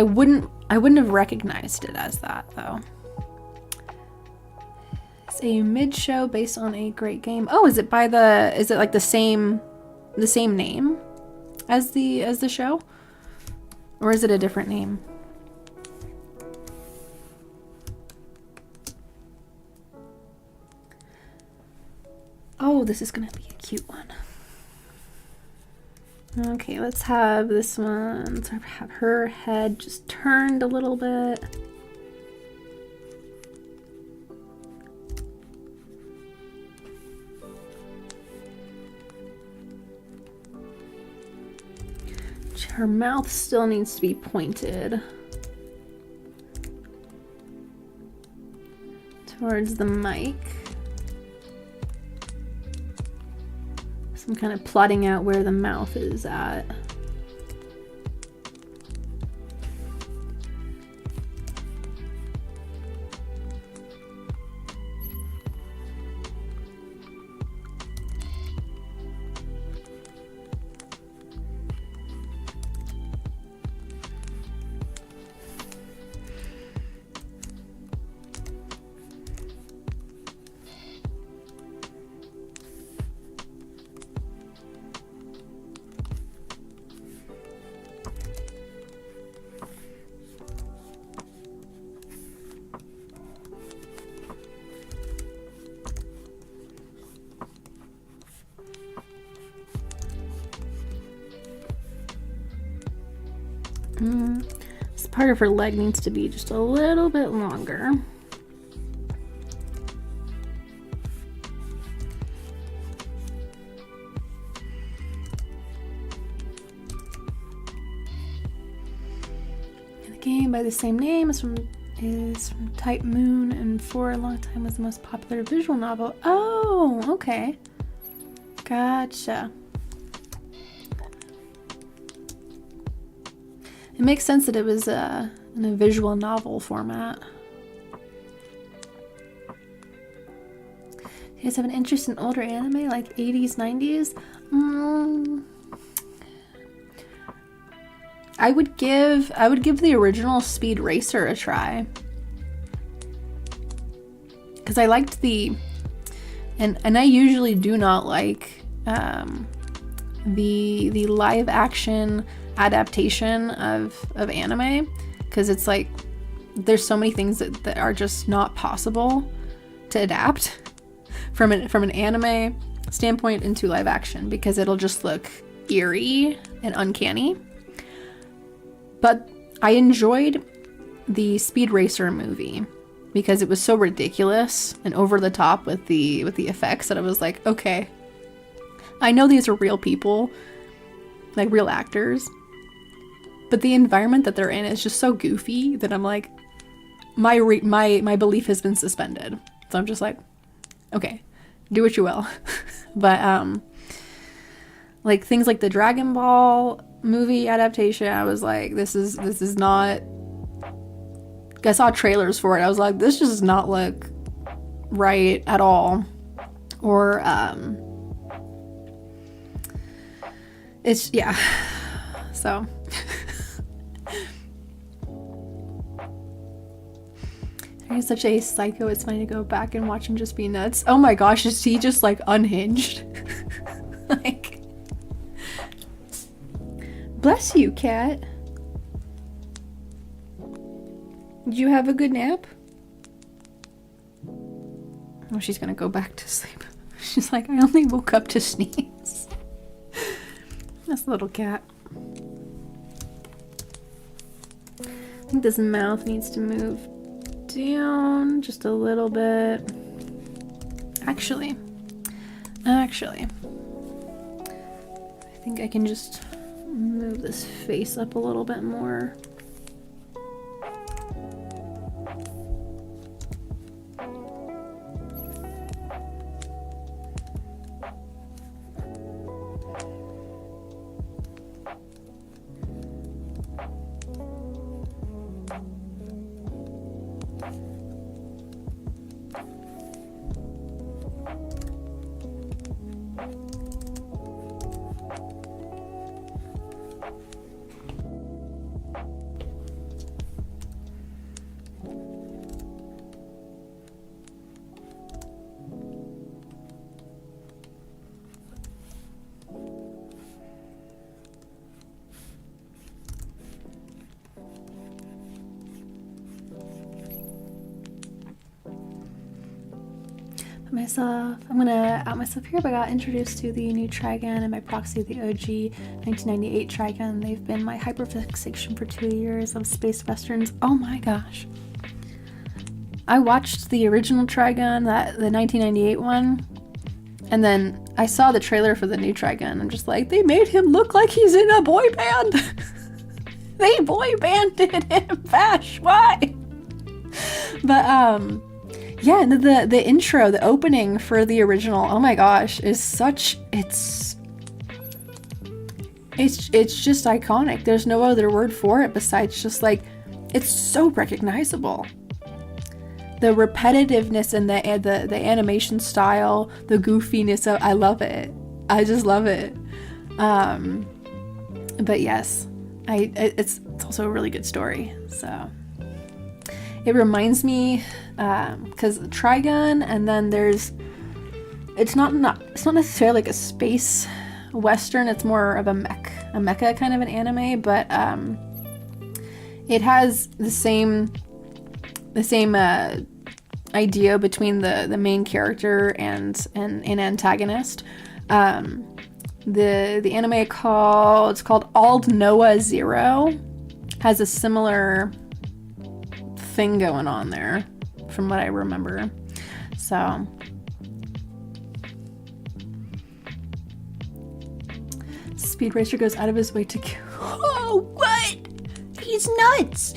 wouldn't have recognized it as that though. It's a mid-show based on a great game. Oh, is it like the same name as the show? Or is it a different name? Oh, this is gonna be a cute one. Okay, let's have this one. Let's have her head just turned a little bit. Her mouth still needs to be pointed towards the mic. So I'm kind of plotting out where the mouth is at. This part of her leg needs to be just a little bit longer. And the game by the same name is from Type Moon, and for a long time was the most popular visual novel. Oh, okay. Gotcha. It makes sense that it was in a visual novel format. You guys have an interest in older anime, like 80s, 90s? I would give the original Speed Racer a try. Because I liked and I usually do not like the live action adaptation of anime, because it's like there's so many things that are just not possible to adapt from an anime standpoint into live action, because it'll just look eerie and uncanny. But I enjoyed the Speed Racer movie because it was so ridiculous and over the top with the effects that I was like, okay, I know these are real people, like real actors, but the environment that they're in is just so goofy that I'm like, my belief has been suspended. So I'm just like, okay, do what you will. But like things like the Dragon Ball movie adaptation, I was like, this is not. I saw trailers for it. I was like, this does not look right at all. Or it's, yeah. So he's such a psycho, it's funny to go back and watch him just be nuts. Oh my gosh, is he just like unhinged? Like, bless you, cat. Did you have a good nap? Oh, she's gonna go back to sleep. She's like, I only woke up to sneeze. This little cat. I think this mouth needs to move down just a little bit. Actually, I think I can just move this face up a little bit more. myself. I'm gonna out myself here, but I got introduced to the new Trigun and my proxy, the OG 1998 Trigun. They've been my hyperfixation for 2 years of space westerns. Oh my gosh. I watched the original Trigun, the 1998 one, and then I saw the trailer for the new Trigun. I'm just like, they made him look like he's in a boy band. They boy banded him, Bash, why? But yeah, and the intro, the opening for the original, oh my gosh, is such, it's just iconic. There's no other word for it besides just like, it's so recognizable. The repetitiveness and the animation style, the goofiness of, I love it. I just love it. But yes, it's also a really good story. So it reminds me, because Trigun, and then there's, it's not necessarily like a space western. It's more of a mecha kind of an anime, but it has the same idea between the main character and an antagonist. The anime it's called Ald Noah Zero, has a similar thing going on there from what I remember. So Speed Racer goes out of his way to kill. Oh, what? He's nuts.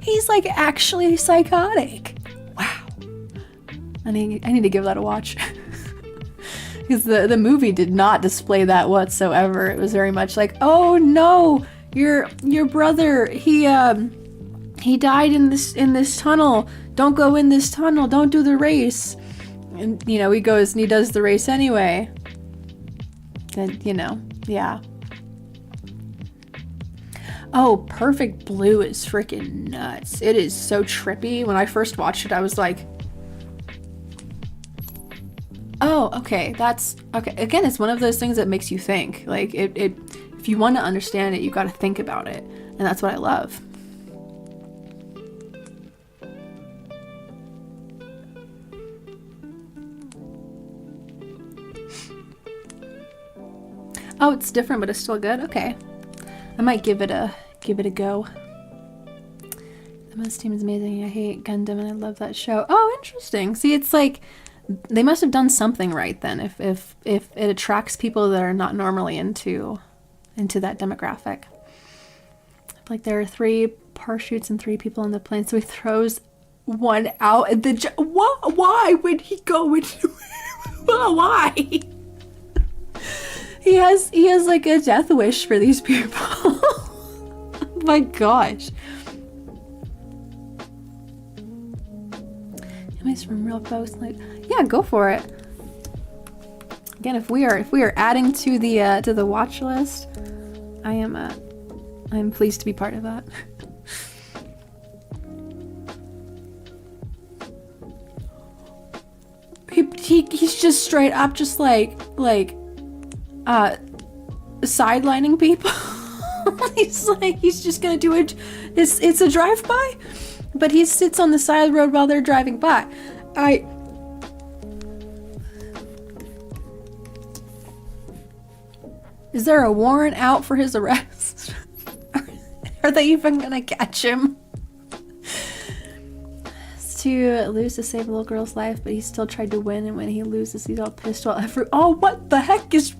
He's like actually psychotic. Wow. I need to give that a watch. Because the movie did not display that whatsoever. It was very much like, oh no, your brother, he died in this tunnel. Don't go in this tunnel. Don't do the race. And he goes and he does the race anyway. And yeah. Oh, Perfect Blue is freaking nuts. It is so trippy. When I first watched it, I was like, oh, okay, that's okay. Again, it's one of those things that makes you think. Like if you want to understand it, you got to think about it. And that's what I love. Oh, it's different, but it's still good. Okay. I might give it a go. The most team is amazing. I hate Gundam and I love that show. Oh, interesting. See, it's like they must have done something right then if it attracts people that are not normally into that demographic. Like there are 3 parachutes and 3 people on the plane, so he throws one out at the why would he go into why? He has like a death wish for these people. Oh my gosh. Anyways, from real folks, like, yeah, go for it. Again, if we are adding to the watch list, I'm pleased to be part of that. He's just straight up just like sidelining people. he's just gonna do it. It's a drive-by, but he sits on the side of the road while they're driving by. Is there a warrant out for his arrest? Are they even gonna catch him? It's to lose to save a little girl's life, but he still tried to win, and when he loses, he's all pissed off. Oh, what the heck is...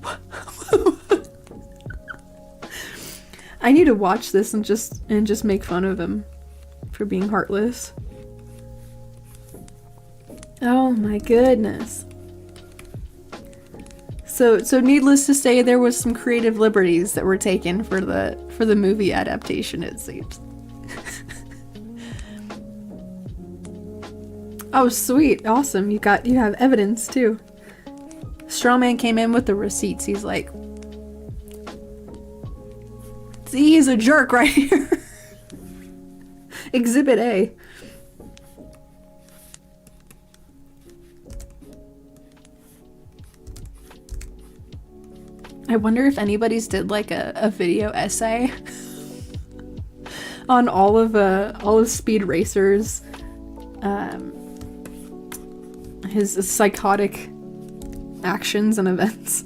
I need to watch this and just make fun of him for being heartless. Oh my goodness. So needless to say, there was some creative liberties that were taken for the movie adaptation, it seems. Oh, sweet. Awesome. You have evidence too. Strawman came in with the receipts. He's like, see, he's a jerk right here. Exhibit A. I wonder if anybody's did like a video essay on all of Speed Racer's his psychotic actions and events.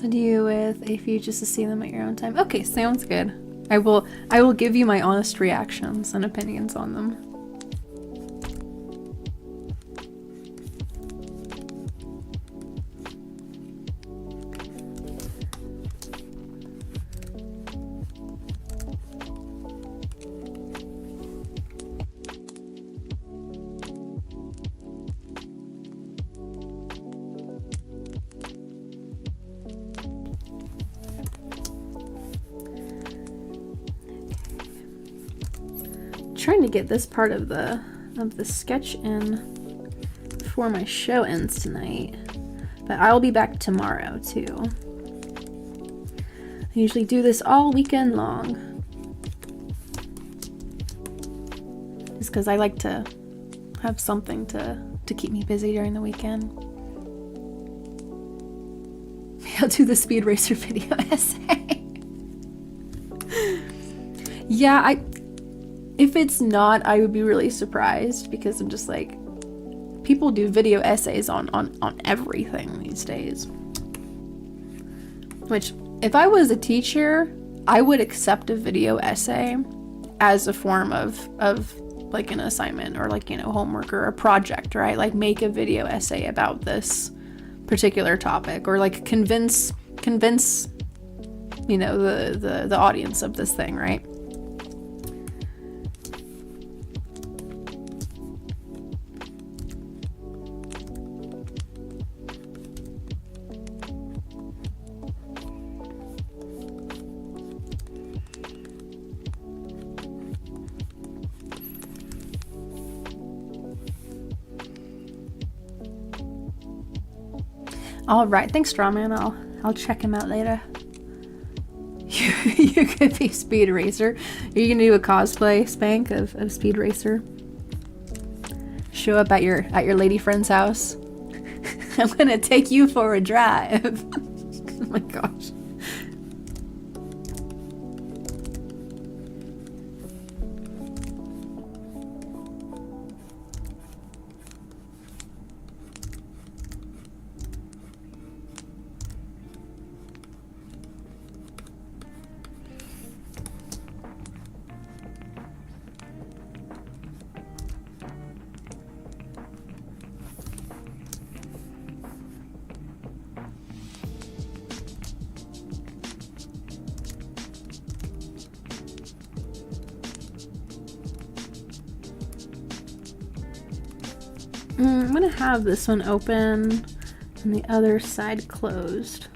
And you with a few just to see them at your own time. Okay, sounds good. I will give you my honest reactions and opinions on them. Trying to get this part of the sketch in before my show ends tonight, but I'll be back tomorrow too. I usually do this all weekend long just because I like to have something to keep me busy during the weekend. I'll do the Speed Racer video essay. Yeah, if it's not, I would be really surprised because I'm just like, people do video essays on everything these days. Which, if I was a teacher, I would accept a video essay as a form of like an assignment or like, you know, homework or a project, right? Like make a video essay about this particular topic or like convince, you know, the audience of this thing, right? All right, thanks, Strawman. I'll check him out later. You could be Speed Racer. Are you gonna do a cosplay, Spank, of Speed Racer? Show up at your lady friend's house. I'm gonna take you for a drive. Oh my gosh. I'm gonna have this one open and the other side closed.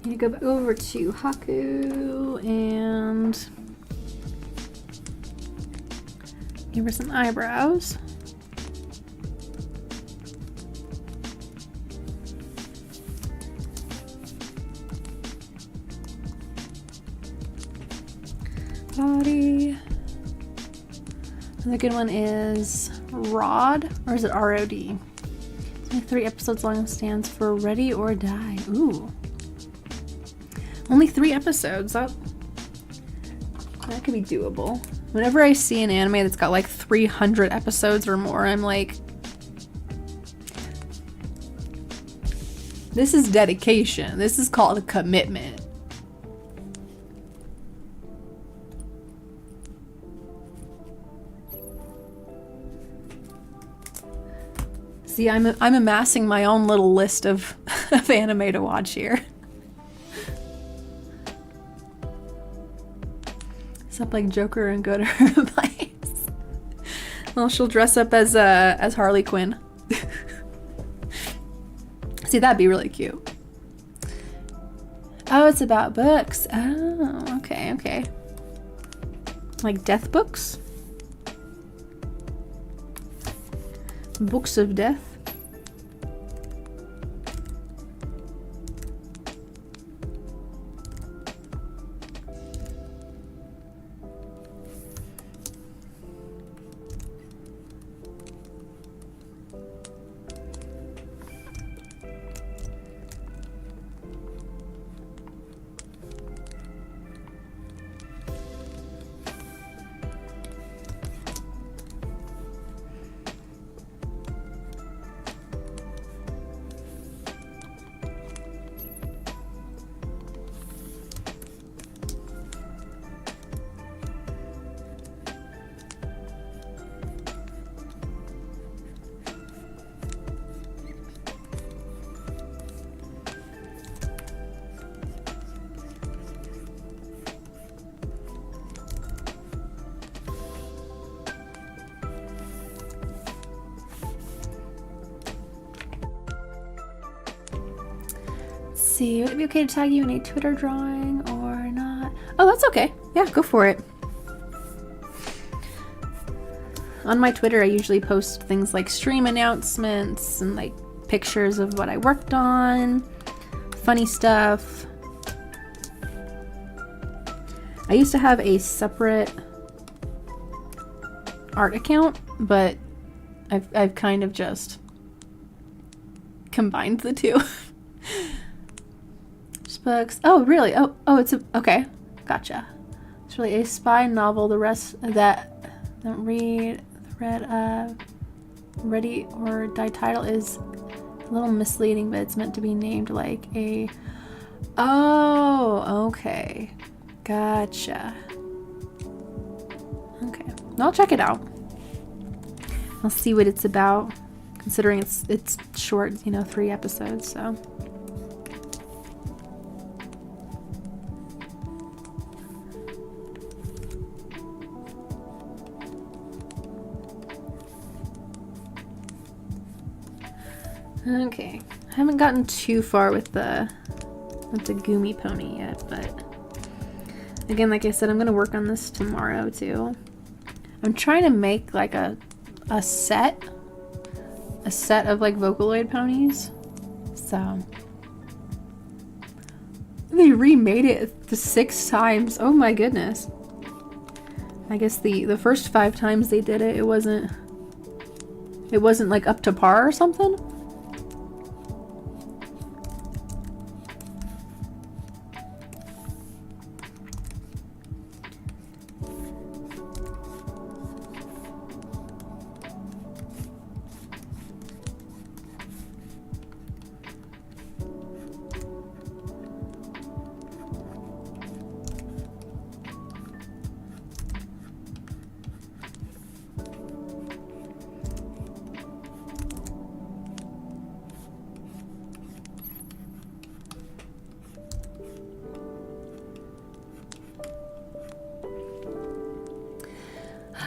You go back over to Haku and give her some eyebrows. Body. And the good one is Rod, or is it ROD? It's only 3 episodes long and stands for Ready or Die. Ooh. Only 3 episodes. That could be doable. Whenever I see an anime that's got like 300 episodes or more, I'm like, this is dedication. This is called a commitment. See, I'm amassing my own little list of anime to watch here. dress up like Joker and go to her place. Well, she'll dress up as Harley Quinn. See, that'd be really cute. Oh, it's about books. Oh, okay, okay. Like death books? Books of death? See, would it be okay to tag you in a Twitter drawing or not? Oh, that's okay. Yeah, go for it. On my Twitter, I usually post things like stream announcements and like pictures of what I worked on, funny stuff. I used to have a separate art account, but I've kind of just combined the two. Books. Oh, really? Oh, it's a, okay. Gotcha. It's really a spy novel. The rest that ready or die title is a little misleading, but it's meant to be named like a. Oh, okay. Gotcha. Okay. I'll check it out. I'll see what it's about, considering it's short, you know, 3 episodes, so. Okay, I haven't gotten too far with the Gumi pony yet, but again, like I said, I'm gonna work on this tomorrow too. I'm trying to make like a set of like Vocaloid ponies. So they remade it the 6 times. Oh my goodness! I guess the first 5 times they did it, it wasn't like up to par or something.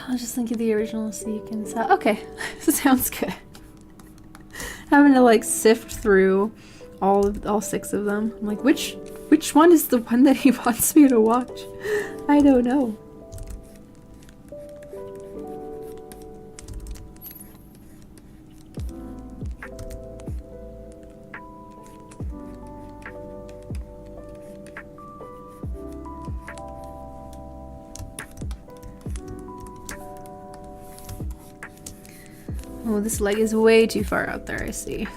I'll just think of the original so you can tell. Okay, sounds good. Having to like sift through all 6 of them. I'm like, which one is the one that he wants me to watch? I don't know. Oh, this leg is way too far out there, I see.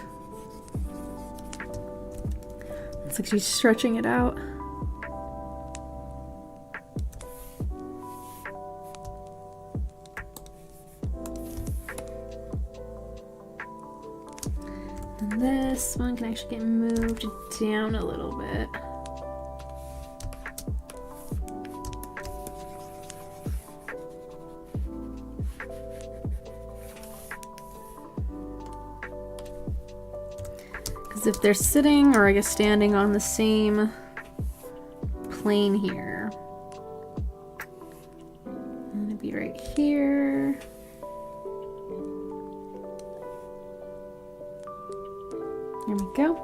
It's like she's stretching it out. And this one can actually get moved down a little bit. If they're sitting, or I guess standing on the same plane here, right here. There we go.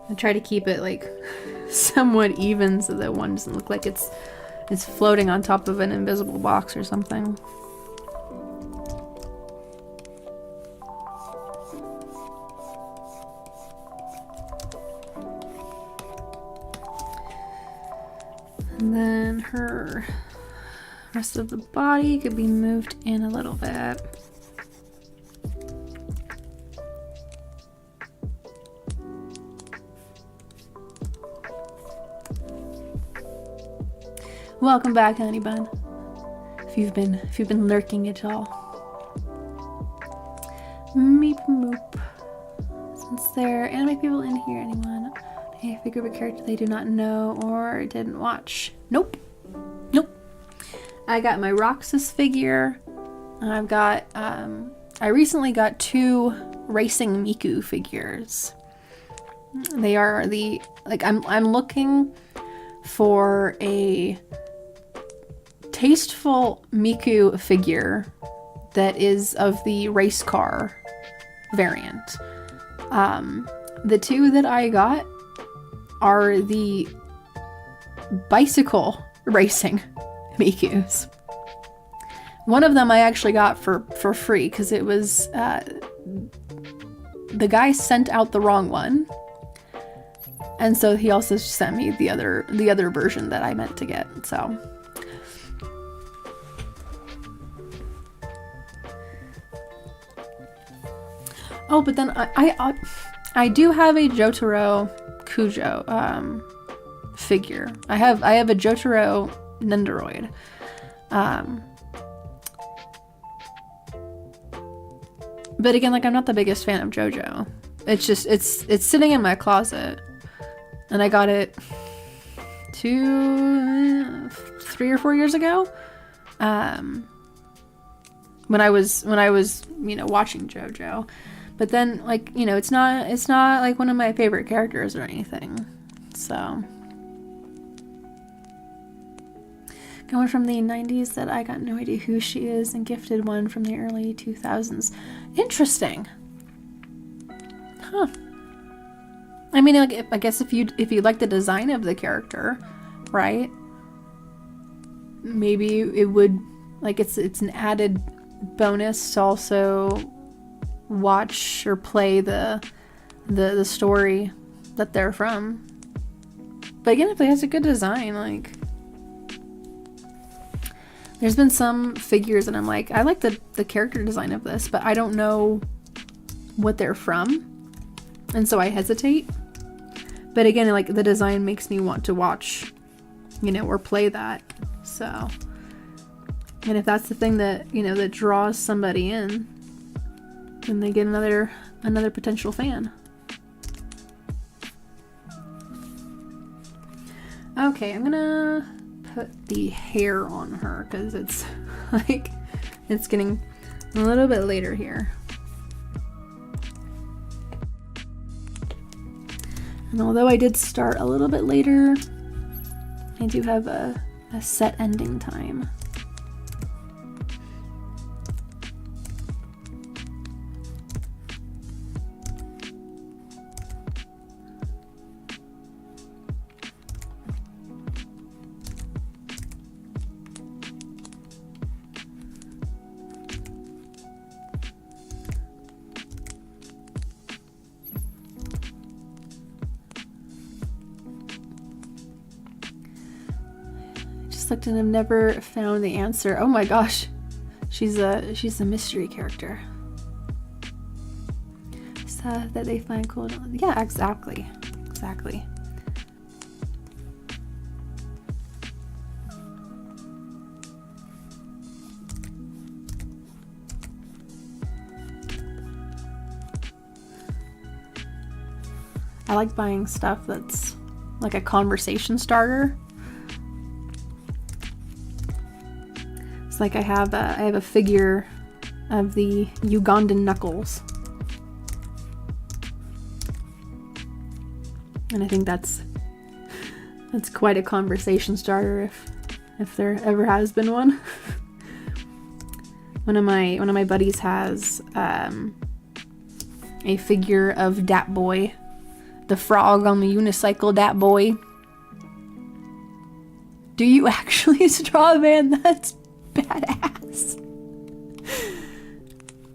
I try to keep it like somewhat even so that one doesn't look like it's floating on top of an invisible box or something. And then her rest of the body could be moved in a little bit. Welcome back, honey bun. If you've been lurking at all. Meep moop. Since there are anime people in here, anyone? A figure of a character they do not know or didn't watch. Nope. Nope. I got my Roxas figure. I've got I recently got 2 Racing Miku figures. They are the I'm looking for a tasteful Miku figure that is of the race car variant. The 2 that I got are the bicycle racing Mikus. One of them I actually got for free because it was the guy sent out the wrong one, and so he also sent me the other version that I meant to get. So oh, but then I do have a Jotaro Kujo figure. I have a Jotaro Nendoroid. But again, like, I'm not the biggest fan of JoJo. It's just it's sitting in my closet, and I got it 3 or 4 years ago. When I was watching JoJo. But then, like, it's not like one of my favorite characters or anything. So, going from the 90s that I got no idea who she is, and gifted one from the early 2000s. Interesting. Huh. I mean, like, I guess if you like the design of the character, right? Maybe it would, like, it's an added bonus to also watch or play the story that they're from. But again, if it has a good design, like, there's been some figures and I'm like, I like the character design of this, but I don't know what they're from, and so I hesitate. But again, like, the design makes me want to watch, or play that. So, and if that's the thing that that draws somebody in, then they get another potential fan. Okay, I'm gonna put the hair on her because it's like it's getting a little bit later here. And although I did start a little bit later, I do have a set ending time. Looked and have never found the answer. Oh my gosh, she's a mystery character. Stuff that they find cool. Yeah, exactly. I like buying stuff that's like a conversation starter. Like I have a figure of the Ugandan Knuckles, and I think that's quite a conversation starter if there ever has been one. One of my buddies has a figure of Dat Boy, the frog on the unicycle Dat Boy. Do you actually, Straw Man? That's badass.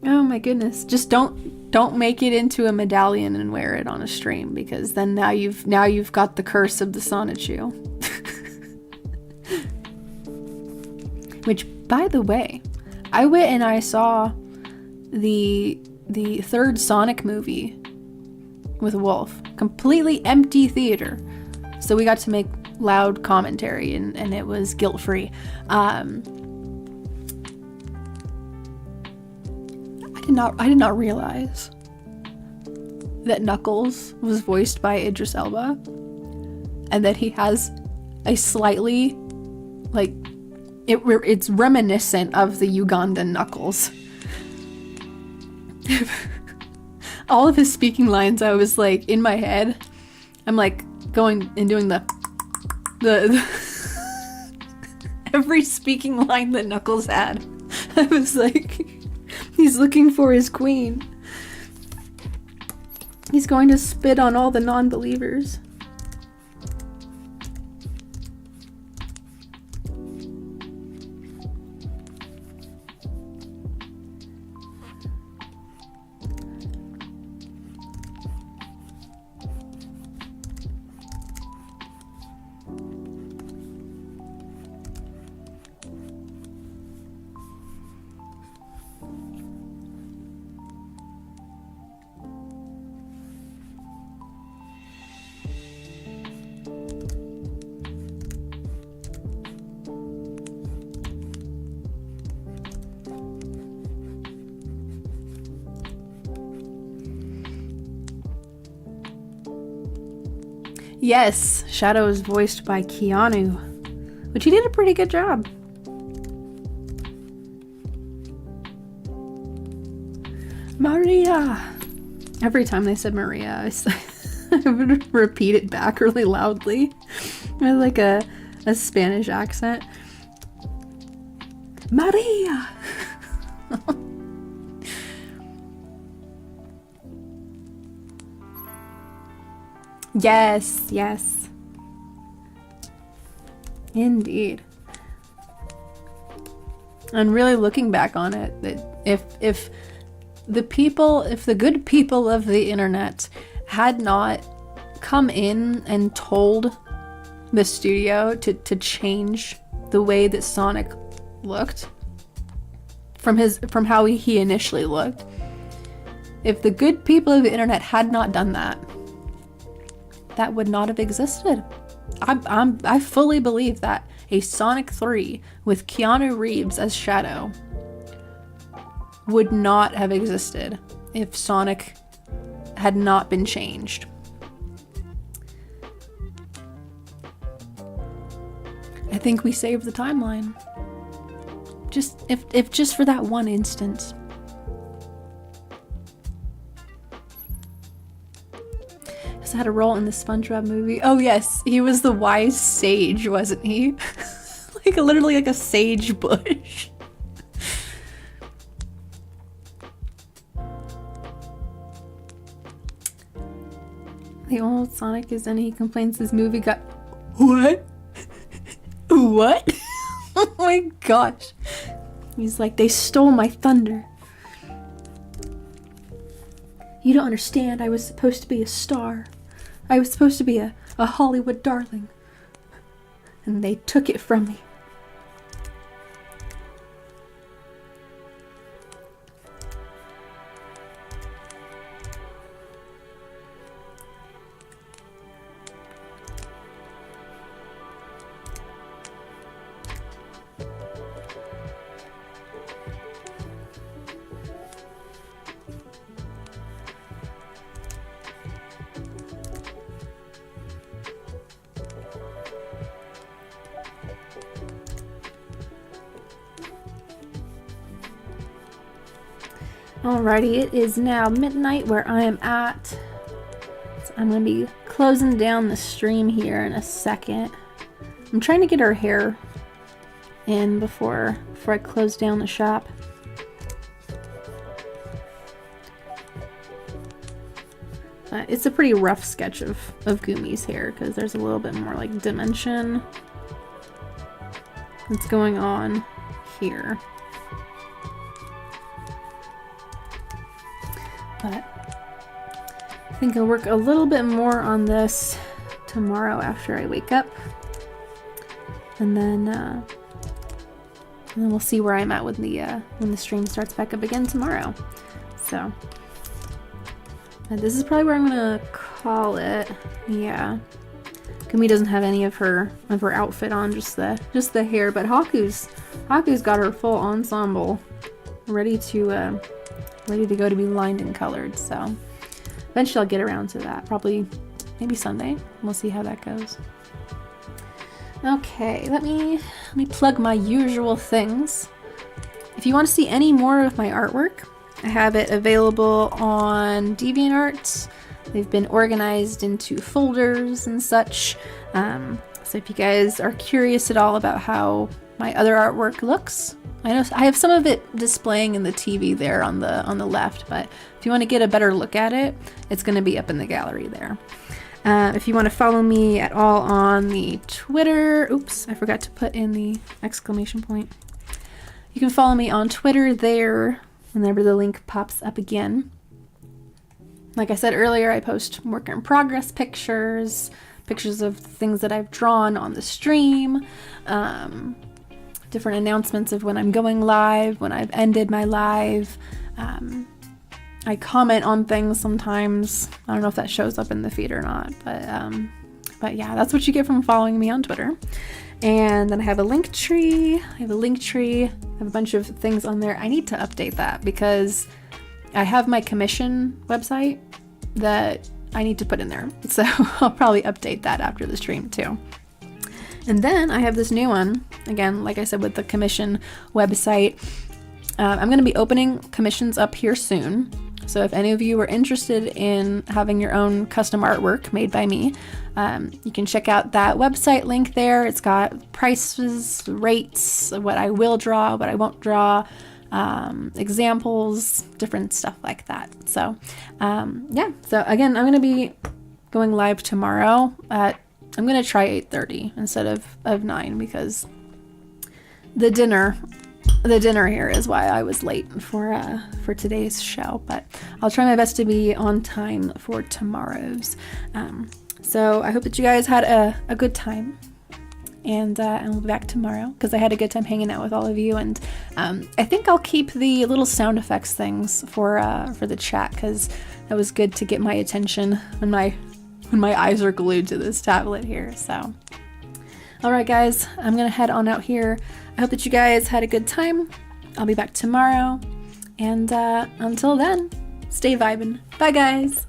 Oh my goodness. Just don't make it into a medallion and wear it on a stream, because then now you've got the curse of the Sonichu. Which, by the way, I went and I saw the third Sonic movie with Wolf. Completely empty theater. So we got to make loud commentary, and it was guilt-free. I did not realize that Knuckles was voiced by Idris Elba, and that he has a slightly, like, it's reminiscent of the Ugandan Knuckles. All of his speaking lines, I was like, in my head, I'm like going and doing the every speaking line that Knuckles had. I was like, he's looking for his queen. He's going to spit on all the non-believers. Yes, Shadow is voiced by Keanu, which he did a pretty good job. Maria! Every time they said Maria, I would repeat it back really loudly with like a Spanish accent. Maria! Yes, yes. Indeed. And really looking back on it, that if the good people of the internet had not come in and told the studio to change the way that Sonic looked from how he initially looked, if the good people of the internet had not done that, that would not have existed. I fully believe that a Sonic 3 with Keanu Reeves as Shadow would not have existed if Sonic had not been changed. I think we saved the timeline. If just for that one instance. Had a role in the SpongeBob movie. Oh yes, he was the wise sage, wasn't he? Like literally like a sage bush. The old Sonic is in, he complains his movie got... What? What? Oh my gosh. He's like, they stole my thunder. You don't understand, I was supposed to be a star. I was supposed to be a Hollywood darling. And they took it from me. Alrighty, it is now midnight where I am at. So I'm going to be closing down the stream here in a second. I'm trying to get her hair in before I close down the shop. It's a pretty rough sketch of Gumi's hair because there's a little bit more like dimension that's going on here. But I think I'll work a little bit more on this tomorrow after I wake up. And then we'll see where I'm at when the stream starts back up again tomorrow. So this is probably where I'm gonna call it. Yeah, Gumi doesn't have any of her outfit on, just the hair. But Haku's got her full ensemble ready to go to be lined and colored. So eventually I'll get around to that. Probably maybe Sunday. We'll see how that goes. Okay, let me plug my usual things. If you want to see any more of my artwork, I have it available on DeviantArt. They've been organized into folders and such. So if you guys are curious at all about how my other artwork looks, I know I have some of it displaying in the TV there on the left, but if you want to get a better look at it, it's going to be up in the gallery there. If you want to follow me at all on the Twitter, oops, I forgot to put in the exclamation point. You can follow me on Twitter there whenever the link pops up again. Like I said earlier, I post work in progress pictures of things that I've drawn on the stream, different announcements of when I'm going live, when I've ended my live. I comment on things sometimes. I don't know if that shows up in the feed or not, but yeah, that's what you get from following me on Twitter. And then I have a link tree. I have a bunch of things on there. I need to update that because I have my commission website that I need to put in there. So I'll probably update that after the stream too. And then I have this new one, again, like I said, with the commission website. I'm going to be opening commissions up here soon. So if any of you are interested in having your own custom artwork made by me, you can check out that website link there. It's got prices, rates, what I will draw, what I won't draw, examples, different stuff like that. So yeah, so again, I'm going to be going live tomorrow I'm going to try 8:30 instead of 9 because the dinner here is why I was late for today's show, but I'll try my best to be on time for tomorrow's. So I hope that you guys had a good time, and we'll be back tomorrow because I had a good time hanging out with all of you, and I think I'll keep the little sound effects things for the chat because that was good to get my attention when my eyes are glued to this tablet here. So all right, guys, I'm gonna head on out here. I hope that you guys had a good time. I'll be back tomorrow. And until then, stay vibin'. Bye, guys.